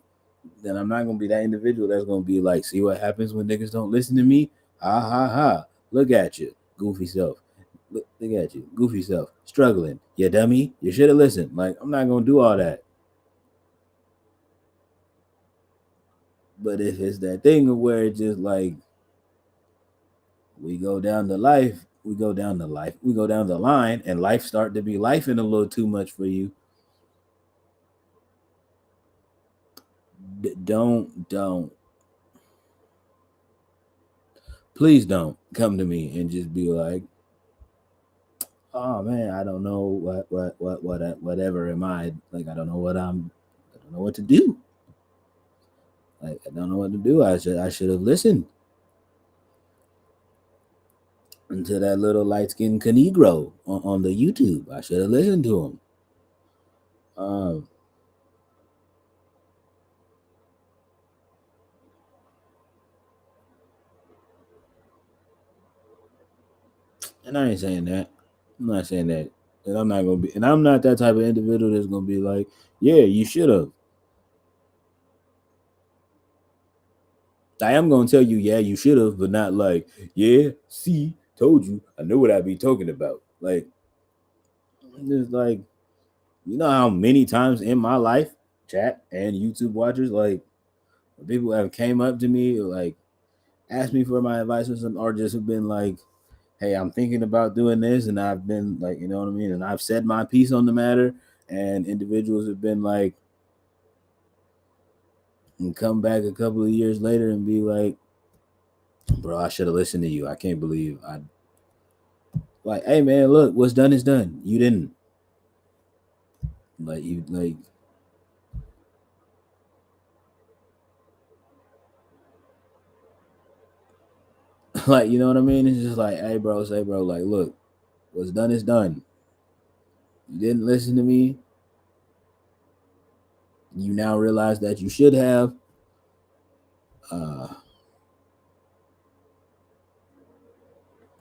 then I'm not gonna be that individual that's gonna be like, see what happens when niggas don't listen to me? Ha ha ha! Look at you, goofy self. Look at you, goofy self, struggling. You dummy. You should have listened. Like I'm not gonna do all that. But if it's that thing of where it's just like we go down the life, we go down the line, and life start to be life and a little too much for you. Don't please don't come to me and just be like, oh man, I don't know whatever am I like, I don't know I don't know what to do. Like I don't know what to do. I should have listened to that little light skinned Canegro on the YouTube. I should have listened to him. Um, and I ain't saying that. I'm not saying that. And I'm not gonna be, and I'm not that type of individual that's gonna be like, yeah, you should have. I am gonna tell you, yeah, you should have, but not like, yeah, see, told you, I know what I be talking about. Like, just like, you know how many times in my life, chat and YouTube watchers, like people have came up to me, like asked me for my advice or something, or just have been like, hey, I'm thinking about doing this, and I've been like, you know what I mean, and I've said my piece on the matter, and individuals have been like, and come back a couple of years later and be like, bro, I should have listened to you. I can't believe I like, hey man, look, what's done is done. You didn't like you like you know what I mean? It's just like, hey bro, say bro, like look, what's done is done. You didn't listen to me. You now realize that you should have. Uh,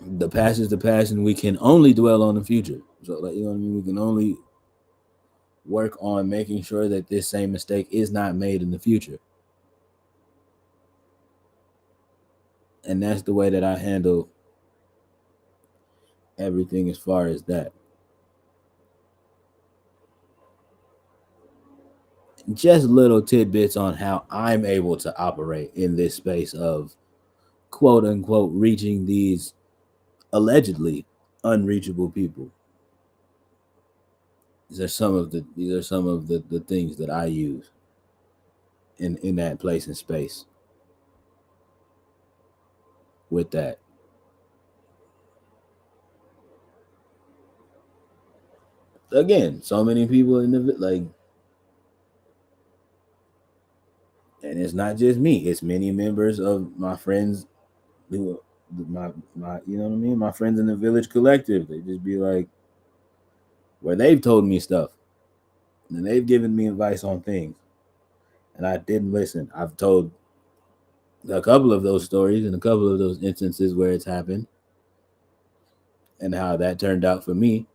the past is the past, and we can only dwell on the future. So, like, you know what I mean? We can only work on making sure that this same mistake is not made in the future. And that's the way that I handle everything as far as that. Just little tidbits on how I'm able to operate in this space of quote unquote reaching these allegedly unreachable people. These are some of the things that I use in that place and space with that. Again, so many people in the like, and And it's not just me; it's many members of my friends who, my you know what I mean. My friends in the village collective. They just be like, where they've told me stuff and they've given me advice on things, and I didn't listen. I've told a couple of those stories and a couple of those instances where it's happened and how that turned out for me.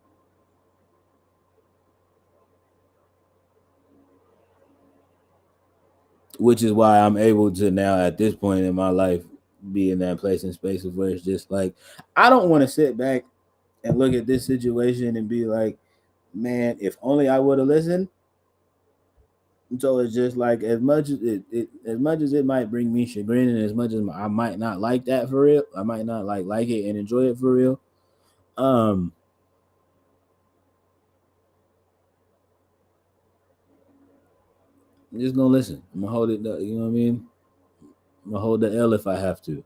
Which is why I'm able to now at this point in my life be in that place and space of where it's just like I don't want to sit back and look at this situation and be like, man, if only I would have listened. So it's just like as much as it might bring me chagrin, and as much as I might not like that for real, I might not like it and enjoy it for real. Um, I'm just gonna listen. I'm gonna hold it. You know what I mean? I'm gonna hold the L if I have to.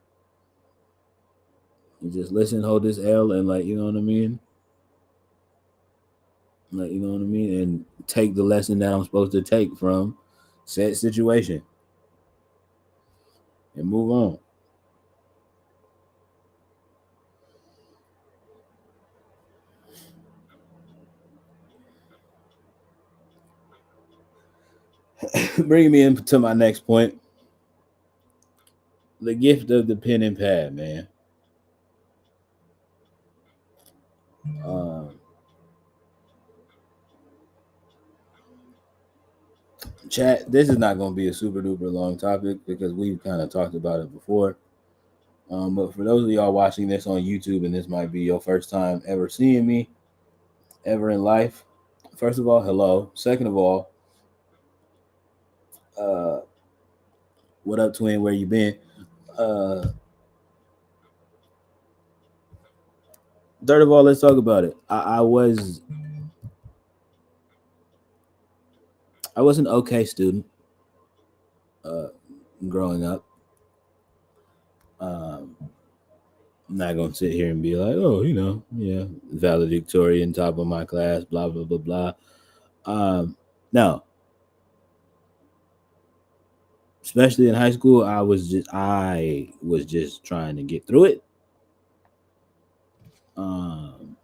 You just listen, hold this L, and like you know what I mean. Like you know what I mean, and take the lesson that I'm supposed to take from said situation and move on. Bringing me into my next point, the gift of the pen and pad, man. Um, Chat. This is not going to be a super duper long topic because we've kind of talked about it before. But for those of y'all watching this on YouTube, and this might be your first time ever seeing me, ever in life, first of all, hello. Second of all, uh, what up, twin? Where you been? Uh, Third of all, let's talk about it. I was an okay student uh, growing up. Um, I'm not gonna sit here and be like, oh, yeah, valedictorian, top of my class, blah blah blah blah. No, especially in high school, I was just trying to get through it. Um,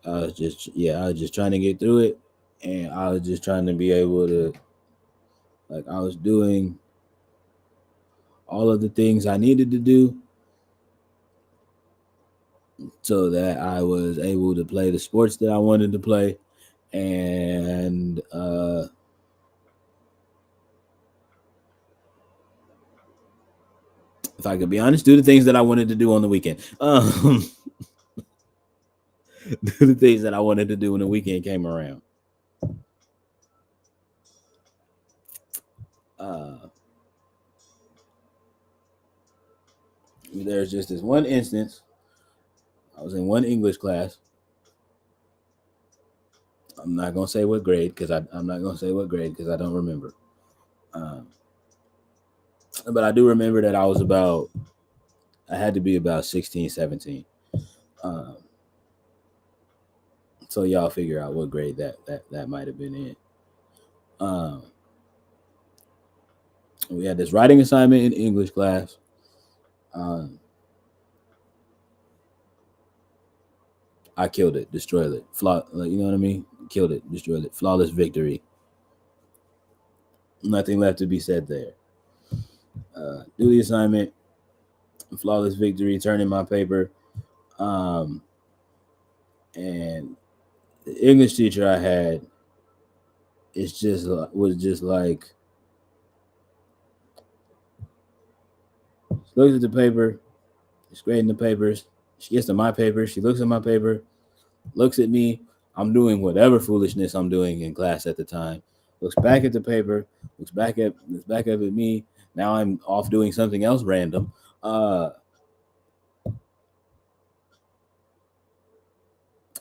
I was just trying to get through it, and I was just trying to be able to like I was doing all of the things I needed to do so that I was able to play the sports that I wanted to play, and if I could be honest, do the things that I wanted to do on the weekend. Do the things that I wanted to do when the weekend came around. Uh, there's just this one instance. I was in one English class. I'm not gonna say what grade because I'm not gonna say what grade because I don't remember. Um, but I do remember that I had to be about 16, 17. Um, so y'all figure out what grade that might have been in. Um, we had this writing assignment in English class. Um, I killed it, destroyed it, like, you know what I mean? Killed it, destroyed it, flawless victory. Nothing left to be said there. Do the assignment, flawless victory, turn in my paper. Um, and the English teacher I had was just like she looks at the paper, she's grading the papers. She gets to my paper, she looks at my paper, looks at me. I'm doing whatever foolishness I'm doing in class at the time. Looks back at the paper, looks back up at me. Now I'm off doing something else random. Uh,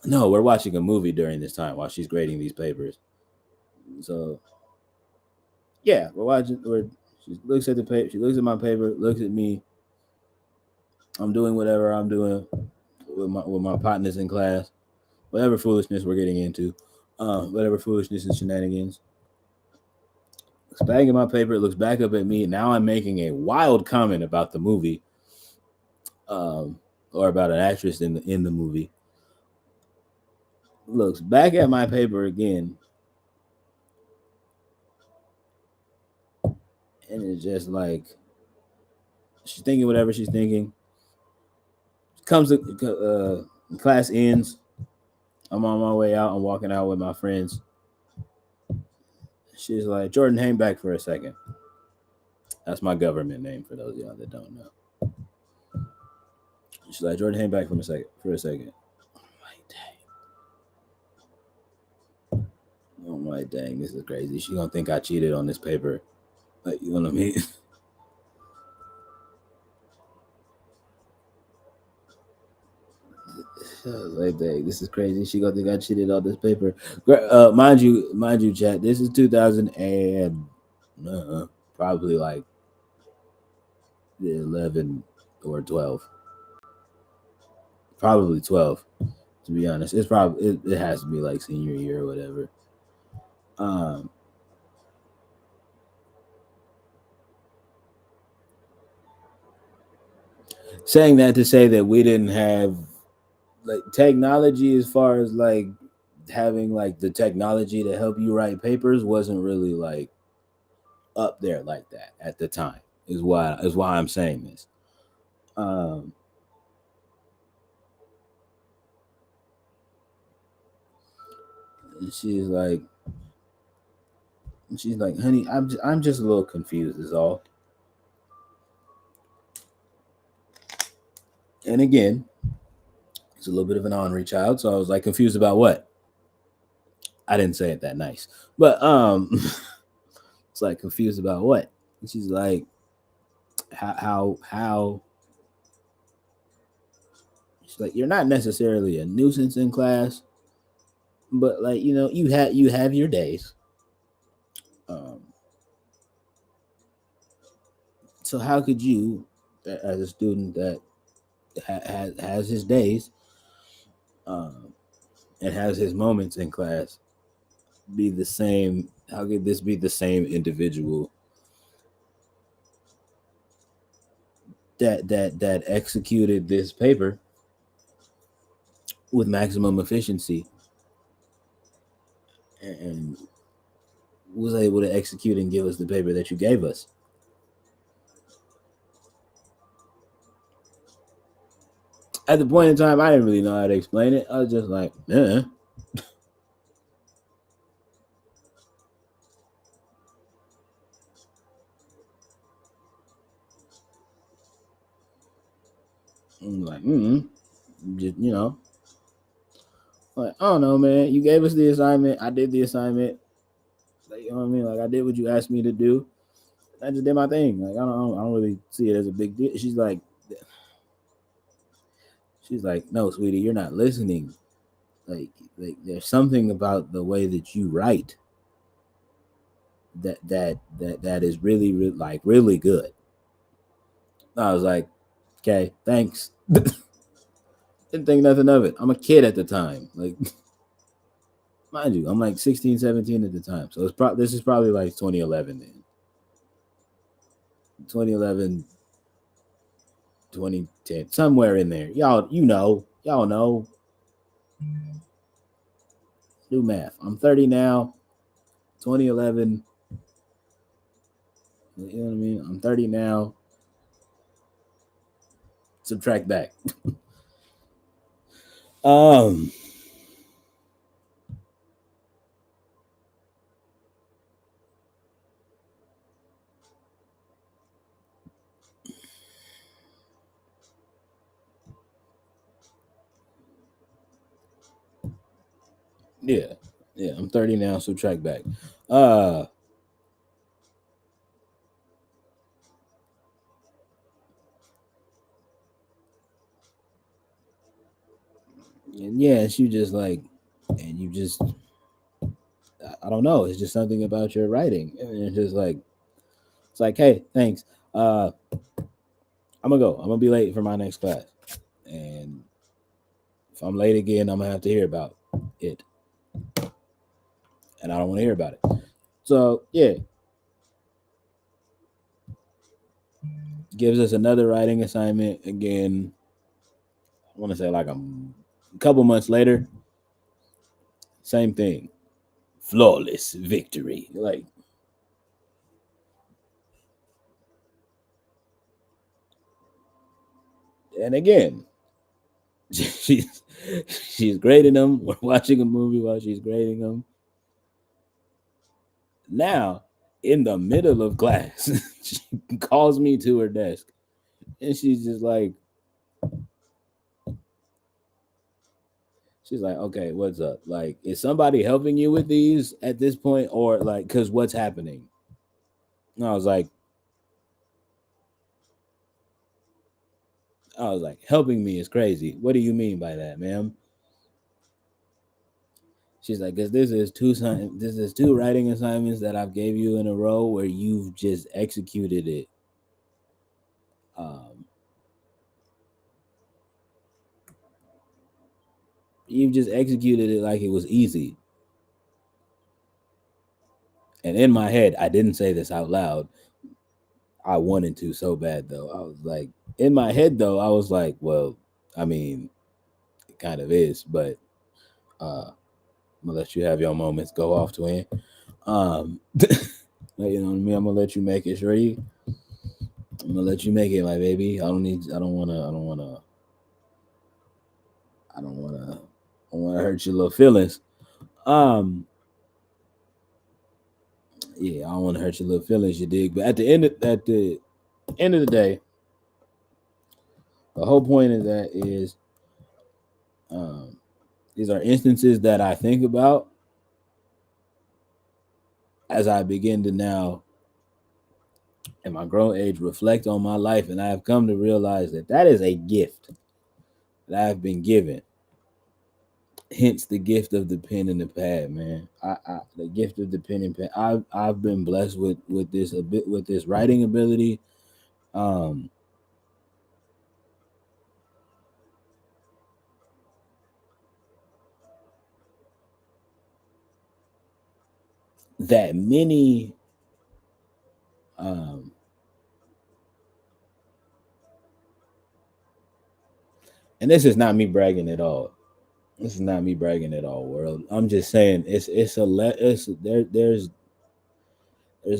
no, we're watching a movie during this time while she's grading these papers. So yeah, we're watching. She looks at the paper. She looks at my paper. Looks at me. I'm doing whatever I'm doing with my partners in class. Whatever foolishness we're getting into. Whatever foolishness and shenanigans. Looks back at my paper, looks back up at me. Now I'm making a wild comment about the movie, or about an actress in the movie. Looks back at my paper again, and it's just like she's thinking whatever she's thinking. Comes to class ends. I'm on my way out. I'm walking out with my friends. She's like, Jordan, hang back for a second. That's my government name for those of y'all that don't know. She's like, Jordan, hang back for a second. I'm like, dang, this is crazy. She gonna think I cheated on this paper. Like, you know what I mean? Like, dang, this is crazy. She gonna think I cheated on this paper. Mind you, chat. This is 2000 and probably like 11 or 12. Probably 12. To be honest, it's probably it has to be like senior year or whatever. Saying that to say that we didn't have like technology as far as like having like the technology to help you write papers wasn't really like up there like that at the time is why I'm saying this. And she's like, honey, I'm just a little confused is all. And again, it's a little bit of an ornery child, so I was like confused about what. I didn't say it that nice, but it's like confused about what. And she's like, how. She's like, you're not necessarily a nuisance in class, but like you have your days. Um, so how could you, as a student that has his days, um, and has his moments in class, be the same? How could this be the same individual that executed this paper with maximum efficiency and was able to execute and give us the paper that you gave us? At the point in time, I didn't really know how to explain it. I was just like, I'm like, just like, I don't know, man. You gave us the assignment. I did the assignment. Like, you know what I mean? Like, I did what you asked me to do. I just did my thing. Like, I don't really see it as a big deal. She's like, no, sweetie, you're not listening. Like, there's something about the way that you write that is really, really like really good. I was like, okay, thanks. Didn't think nothing of it. I'm a kid at the time. Like, mind you, I'm like 16, 17 at the time. So this is probably like 2011 then. 2011, 2010, somewhere in there. Y'all know. Do math. I'm 30 now. 2011. You know what I mean? I'm 30 now. Subtract back. um yeah. Yeah, I'm 30 now, subtract back. And yeah, she just like, and you just, I don't know. It's just something about your writing. And it's just like, it's like, hey, thanks. I'm gonna go. I'm gonna be late for my next class. And if I'm late again, I'm gonna have to hear about it. And I don't want to hear about it. So yeah. Gives us another writing assignment again. I want to say like a couple months later. Same thing. Flawless victory. Like, and again, she's she's grading them. We're watching a movie while she's grading them. Now, in the middle of class, she calls me to her desk, and she's like, okay, what's up? Like, is somebody helping you with these at this point, or like, cause what's happening? And I was like, helping me is crazy. What do you mean by that, ma'am? She's like, cause this is two writing assignments that I've gave you in a row where you've just executed it. Um, you've just executed it like it was easy. And in my head, I didn't say this out loud. I wanted to so bad though. I was like, in my head though, I was like, well, I mean, it kind of is, but I'm gonna let you have your moments. Go off, twin. You know what I mean. I'm gonna let you make it, Shorty. I'm gonna let you make it, my baby. I don't need. I don't wanna. I don't wanna. I don't wanna. I don't wanna hurt your little feelings. Um, yeah, I don't wanna hurt your little feelings. You dig? But at the end of the day, the whole point of that is, um, these are instances that I think about as I begin to now, in my grown age, reflect on my life, and I have come to realize that that is a gift that I have been given. Hence the gift of the pen and the pad, man. The gift of the pen and pad. I've been blessed with this a bit with this writing ability. Um, that many um and this is not me bragging at all. This is not me bragging at all, world. I'm just saying it's there's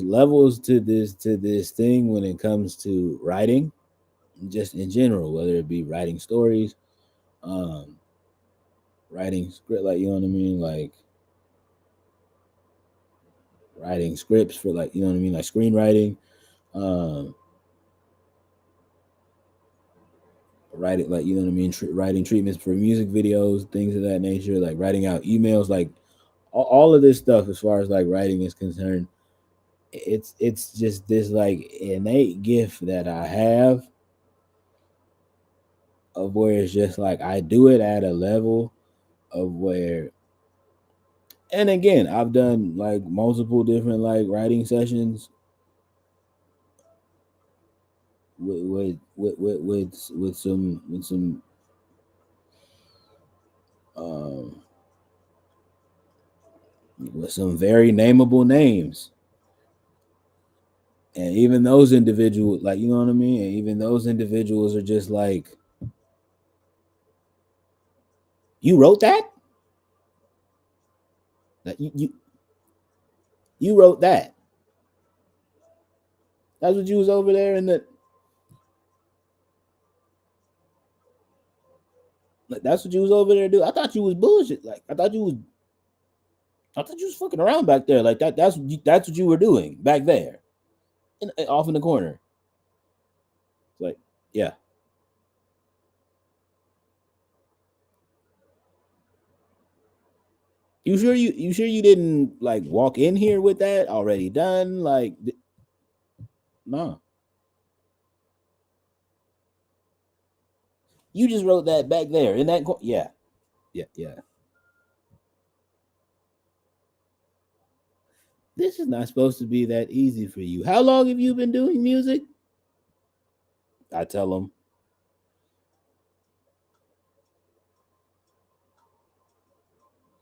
levels to this thing when it comes to writing, just in general, whether it be writing stories, um, writing script, like you know what I mean, like writing scripts for like you know what I mean, like screenwriting, um, writing like you know what I mean, writing treatments for music videos, things of that nature, like writing out emails, like all of this stuff as far as like writing is concerned. It's just this like innate gift that I have of where it's just like I do it at a level of where, and again, I've done like multiple different like writing sessions with some um with some very nameable names, and even those individuals, like you know what I mean, and even those individuals are just like, you wrote that, like you wrote that. That's what you was over there in the. Like, that's what you was over there do. I thought you was bullshit. Like I thought you was fucking around back there. Like that's what you were doing back there, off in the corner. It's like, yeah. You sure you didn't like walk in here with that already done? Like, no, you just wrote that back there in that. Yeah, yeah, yeah. This is not supposed to be that easy for you. How long have you been doing music? I tell them,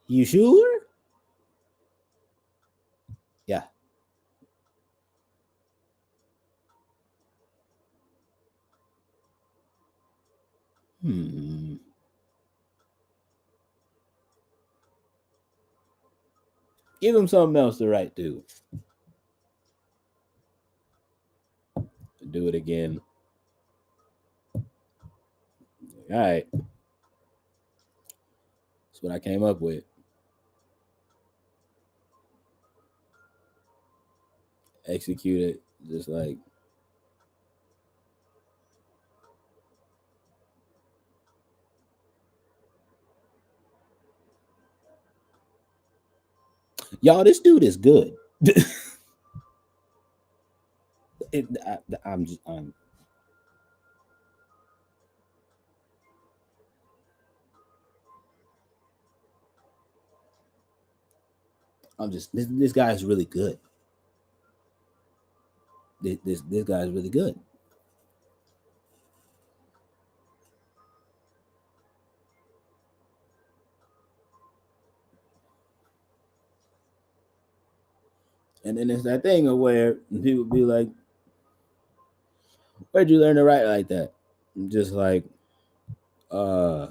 you sure? Yeah. Hmm. Give him something else to write to. Do it again. All right. That's what I came up with. Execute it. Just like, y'all, this dude is good. I'm just, I'm just, this guy is really good. This guy is really good. And then it's that thing of where people be like, "Where'd you learn to write like that?" I'm just like, uh,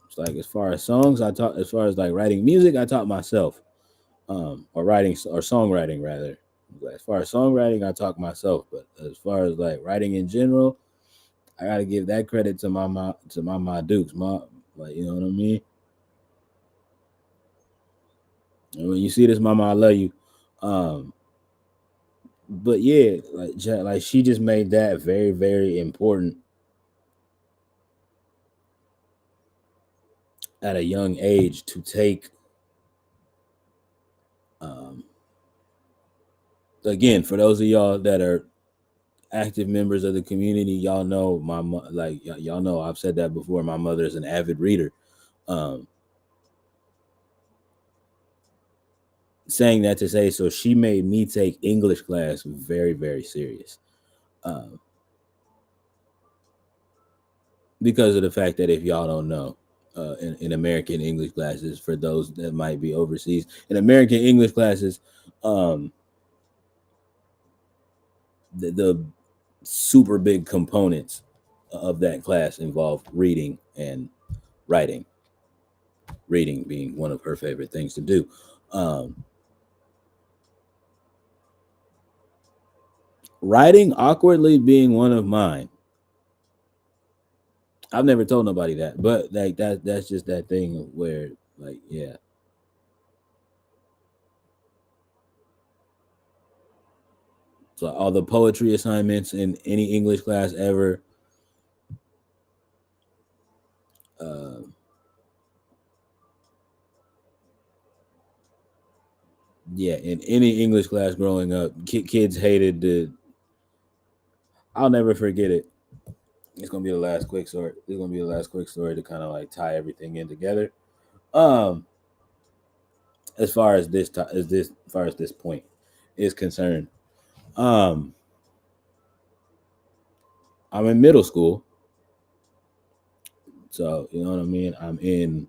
it's like as far as songs, I taught. As far as like writing music, I taught myself. Or writing or songwriting rather. As far as songwriting, I taught myself. But as far as like writing in general, I gotta give that credit to my Dukes, like you know what I mean. And when you see this, mama, I love you. Um, but yeah, like she just made that very very important at a young age to take. Um, Again, for those of y'all that are active members of the community, y'all know y'all know I've said that before. My mother is an avid reader. Um, Saying that to say, so she made me take English class very very serious. Um, because of the fact that if y'all don't know, in American English classes, for those that might be overseas, in American English classes, um, the super big components of that class involve reading and writing. Reading being one of her favorite things to do. Um, Writing awkwardly being one of mine. I've never told nobody that, but like that's just that thing where like yeah. So all the poetry assignments in any English class ever, uh, yeah, in any English class growing up, kids hated the. I'll never forget it. It's gonna be the last quick story. It's gonna be the last quick story to kind of like tie everything in together. Um, as far as as far as this point is concerned, um, I'm in middle school, so you know what I mean.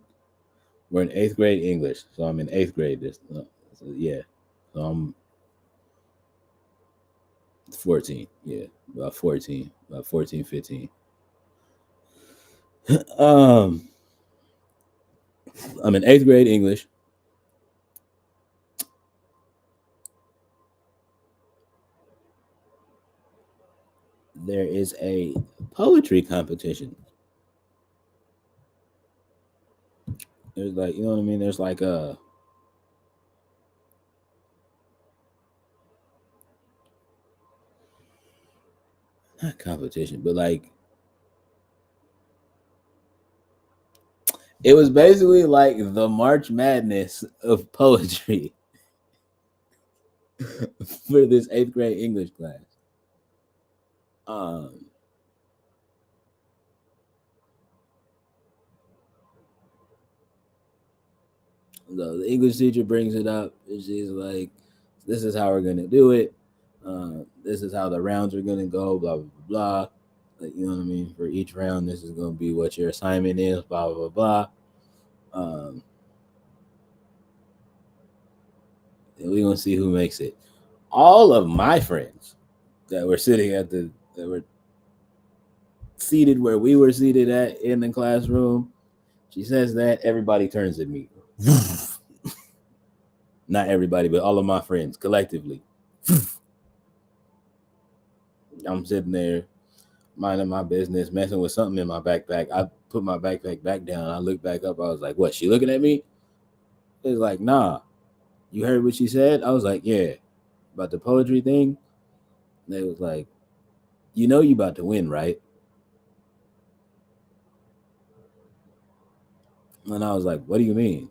We're in eighth grade English, so I'm in eighth grade. So yeah, so I'm 14. Yeah, about 14, 15. Um, I'm in eighth grade English. There is a poetry competition. There's like, you know what I mean? There's like a not competition, but like it was basically like the March Madness of poetry for this eighth grade English class. Um, so the English teacher brings it up, and she's like, "This is how we're gonna do it. This is how the rounds are gonna go. Blah blah blah." Like, you know what I mean? For each round, this is gonna be what your assignment is. Blah blah blah. Um, and we're gonna see who makes it. All of my friends that were sitting at the that were seated where we were seated at in the classroom. She says that, everybody turns at me. Not everybody, but all of my friends collectively. I'm sitting there minding my business, messing with something in my backpack. I put my backpack back down. I looked back up. I was like, what? She looking at me? It was like, nah. You heard what she said? I was like, yeah. About the poetry thing? They was like, you know you about to win, right? And I was like, what do you mean?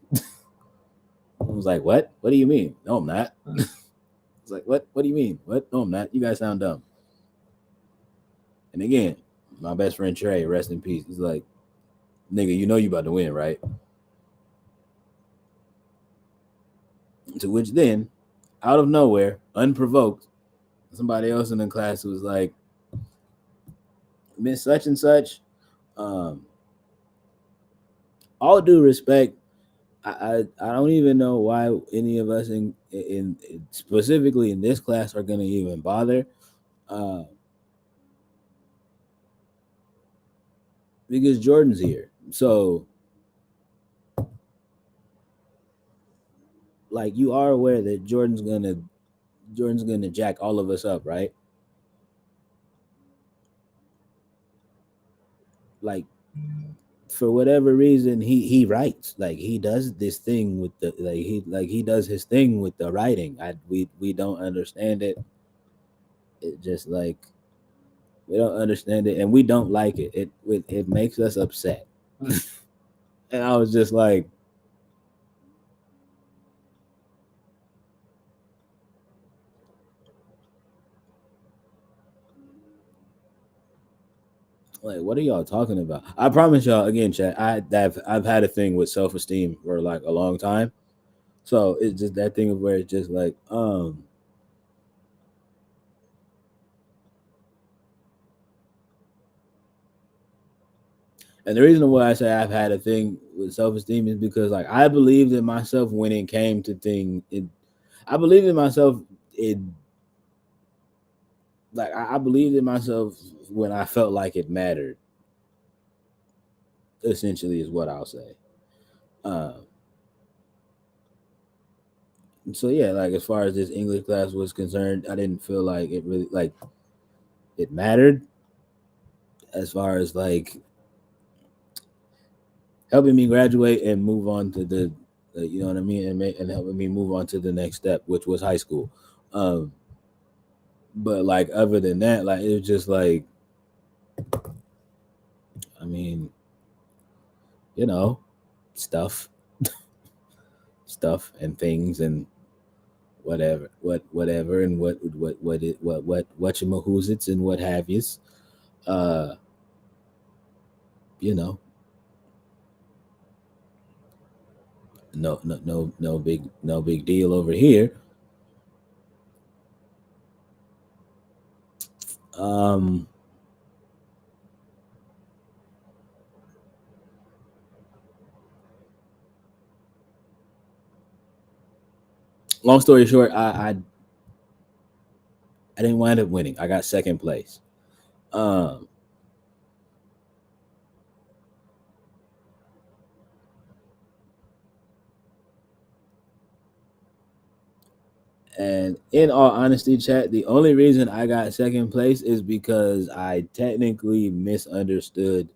I was like, what? What do you mean? No, I'm not. It's like, what? What do you mean? What? No, I'm not. You guys sound dumb. And again, my best friend Trey, rest in peace. He's like, nigga, you know you about to win, right? To which then, out of nowhere, unprovoked, somebody else in the class was like, Miss Such and Such, um, all due respect, I don't even know why any of us in specifically in this class are gonna even bother. Uh, because Jordan's here. So like you are aware that Jordan's gonna jack all of us up, right? Like for whatever reason he writes. Like he does this thing with the he does his thing with the writing. We don't understand it. It just like we don't understand it and we don't like it. It makes us upset. And I was just like what are y'all talking about? I promise y'all again, chat. I've had a thing with self esteem for like a long time. So it's just that thing of where it's just like and the reason why I say I've had a thing with self esteem is because like I believed in myself when it came to things. I believed in myself. It like I believed in myself when I felt like it mattered. Essentially, is what I'll say. Uh, so yeah, like as far as this English class was concerned, I didn't feel like it really like it mattered as far as like helping me graduate and move on to the you know what I mean and helping me move on to the next step, which was high school. Um, but like other than that, like it was just like I mean, you know, stuff, stuff and things and whatever and what you who's it's and what have yous. Uh, you know, no big deal over here. Um, long story short, I didn't wind up winning. I got second place. Um, and in all honesty, chat, the only reason I got second place is because I technically misunderstood.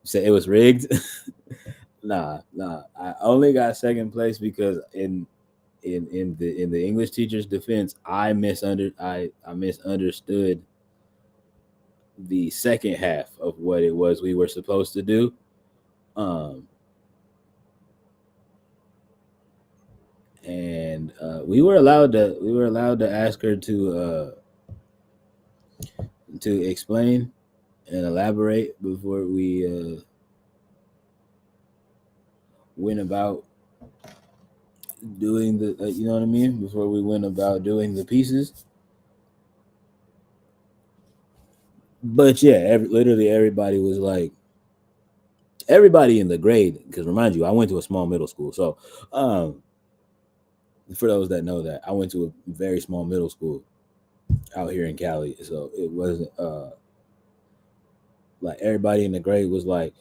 Say it was rigged. Nah. I only got second place because in the English teacher's defense, I misunderstood the second half of what it was we were supposed to do. Um, and we were allowed to ask her to explain and elaborate before we went about doing the you know what I mean before we went about doing the pieces. But yeah, literally everybody was like everybody in the grade because remind you I went to a small middle school. So um, for those that know that I went to a very small middle school out here in Cali. So it wasn't like everybody in the grade was like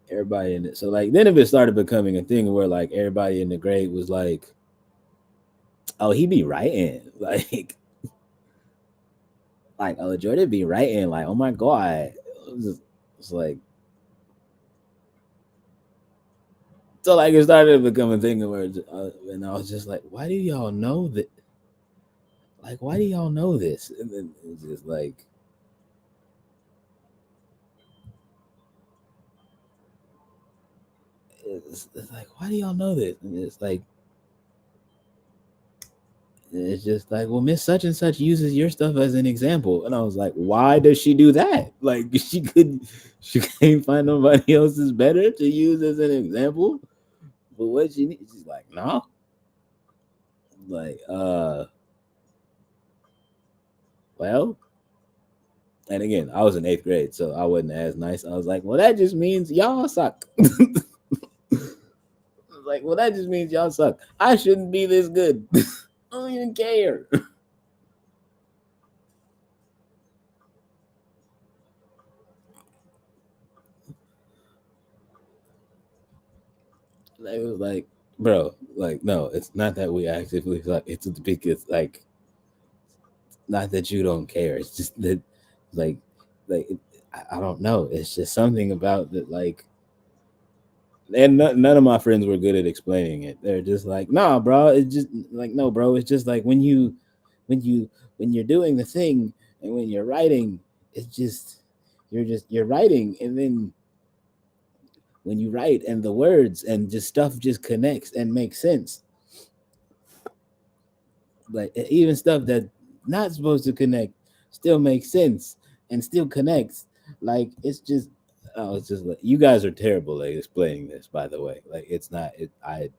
everybody in it. So like then if it started becoming a thing where like everybody in the grade was like, oh, he be writing like oh Jordan be writing like oh my god, it's like so like it started to become a thing where and I was just like, why do y'all know that? Like why do y'all know this? And then it's just like. It's like, why do y'all know this? And it's just like, well, Miss Such and Such uses your stuff as an example, and I was like, why does she do that? Like, she can't find nobody else's better to use as an example. But what she needs, she's like, no, like, well, and again, I was in 8th grade, so I wasn't as nice. I was like, well, that just means y'all suck. I was like, well, that just means y'all suck. I shouldn't be this good. I don't even care. It was like, bro, like, no, it's not that we actively suck. It's because like, not that you don't care. It's just that, like, like I don't know. It's just something about that, like, and none of my friends were good at explaining it. They're just like, nah, bro. It's just like, no, bro. It's just like when you, when you're doing the thing and when you're writing, it's just you're writing, and then when you write and the words and just stuff just connects and makes sense, like even stuff that not supposed to connect still makes sense and still connects. Like it's just oh, it's just like you guys are terrible at explaining this, by the way. Like it's not it I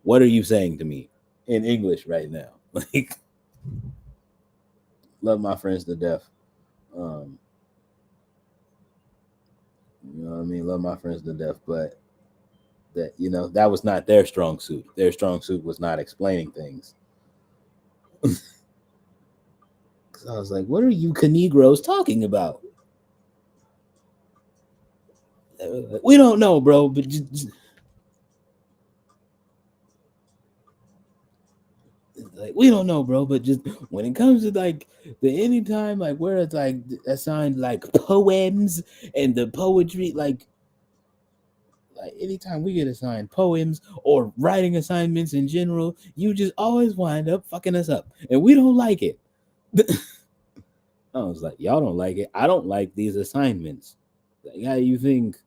what are you saying to me in English right now? Like love my friends to death. Um, you know what I mean? Love my friends to death, but that that was not their strong suit. Their strong suit was not explaining things. Cause I was like, what are you Canegros talking about? We don't know, bro, but like we don't know, bro. But just when it comes to like the anytime like where it's like assigned like poems and the poetry, like anytime we get assigned poems or writing assignments in general, you just always wind up fucking us up, and we don't like it. I was like, y'all don't like it. I don't like these assignments. Like, how do you think?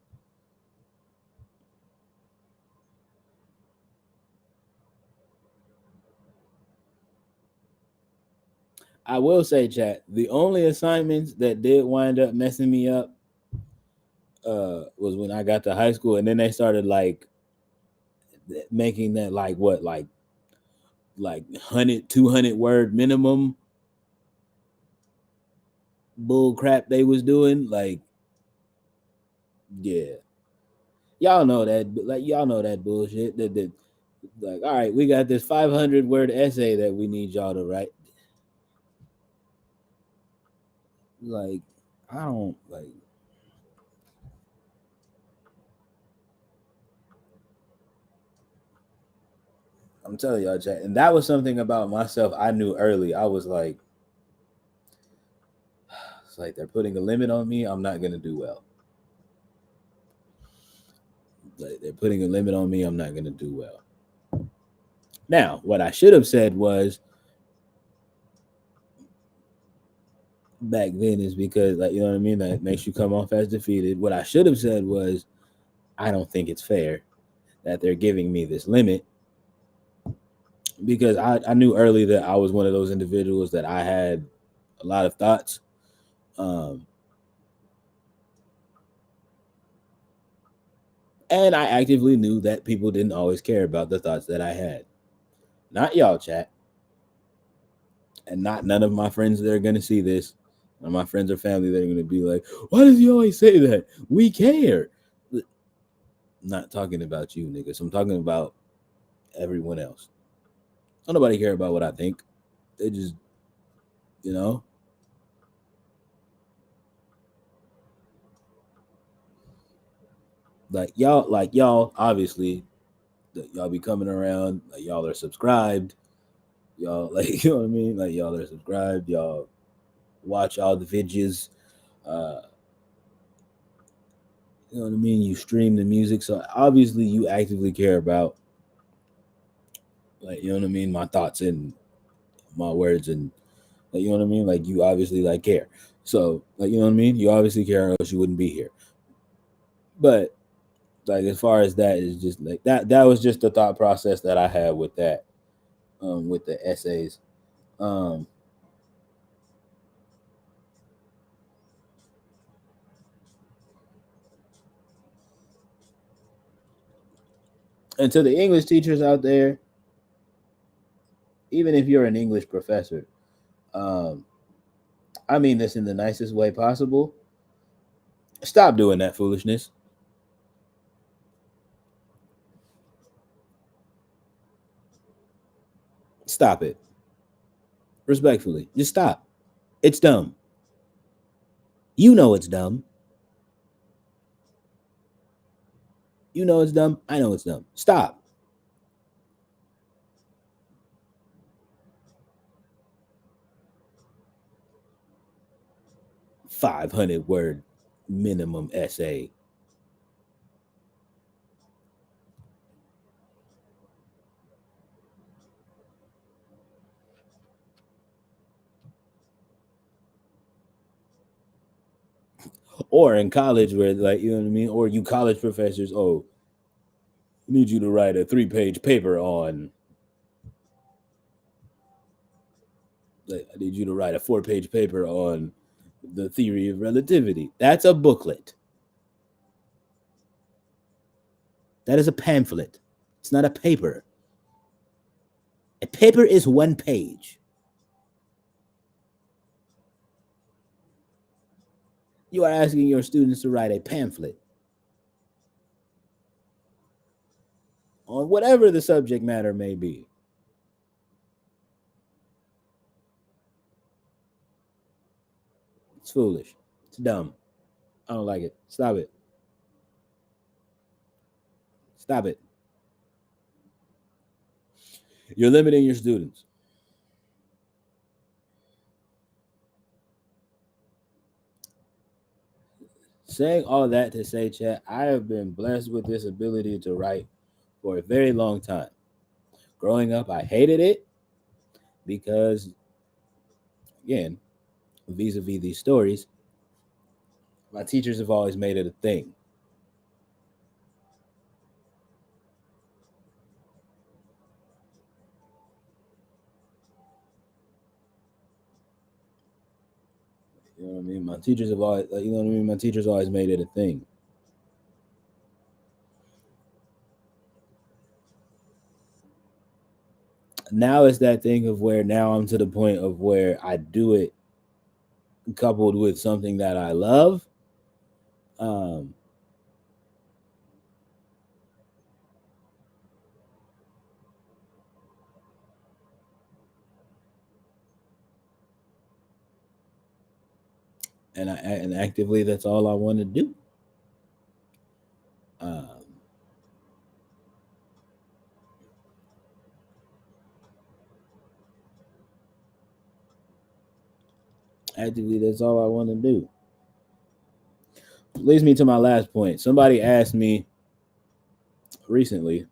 I will say, chat. The only assignments that did wind up messing me up was when I got to high school, and then they started like making that like what like 100 200 word minimum bull crap they was doing. Like yeah, y'all know that, like y'all know that bullshit that like all right, we got this 500 word essay that we need y'all to write. Like I don't like, I'm telling y'all, chat, and that was something about myself I knew early. I was like, it's like they're putting a limit on me, I'm not gonna do well. Like they're putting a limit on me, I'm not gonna do well. Now what I should have said was back then is because like you know what I mean, that makes you come off as defeated. What I should have said was I don't think it's fair that they're giving me this limit, because I knew early that I was one of those individuals that I had a lot of thoughts. Um, and I actively knew that people didn't always care about the thoughts that I had. Not y'all, chat, and not none of my friends that are gonna see this. None of my friends or family that are gonna be like, "Why does he always say that? We care." I'm not talking about you, niggas. I'm talking about everyone else. Don't nobody care about what I think. They just, you know, y'all obviously y'all be coming around, like y'all are subscribed, y'all like you know what I mean, like y'all are subscribed, y'all watch all the videos, uh you know what I mean, you stream the music, so obviously you actively care about, like, you know what I mean, my thoughts and my words, and like, you know what I mean, like you obviously like care, so like, you know what I mean, you obviously care, or else you wouldn't be here. But like, as far as that is just like that was just the thought process that I had with that, with the essays. um and to the English teachers out there, even if you're an English professor, um I mean this in the nicest way possible, stop doing that foolishness. Stop it. Respectfully, just stop. It's dumb. You know it's dumb. You know it's dumb. I know it's dumb. Stop. 500-word minimum essay. Or in college, where, like, you know what I mean, or you college professors, oh, I need you to write a 3-page paper on, like, I need you to write a 4-page paper on the theory of relativity. That's a booklet. That is a pamphlet. It's not a paper. A paper is 1 page. You are asking your students to write a pamphlet on whatever the subject matter may be. It's foolish. It's dumb. I don't like it. Stop it. Stop it. You're limiting your students. Saying all that to say, chat, I have been blessed with this ability to write for a very long time. Growing up, I hated it because, again, vis-a-vis these stories, my teachers have always made it a thing. You know what I mean? My teachers have always, you know what I mean? My teachers always made it a thing. Now it's that thing of where now I'm to the point of where I do it coupled with something that I love. Um, and actively, that's all I want to do. Um, Actively, that's all I want to do. Leads me to my last point. Somebody asked me recently.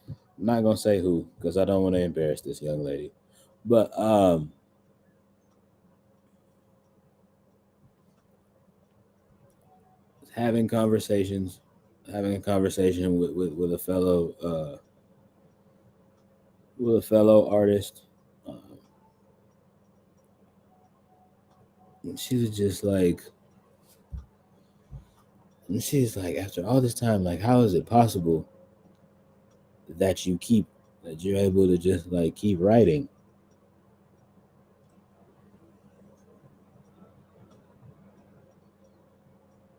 I'm not gonna say who because I don't want to embarrass this young lady, but having conversations, having a conversation with a fellow artist. She was just like, she's like, after all this time, like, how is it possible that you're able to just like keep writing?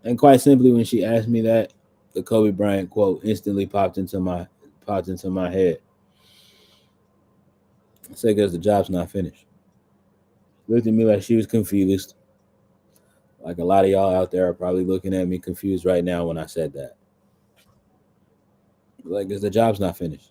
And quite simply, when she asked me that, the Kobe Bryant quote instantly popped into my head. I said, because the job's not finished. Looked at me like she was confused. Like a lot of y'all out there are probably looking at me confused right now when I said that. Like, because the job's not finished.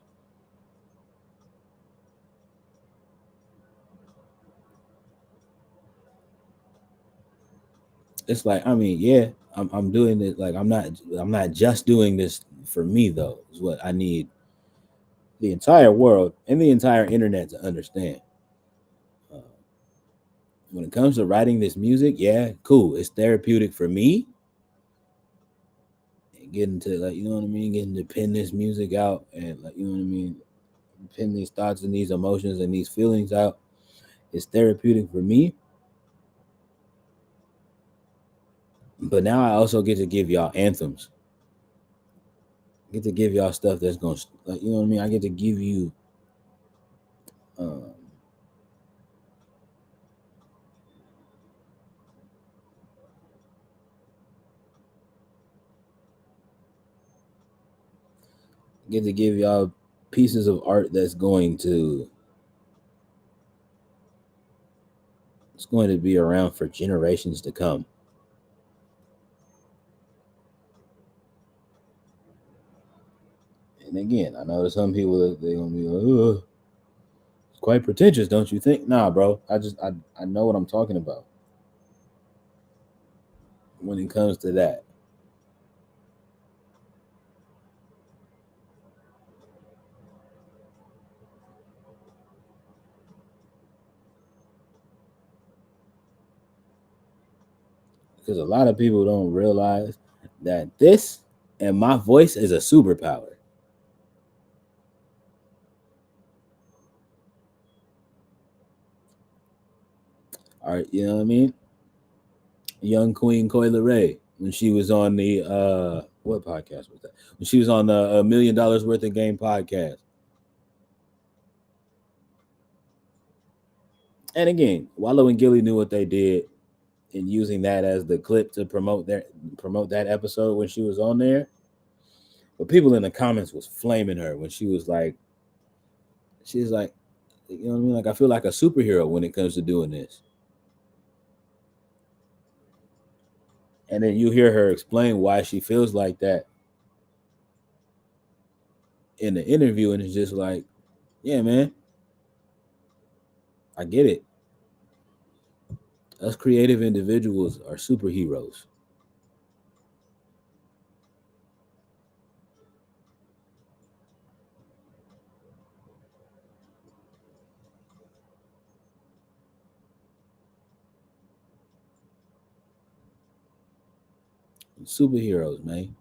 It's like, I mean, yeah, I'm doing it. Like, I'm not just doing this for me though. Is what I need the entire world and the entire internet to understand. Uh, when it comes to writing this music, yeah, cool. It's therapeutic for me. And getting to, like, you know what I mean, getting to pen this music out and, like, you know what I mean, pen these thoughts and these emotions and these feelings out. It's therapeutic for me. But now I also get to give y'all anthems. I get to give y'all stuff that's gonna, like, you know what I mean. I get to give you, um, get to give y'all pieces of art that's going to, it's going to be around for generations to come. And again, I know there's some people that they're gonna be like, oh, it's quite pretentious, don't you think? Nah, bro. I know what I'm talking about when it comes to that. Because a lot of people don't realize that this and my voice is a superpower. All right, you know what I mean? Young Queen Coyle Ray, when she was on the what podcast was that? When she was on the $1 million worth of game podcast. And again, Wallow and Gilly knew what they did in using that as the clip to promote that episode when she was on there. But people in the comments was flaming her when she was like, you know what I mean? Like, I feel like a superhero when it comes to doing this. And then you hear her explain why she feels like that in the interview, and it's just like, yeah, man, I get it. Us creative individuals are superheroes. Superheroes, man.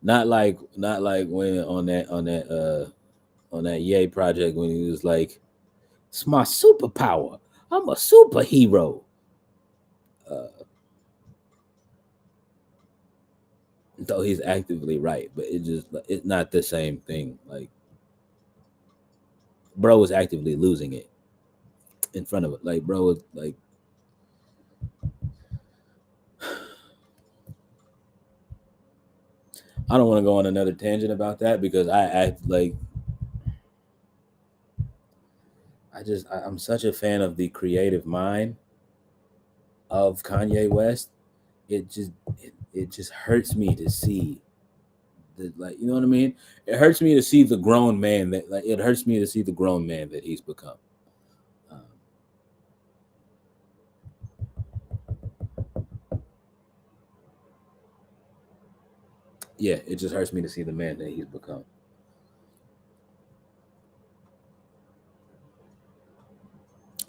Not like when on that Yay project when he was like, "It's my superpower. I'm a superhero." Uh, though he's actively right, but it's not the same thing. Like, bro was actively losing it in front of it. Like, bro was like, I don't want to go on another tangent about that because I act like I'm such a fan of the creative mind of Kanye West. It just hurts me to see the, like, you know what I mean. It hurts me to see the grown man that, like, it hurts me to see the grown man that he's become. Um, yeah, it just hurts me to see the man that he's become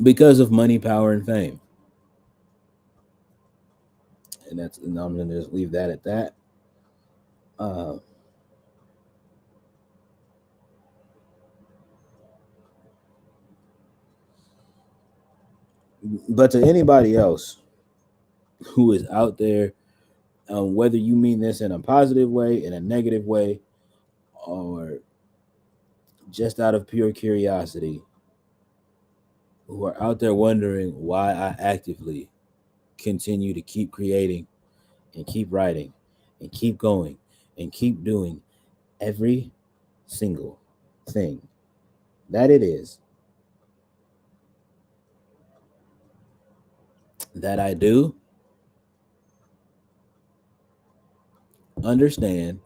because of money, power, and fame. And I'm gonna just leave that at that. Uh, but to anybody else who is out there, whether you mean this in a positive way, in a negative way, or just out of pure curiosity, who are out there wondering why I actively continue to keep creating and keep writing and keep going and keep doing every single thing that it is that I do understand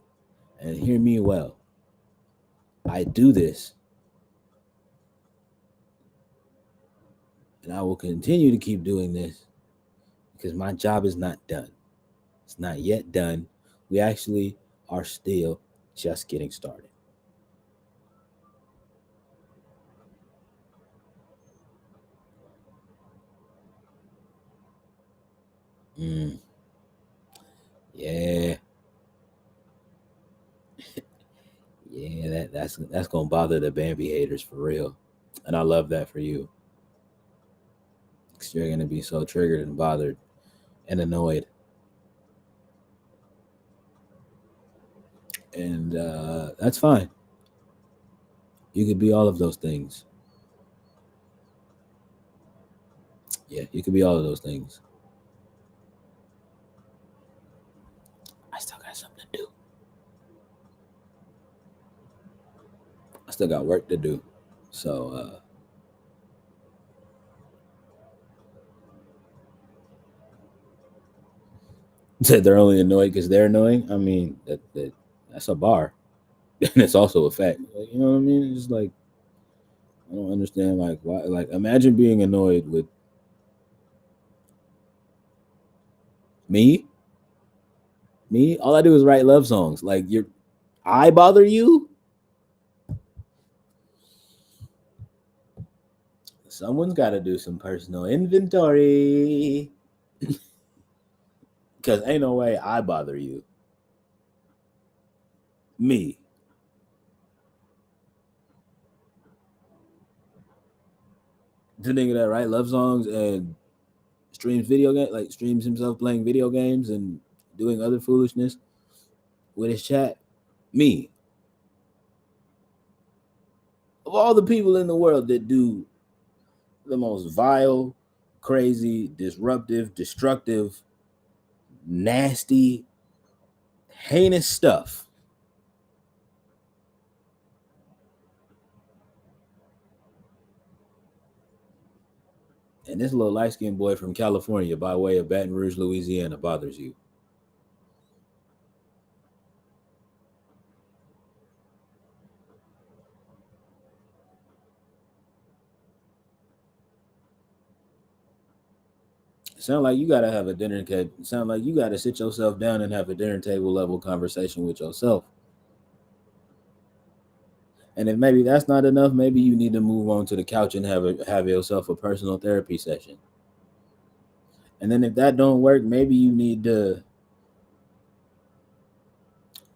and hear me well. I do this and I will continue to keep doing this because my job is not done. It's not yet done. We actually are still just getting started. Mm, yeah, yeah. That's gonna bother the Bambi haters for real, and I love that for you. 'Cause you're gonna be so triggered and bothered and annoyed, and that's fine. You could be all of those things. Yeah, you could be all of those things. I still got something to do. I still got work to do. So said they're only annoyed because they're annoying. I mean, that's a bar, and it's also a fact. Like, you know what I mean? It's like I don't understand. Like why? Like imagine being annoyed with me. Me, all I do is write love songs. Like I bother you. Someone's got to do some personal inventory. Because ain't no way I bother you. Me. The nigga that write love songs and streams video game, like streams himself playing video games and doing other foolishness with his chat. Me. Of all the people in the world that do the most vile, crazy, disruptive, destructive, nasty, heinous stuff, and this little light skinned boy from California by way of Baton Rouge, Louisiana bothers you. Sound like you gotta have a dinner table. Sound like you gotta sit yourself down and have a dinner table level conversation with yourself. And if maybe that's not enough, maybe you need to move on to the couch and have yourself a personal therapy session. And then if that don't work, maybe you need to,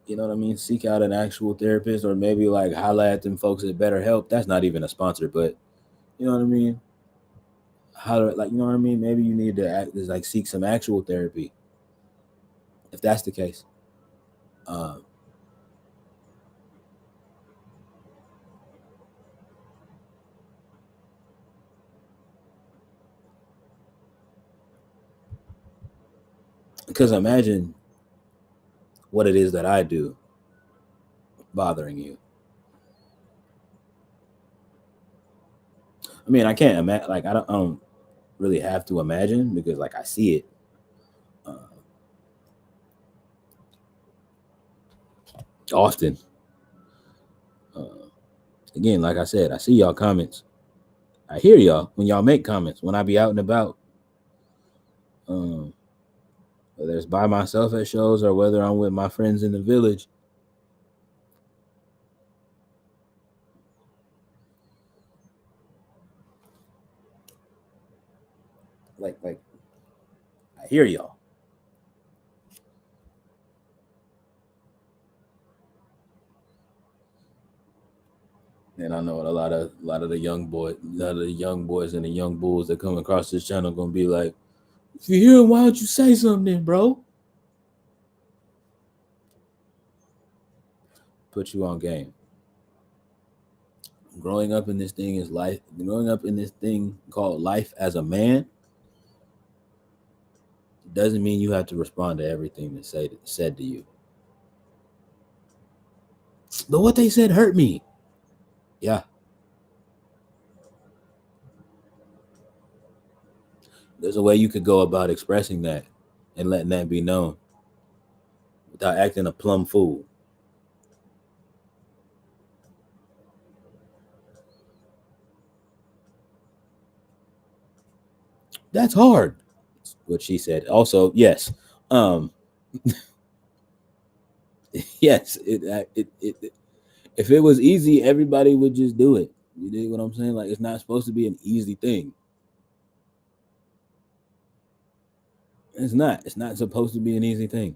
you know what I mean, seek out an actual therapist, or maybe like holla at them folks at BetterHelp. That's not even a sponsor, but you know what I mean. How like you know what I mean? Maybe you need to like seek some actual therapy if that's the case. Because imagine what it is that I do bothering you. I mean, I can't imagine. Like, I don't really have to imagine because, like, I see it uh, often. Uh, Again, like I said, I see y'all comments. I hear y'all when y'all make comments. When I be out and about, um, whether it's by myself at shows or whether I'm with my friends in the village. Like, I hear y'all. And I know a lot of the young boys, a lot of the young boys and the young bulls that come across this channel gonna be like, if you hear him, why don't you say something, bro? Put you on game. Growing up in this thing is life. Growing up in this thing called life as a man doesn't mean you have to respond to everything that's said to you. But what they said hurt me. Yeah, There's a way you could go about expressing that and letting that be known without acting a plumb fool. That's hard. That's what she said. Also, yes. Um, yes. If it was easy, everybody would just do it. You dig what I'm saying? Like, it's not supposed to be an easy thing. It's not. It's not supposed to be an easy thing.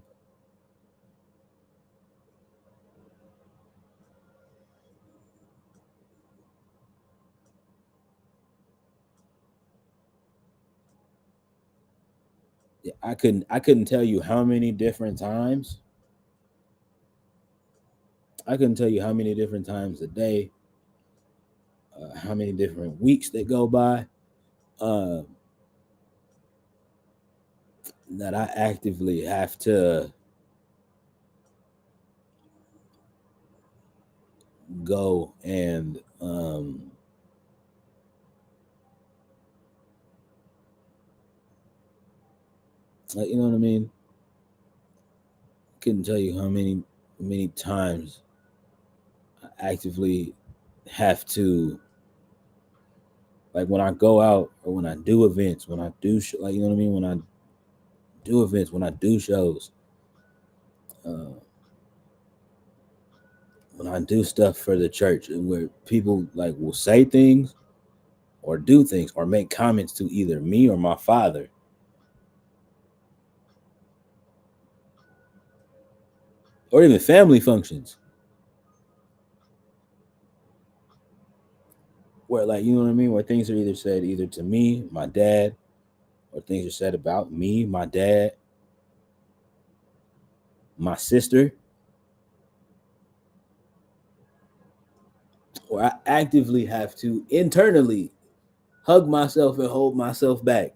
I couldn't tell you how many different times. I couldn't tell you how many different times a day, how many different weeks that go by, uh, that I actively have to go and like, you know what I mean? Couldn't tell you how many times I actively have to, like, when I go out or when I do events, when I do like, you know what I mean, when I do events, when I do shows, uh, when I do stuff for the church, and where people like will say things or do things or make comments to either me or my father, or even family functions, where, like, you know what I mean, where things are either said either to me, my dad, or things are said about me, my dad, my sister, or I actively have to internally hug myself and hold myself back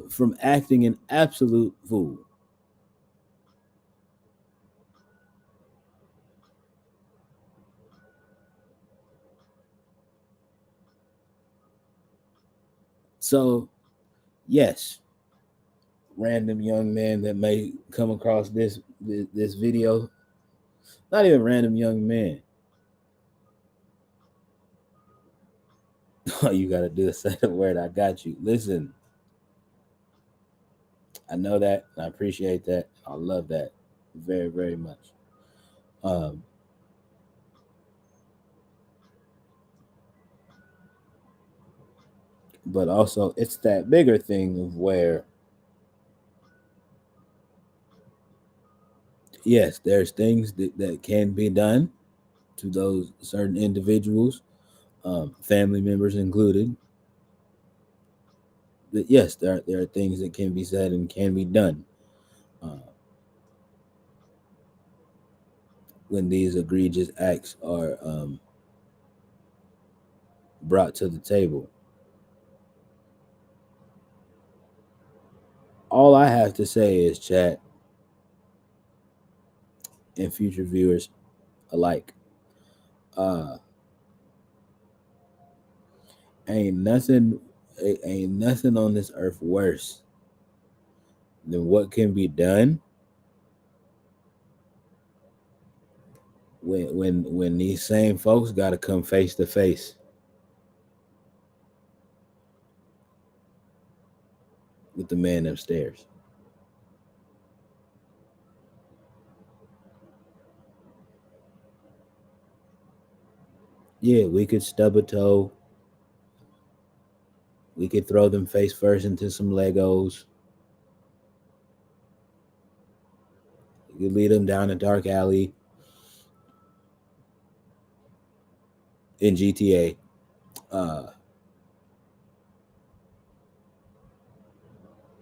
from acting an absolute fool. So, yes, random young man that may come across this video, not even random young man. All you gotta do is say the word. I got you. Listen, I know that. I appreciate that. I love that very, very much. Um, but also, it's that bigger thing of where, yes, there's things that can be done to those certain individuals, family members included. But yes, there are things that can be said and can be done uh, when these egregious acts are brought to the table. All I have to say is, chat and future viewers alike, uh, ain't nothing, ain't nothing on this earth worse than what can be done when these same folks got to come face to face with the man upstairs. Yeah, we could stub a toe. We could throw them face first into some Legos. We could lead them down a dark alley in GTA. Uh,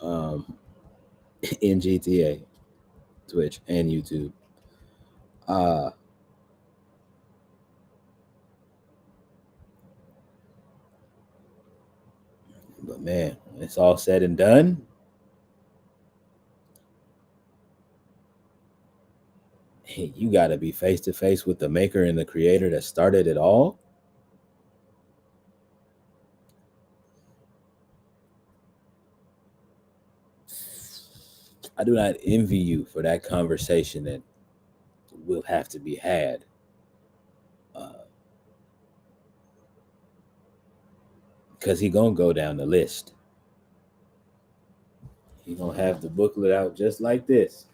um, in GTA, Twitch, and YouTube. Uh, but man, it's all said and done. Hey, you got to be face to face with the maker and the creator that started it all. I do not envy you for that conversation that will have to be had. Because he gonna go down the list. He gonna have the booklet out just like this.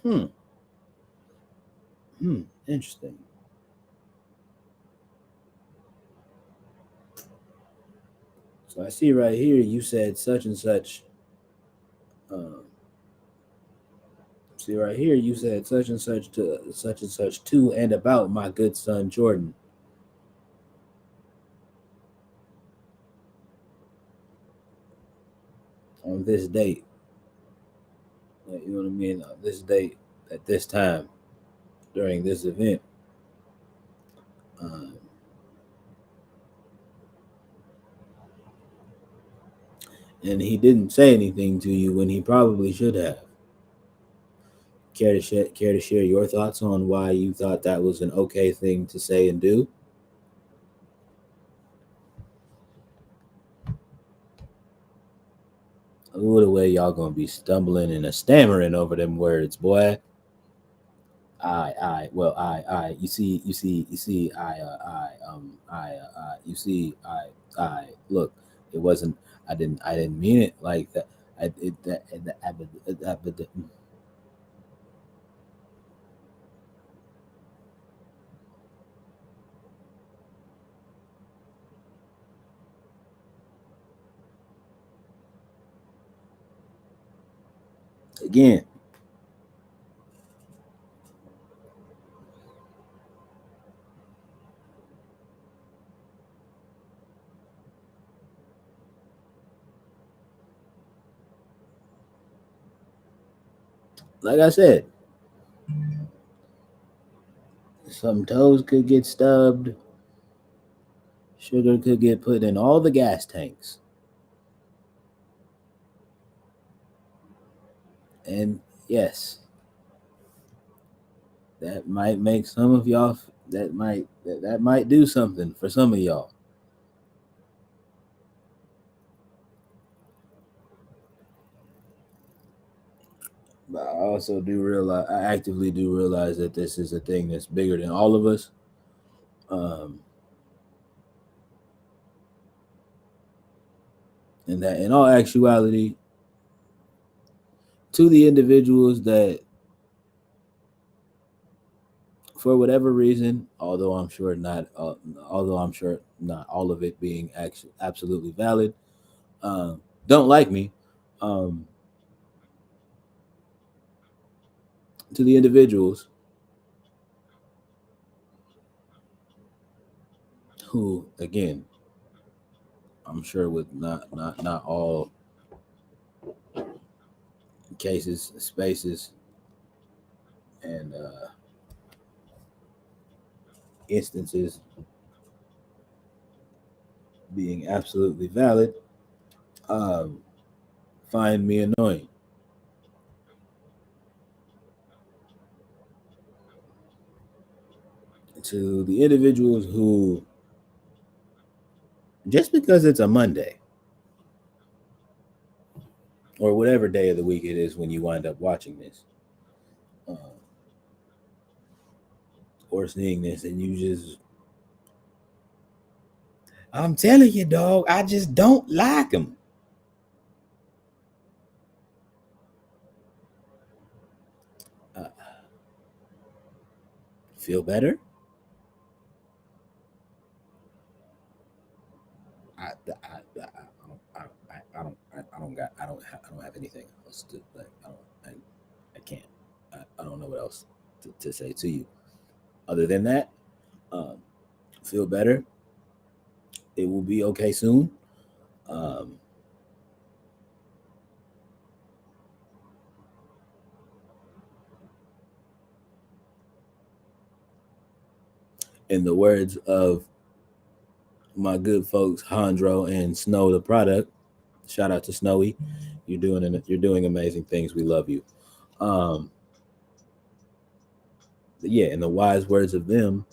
Hmm. Interesting. So I see right here you said such and such. Uh, See right here you said such and such to and about my good son Jordan on this date. You know what I mean? On this date at this time during this event. Um, and he didn't say anything to you when he probably should have. Care to share your thoughts on why you thought that was an okay thing to say and do? Ooh, the way y'all gonna be stumbling and stammering over them words, boy. Well, you see, you see, look, it wasn't, I didn't mean it like that. But again, like I said, some toes could get stubbed, sugar could get put in all the gas tanks, and yes, that might make some of y'all. That might do something for some of y'all. But I also do realize, I actively do realize that this is a thing that's bigger than all of us. Um, and that in all actuality, to the individuals that, for whatever reason, although I'm sure not all of it being actually absolutely valid, don't like me. Um, to the individuals who, again, I'm sure with not all cases, spaces, and instances being absolutely valid, um, find me annoying. To the individuals who, just because it's a Monday or whatever day of the week it is when you wind up watching this or seeing this, and you just, I'm telling you, dog, I just don't like them. Uh, feel better? I don't have anything else to like. I can't. I don't know what else to say to you other than that. Um, feel better. It will be okay soon. Um, in the words of my good folks Hondro and Snow, the product. Shout out to Snowy. You're doing amazing things. We love you. Um, yeah, in the wise words of them,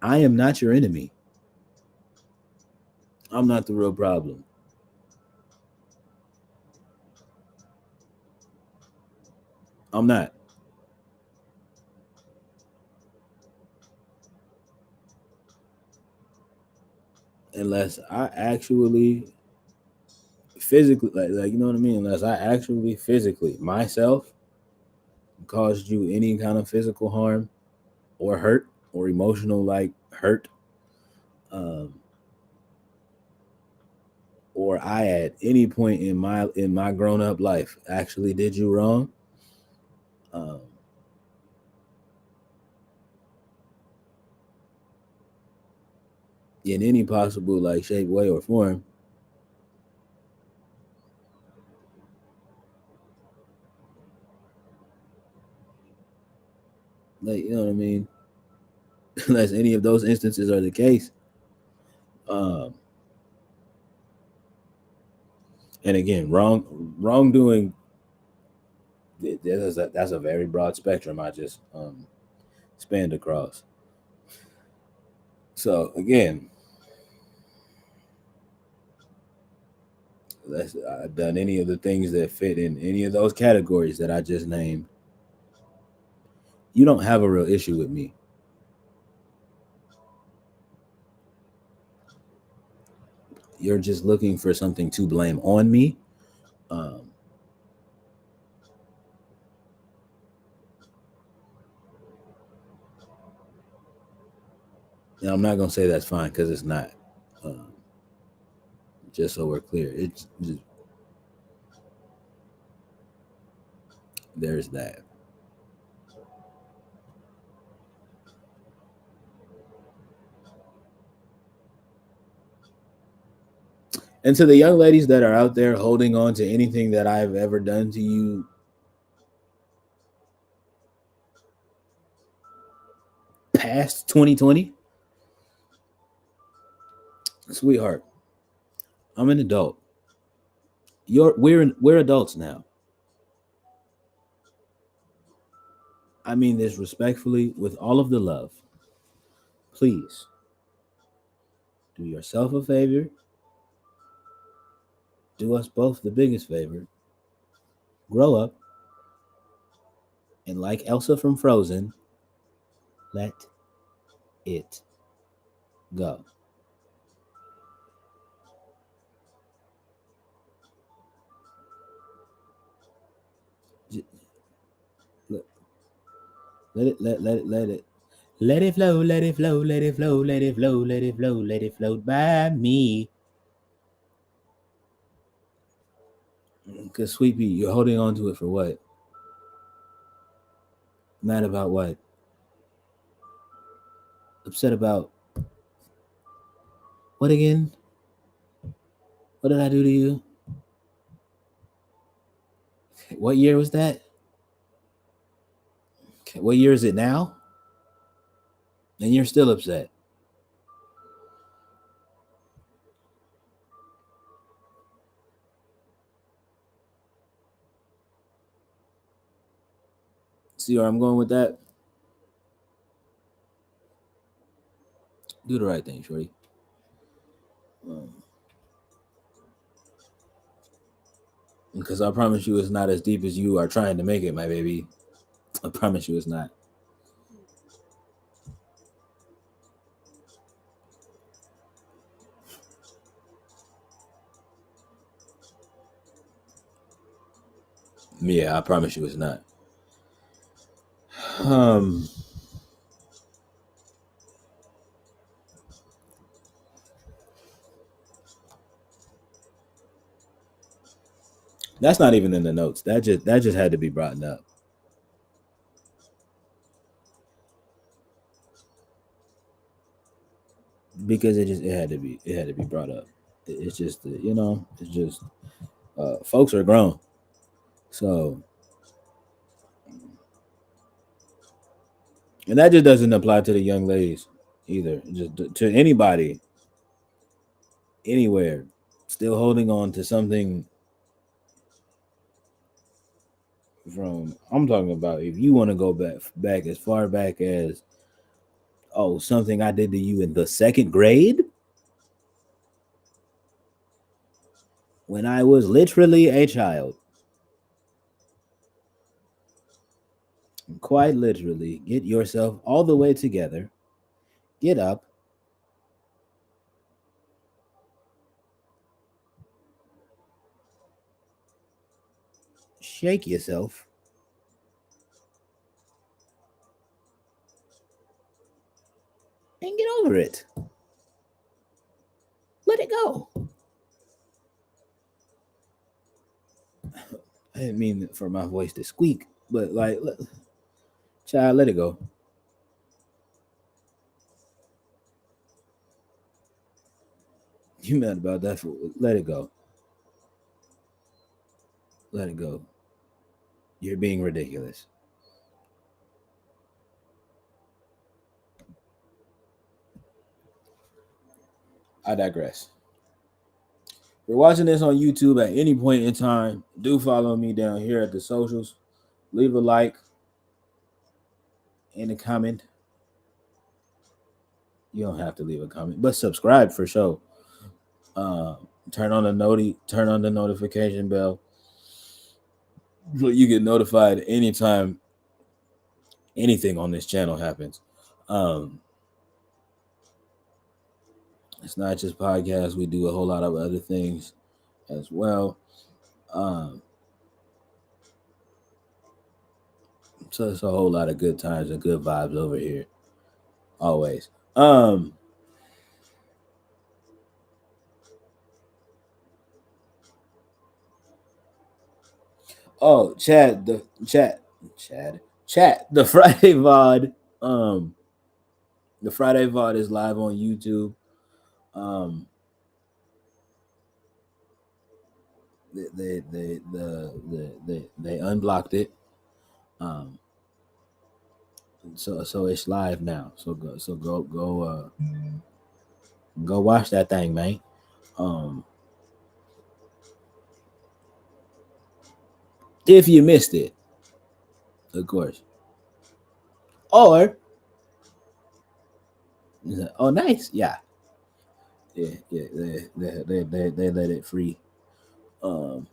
I am not your enemy. I'm not the real problem. I'm not. Unless I actually physically, like you know what I mean? Unless I actually physically myself caused you any kind of physical harm or hurt or emotional like hurt, um, or I at any point in my grown up life actually did you wrong, um, in any possible like shape, way, or form, like you know what I mean. Unless any of those instances are the case, um, and again, wrongdoing. That's a very broad spectrum. I just spanned across. So again, I've done any of the things that fit in any of those categories that I just named. You don't have a real issue with me. You're just looking for something to blame on me. Um, and I'm not gonna say that's fine because it's not. Um, just so we're clear, it's just, there's that. And to the young ladies that are out there holding on to anything that I've ever done to you past 2020, sweetheart, I'm an adult. We're adults now. I mean this respectfully with all of the love. Please do yourself a favor, do us both the biggest favor. Grow up and like Elsa from Frozen, let it go. Let, let it let it flow, let it flow, let it flow, let it flow, let it flow, let it float by me. Cause sweet pea, you're holding on to it for what? Mad about what? Upset about what again? What did I do to you? What year was that? Okay, what year is it now? And you're still upset. See where I'm going with that? Do the right thing, shorty. Um, because I promise you, it's not as deep as you are trying to make it, my baby. I promise you, it's not. Yeah, I promise you, it's not. Um, that's not even in the notes. That just had to be brought up because it had to be brought up. It's just it's just folks are grown, so and that just doesn't apply to the young ladies either. Just to anybody anywhere still holding on to something from I'm talking about if you want to go back as far back as something I did to you in the second grade when I was literally a child. quite literally, get yourself all the way together, get up, shake yourself, and get over it. Let it go. I didn't mean for my voice to squeak, but like, child, let it go. You mad about that? Let it go. Let it go. You're being ridiculous. I digress. If you're watching this on YouTube at any point in time, do follow me down here at the socials. Leave a like and a comment. You don't have to leave a comment, but subscribe for sure. Uh, turn on the notification bell so you get notified anytime anything on this channel happens. Um, it's not just podcasts; we do a whole lot of other things as well. Um, so it's a whole lot of good times and good vibes over here, always. Oh, chat. The Friday VOD. The Friday VOD is live on YouTube. Um, they unblocked it. Um, so it's live now. So go watch that thing, man. Um, if you missed it, of course. Or oh, nice, yeah, yeah. They let it free. Um,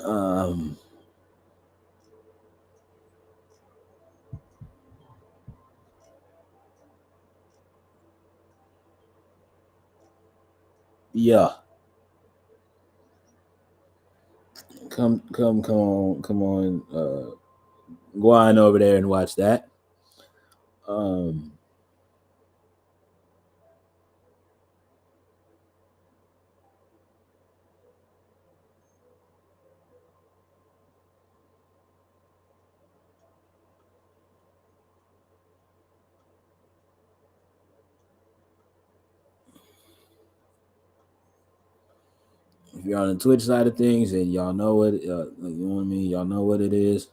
um, yeah. Come on. Go on over there and watch that. Um, if you're on the Twitch side of things, and y'all know what you know what I mean. Y'all know what it is.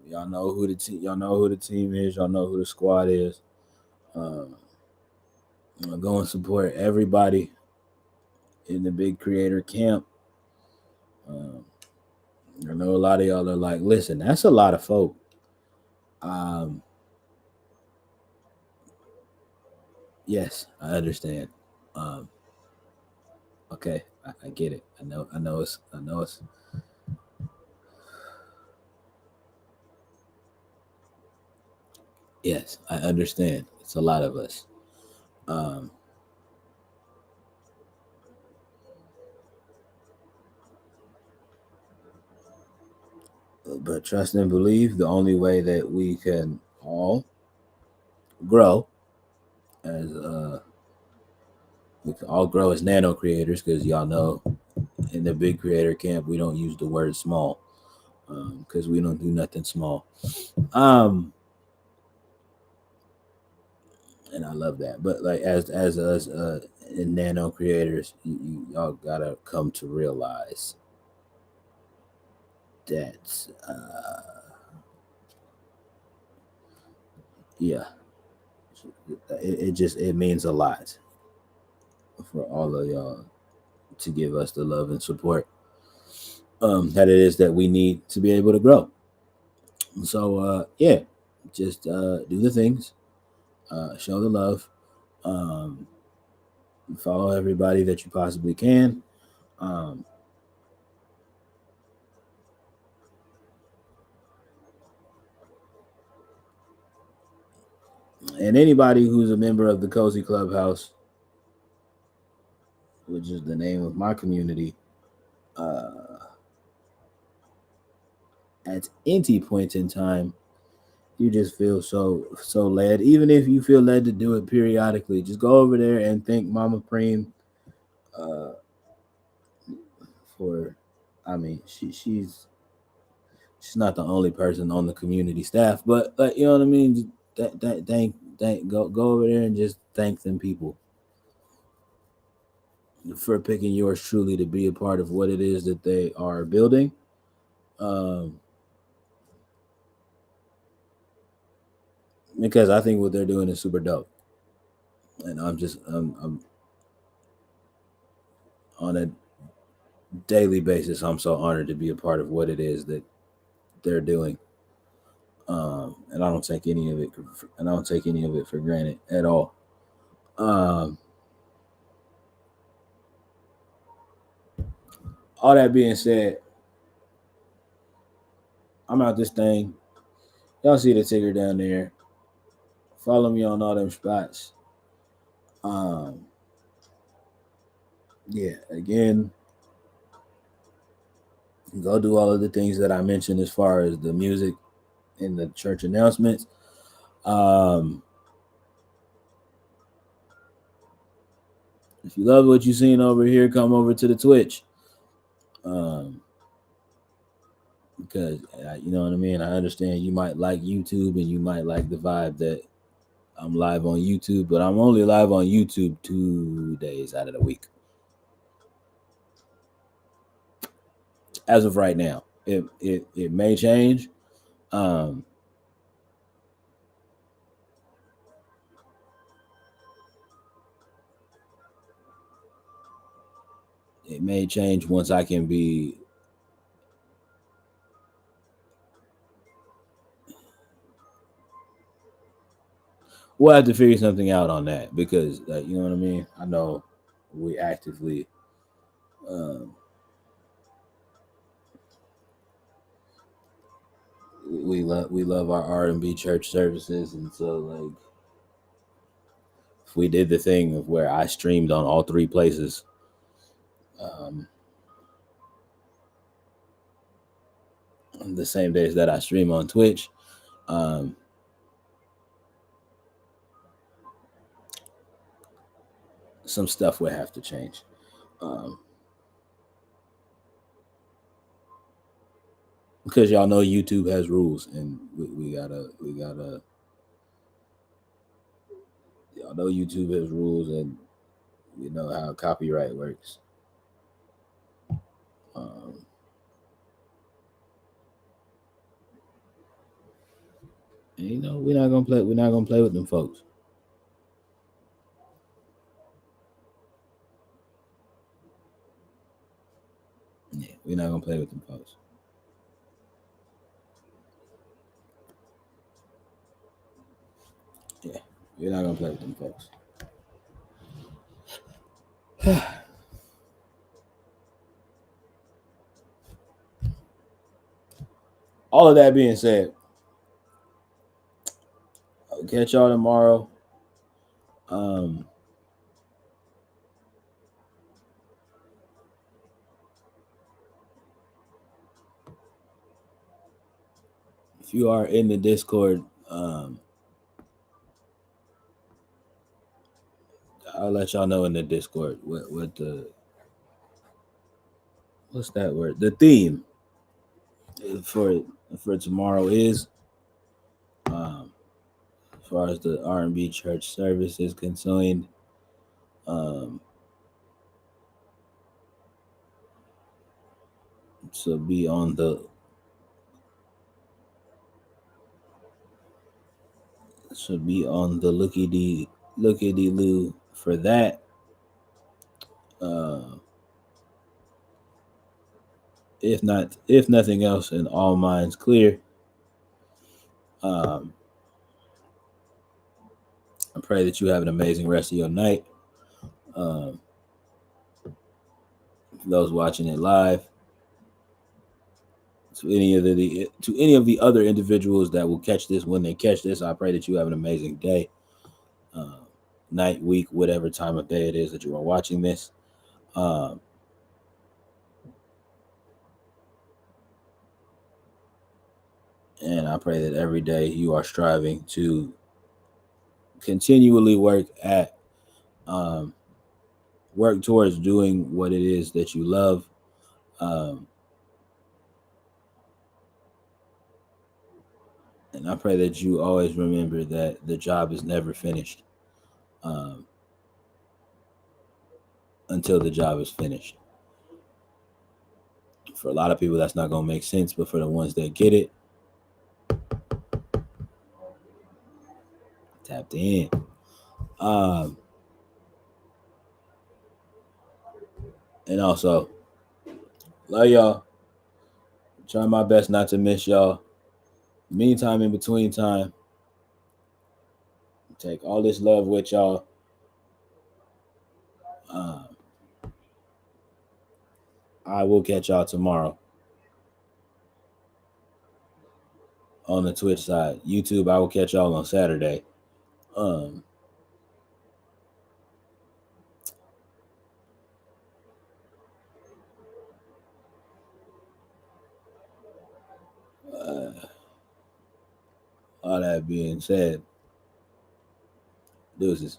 Y'all know who the y'all know who the team is. Y'all know who the squad is. Uh, go and support everybody in the big creator camp. Uh, I know a lot of y'all are like, listen, that's a lot of folk. Um, yes, I understand. Um, okay, I get it. I know it's. Yes, I understand. It's a lot of us. Um, but trust and believe the only way that we can all grow as we can all grow as nano creators, because y'all know in the big creator camp we don't use the word small, because we don't do nothing small. And I love that. But like as us in nano creators, y'all gotta come to realize that yeah, it means a lot for all of y'all to give us the love and support that it is that we need to be able to grow. So yeah, just do the things, Show the love. Um, Follow everybody that you possibly can. Um, and anybody who's a member of the Cozy Clubhouse, which is the name of my community, at any point in time, you just feel so led. Even if you feel led to do it periodically, just go over there and thank Mama Preem uh, for. I mean, she's not the only person on the community staff, but like you know what I mean. Go over there and just thank them people for picking yours truly to be a part of what it is that they are building. Um, because I think what they're doing is super dope, and I'm on a daily basis. I'm so honored to be a part of what it is that they're doing, and I don't take any of it, and I don't take any of it for granted at all. Um, all that being said, I'm out this thing. Y'all see the ticker down there. Follow me on all them spots. Um, yeah, again, go do all of the things that I mentioned as far as the music and the church announcements. Um, if you love what you've seen over here, come over to the Twitch. Um, because you know what I mean. I understand you might like YouTube and you might like the vibe that I'm live on YouTube, but I'm only live on YouTube 2 days out of the week. As of right now, it may change. Um, it may change once I can be. We'll have to figure something out on that because, you know what I mean. I know we actively um, we love our R&B church services, and so like if we did the thing of where I streamed on all three places, um, the same days that I stream on Twitch, um, some stuff would have to change. Um, because y'all know YouTube has rules, and we gotta y'all know YouTube has rules, and you know how copyright works. Um, and, you know we're not gonna play. We're not gonna play with them folks. Yeah, we're not gonna play with them folks. Yeah, we're not gonna play with them folks. All of that being said, I'll catch y'all tomorrow. Um, if you are in the Discord, I'll let y'all know in the Discord what the what's that word? The theme for for tomorrow is as far as the R&B church service is concerned. Um, so be on the looky dee loo for that. Uh, if nothing else, and all minds clear. Um, pray that you have an amazing rest of your night. Those watching it live, to any of the other individuals that will catch this when they catch this, I pray that you have an amazing day, night, week, whatever time of day it is that you are watching this. And I pray that every day you are striving to continually work towards doing what it is that you love. And I pray that you always remember that the job is never finished until the job is finished. For a lot of people, that's not going to make sense, but for the ones that get it, tapped in. And also, love y'all. Try my best not to miss y'all. Meantime, in between time, take all this love with y'all. I will catch y'all tomorrow on the Twitch side. YouTube, I will catch y'all on Saturday. All that being said, deuces.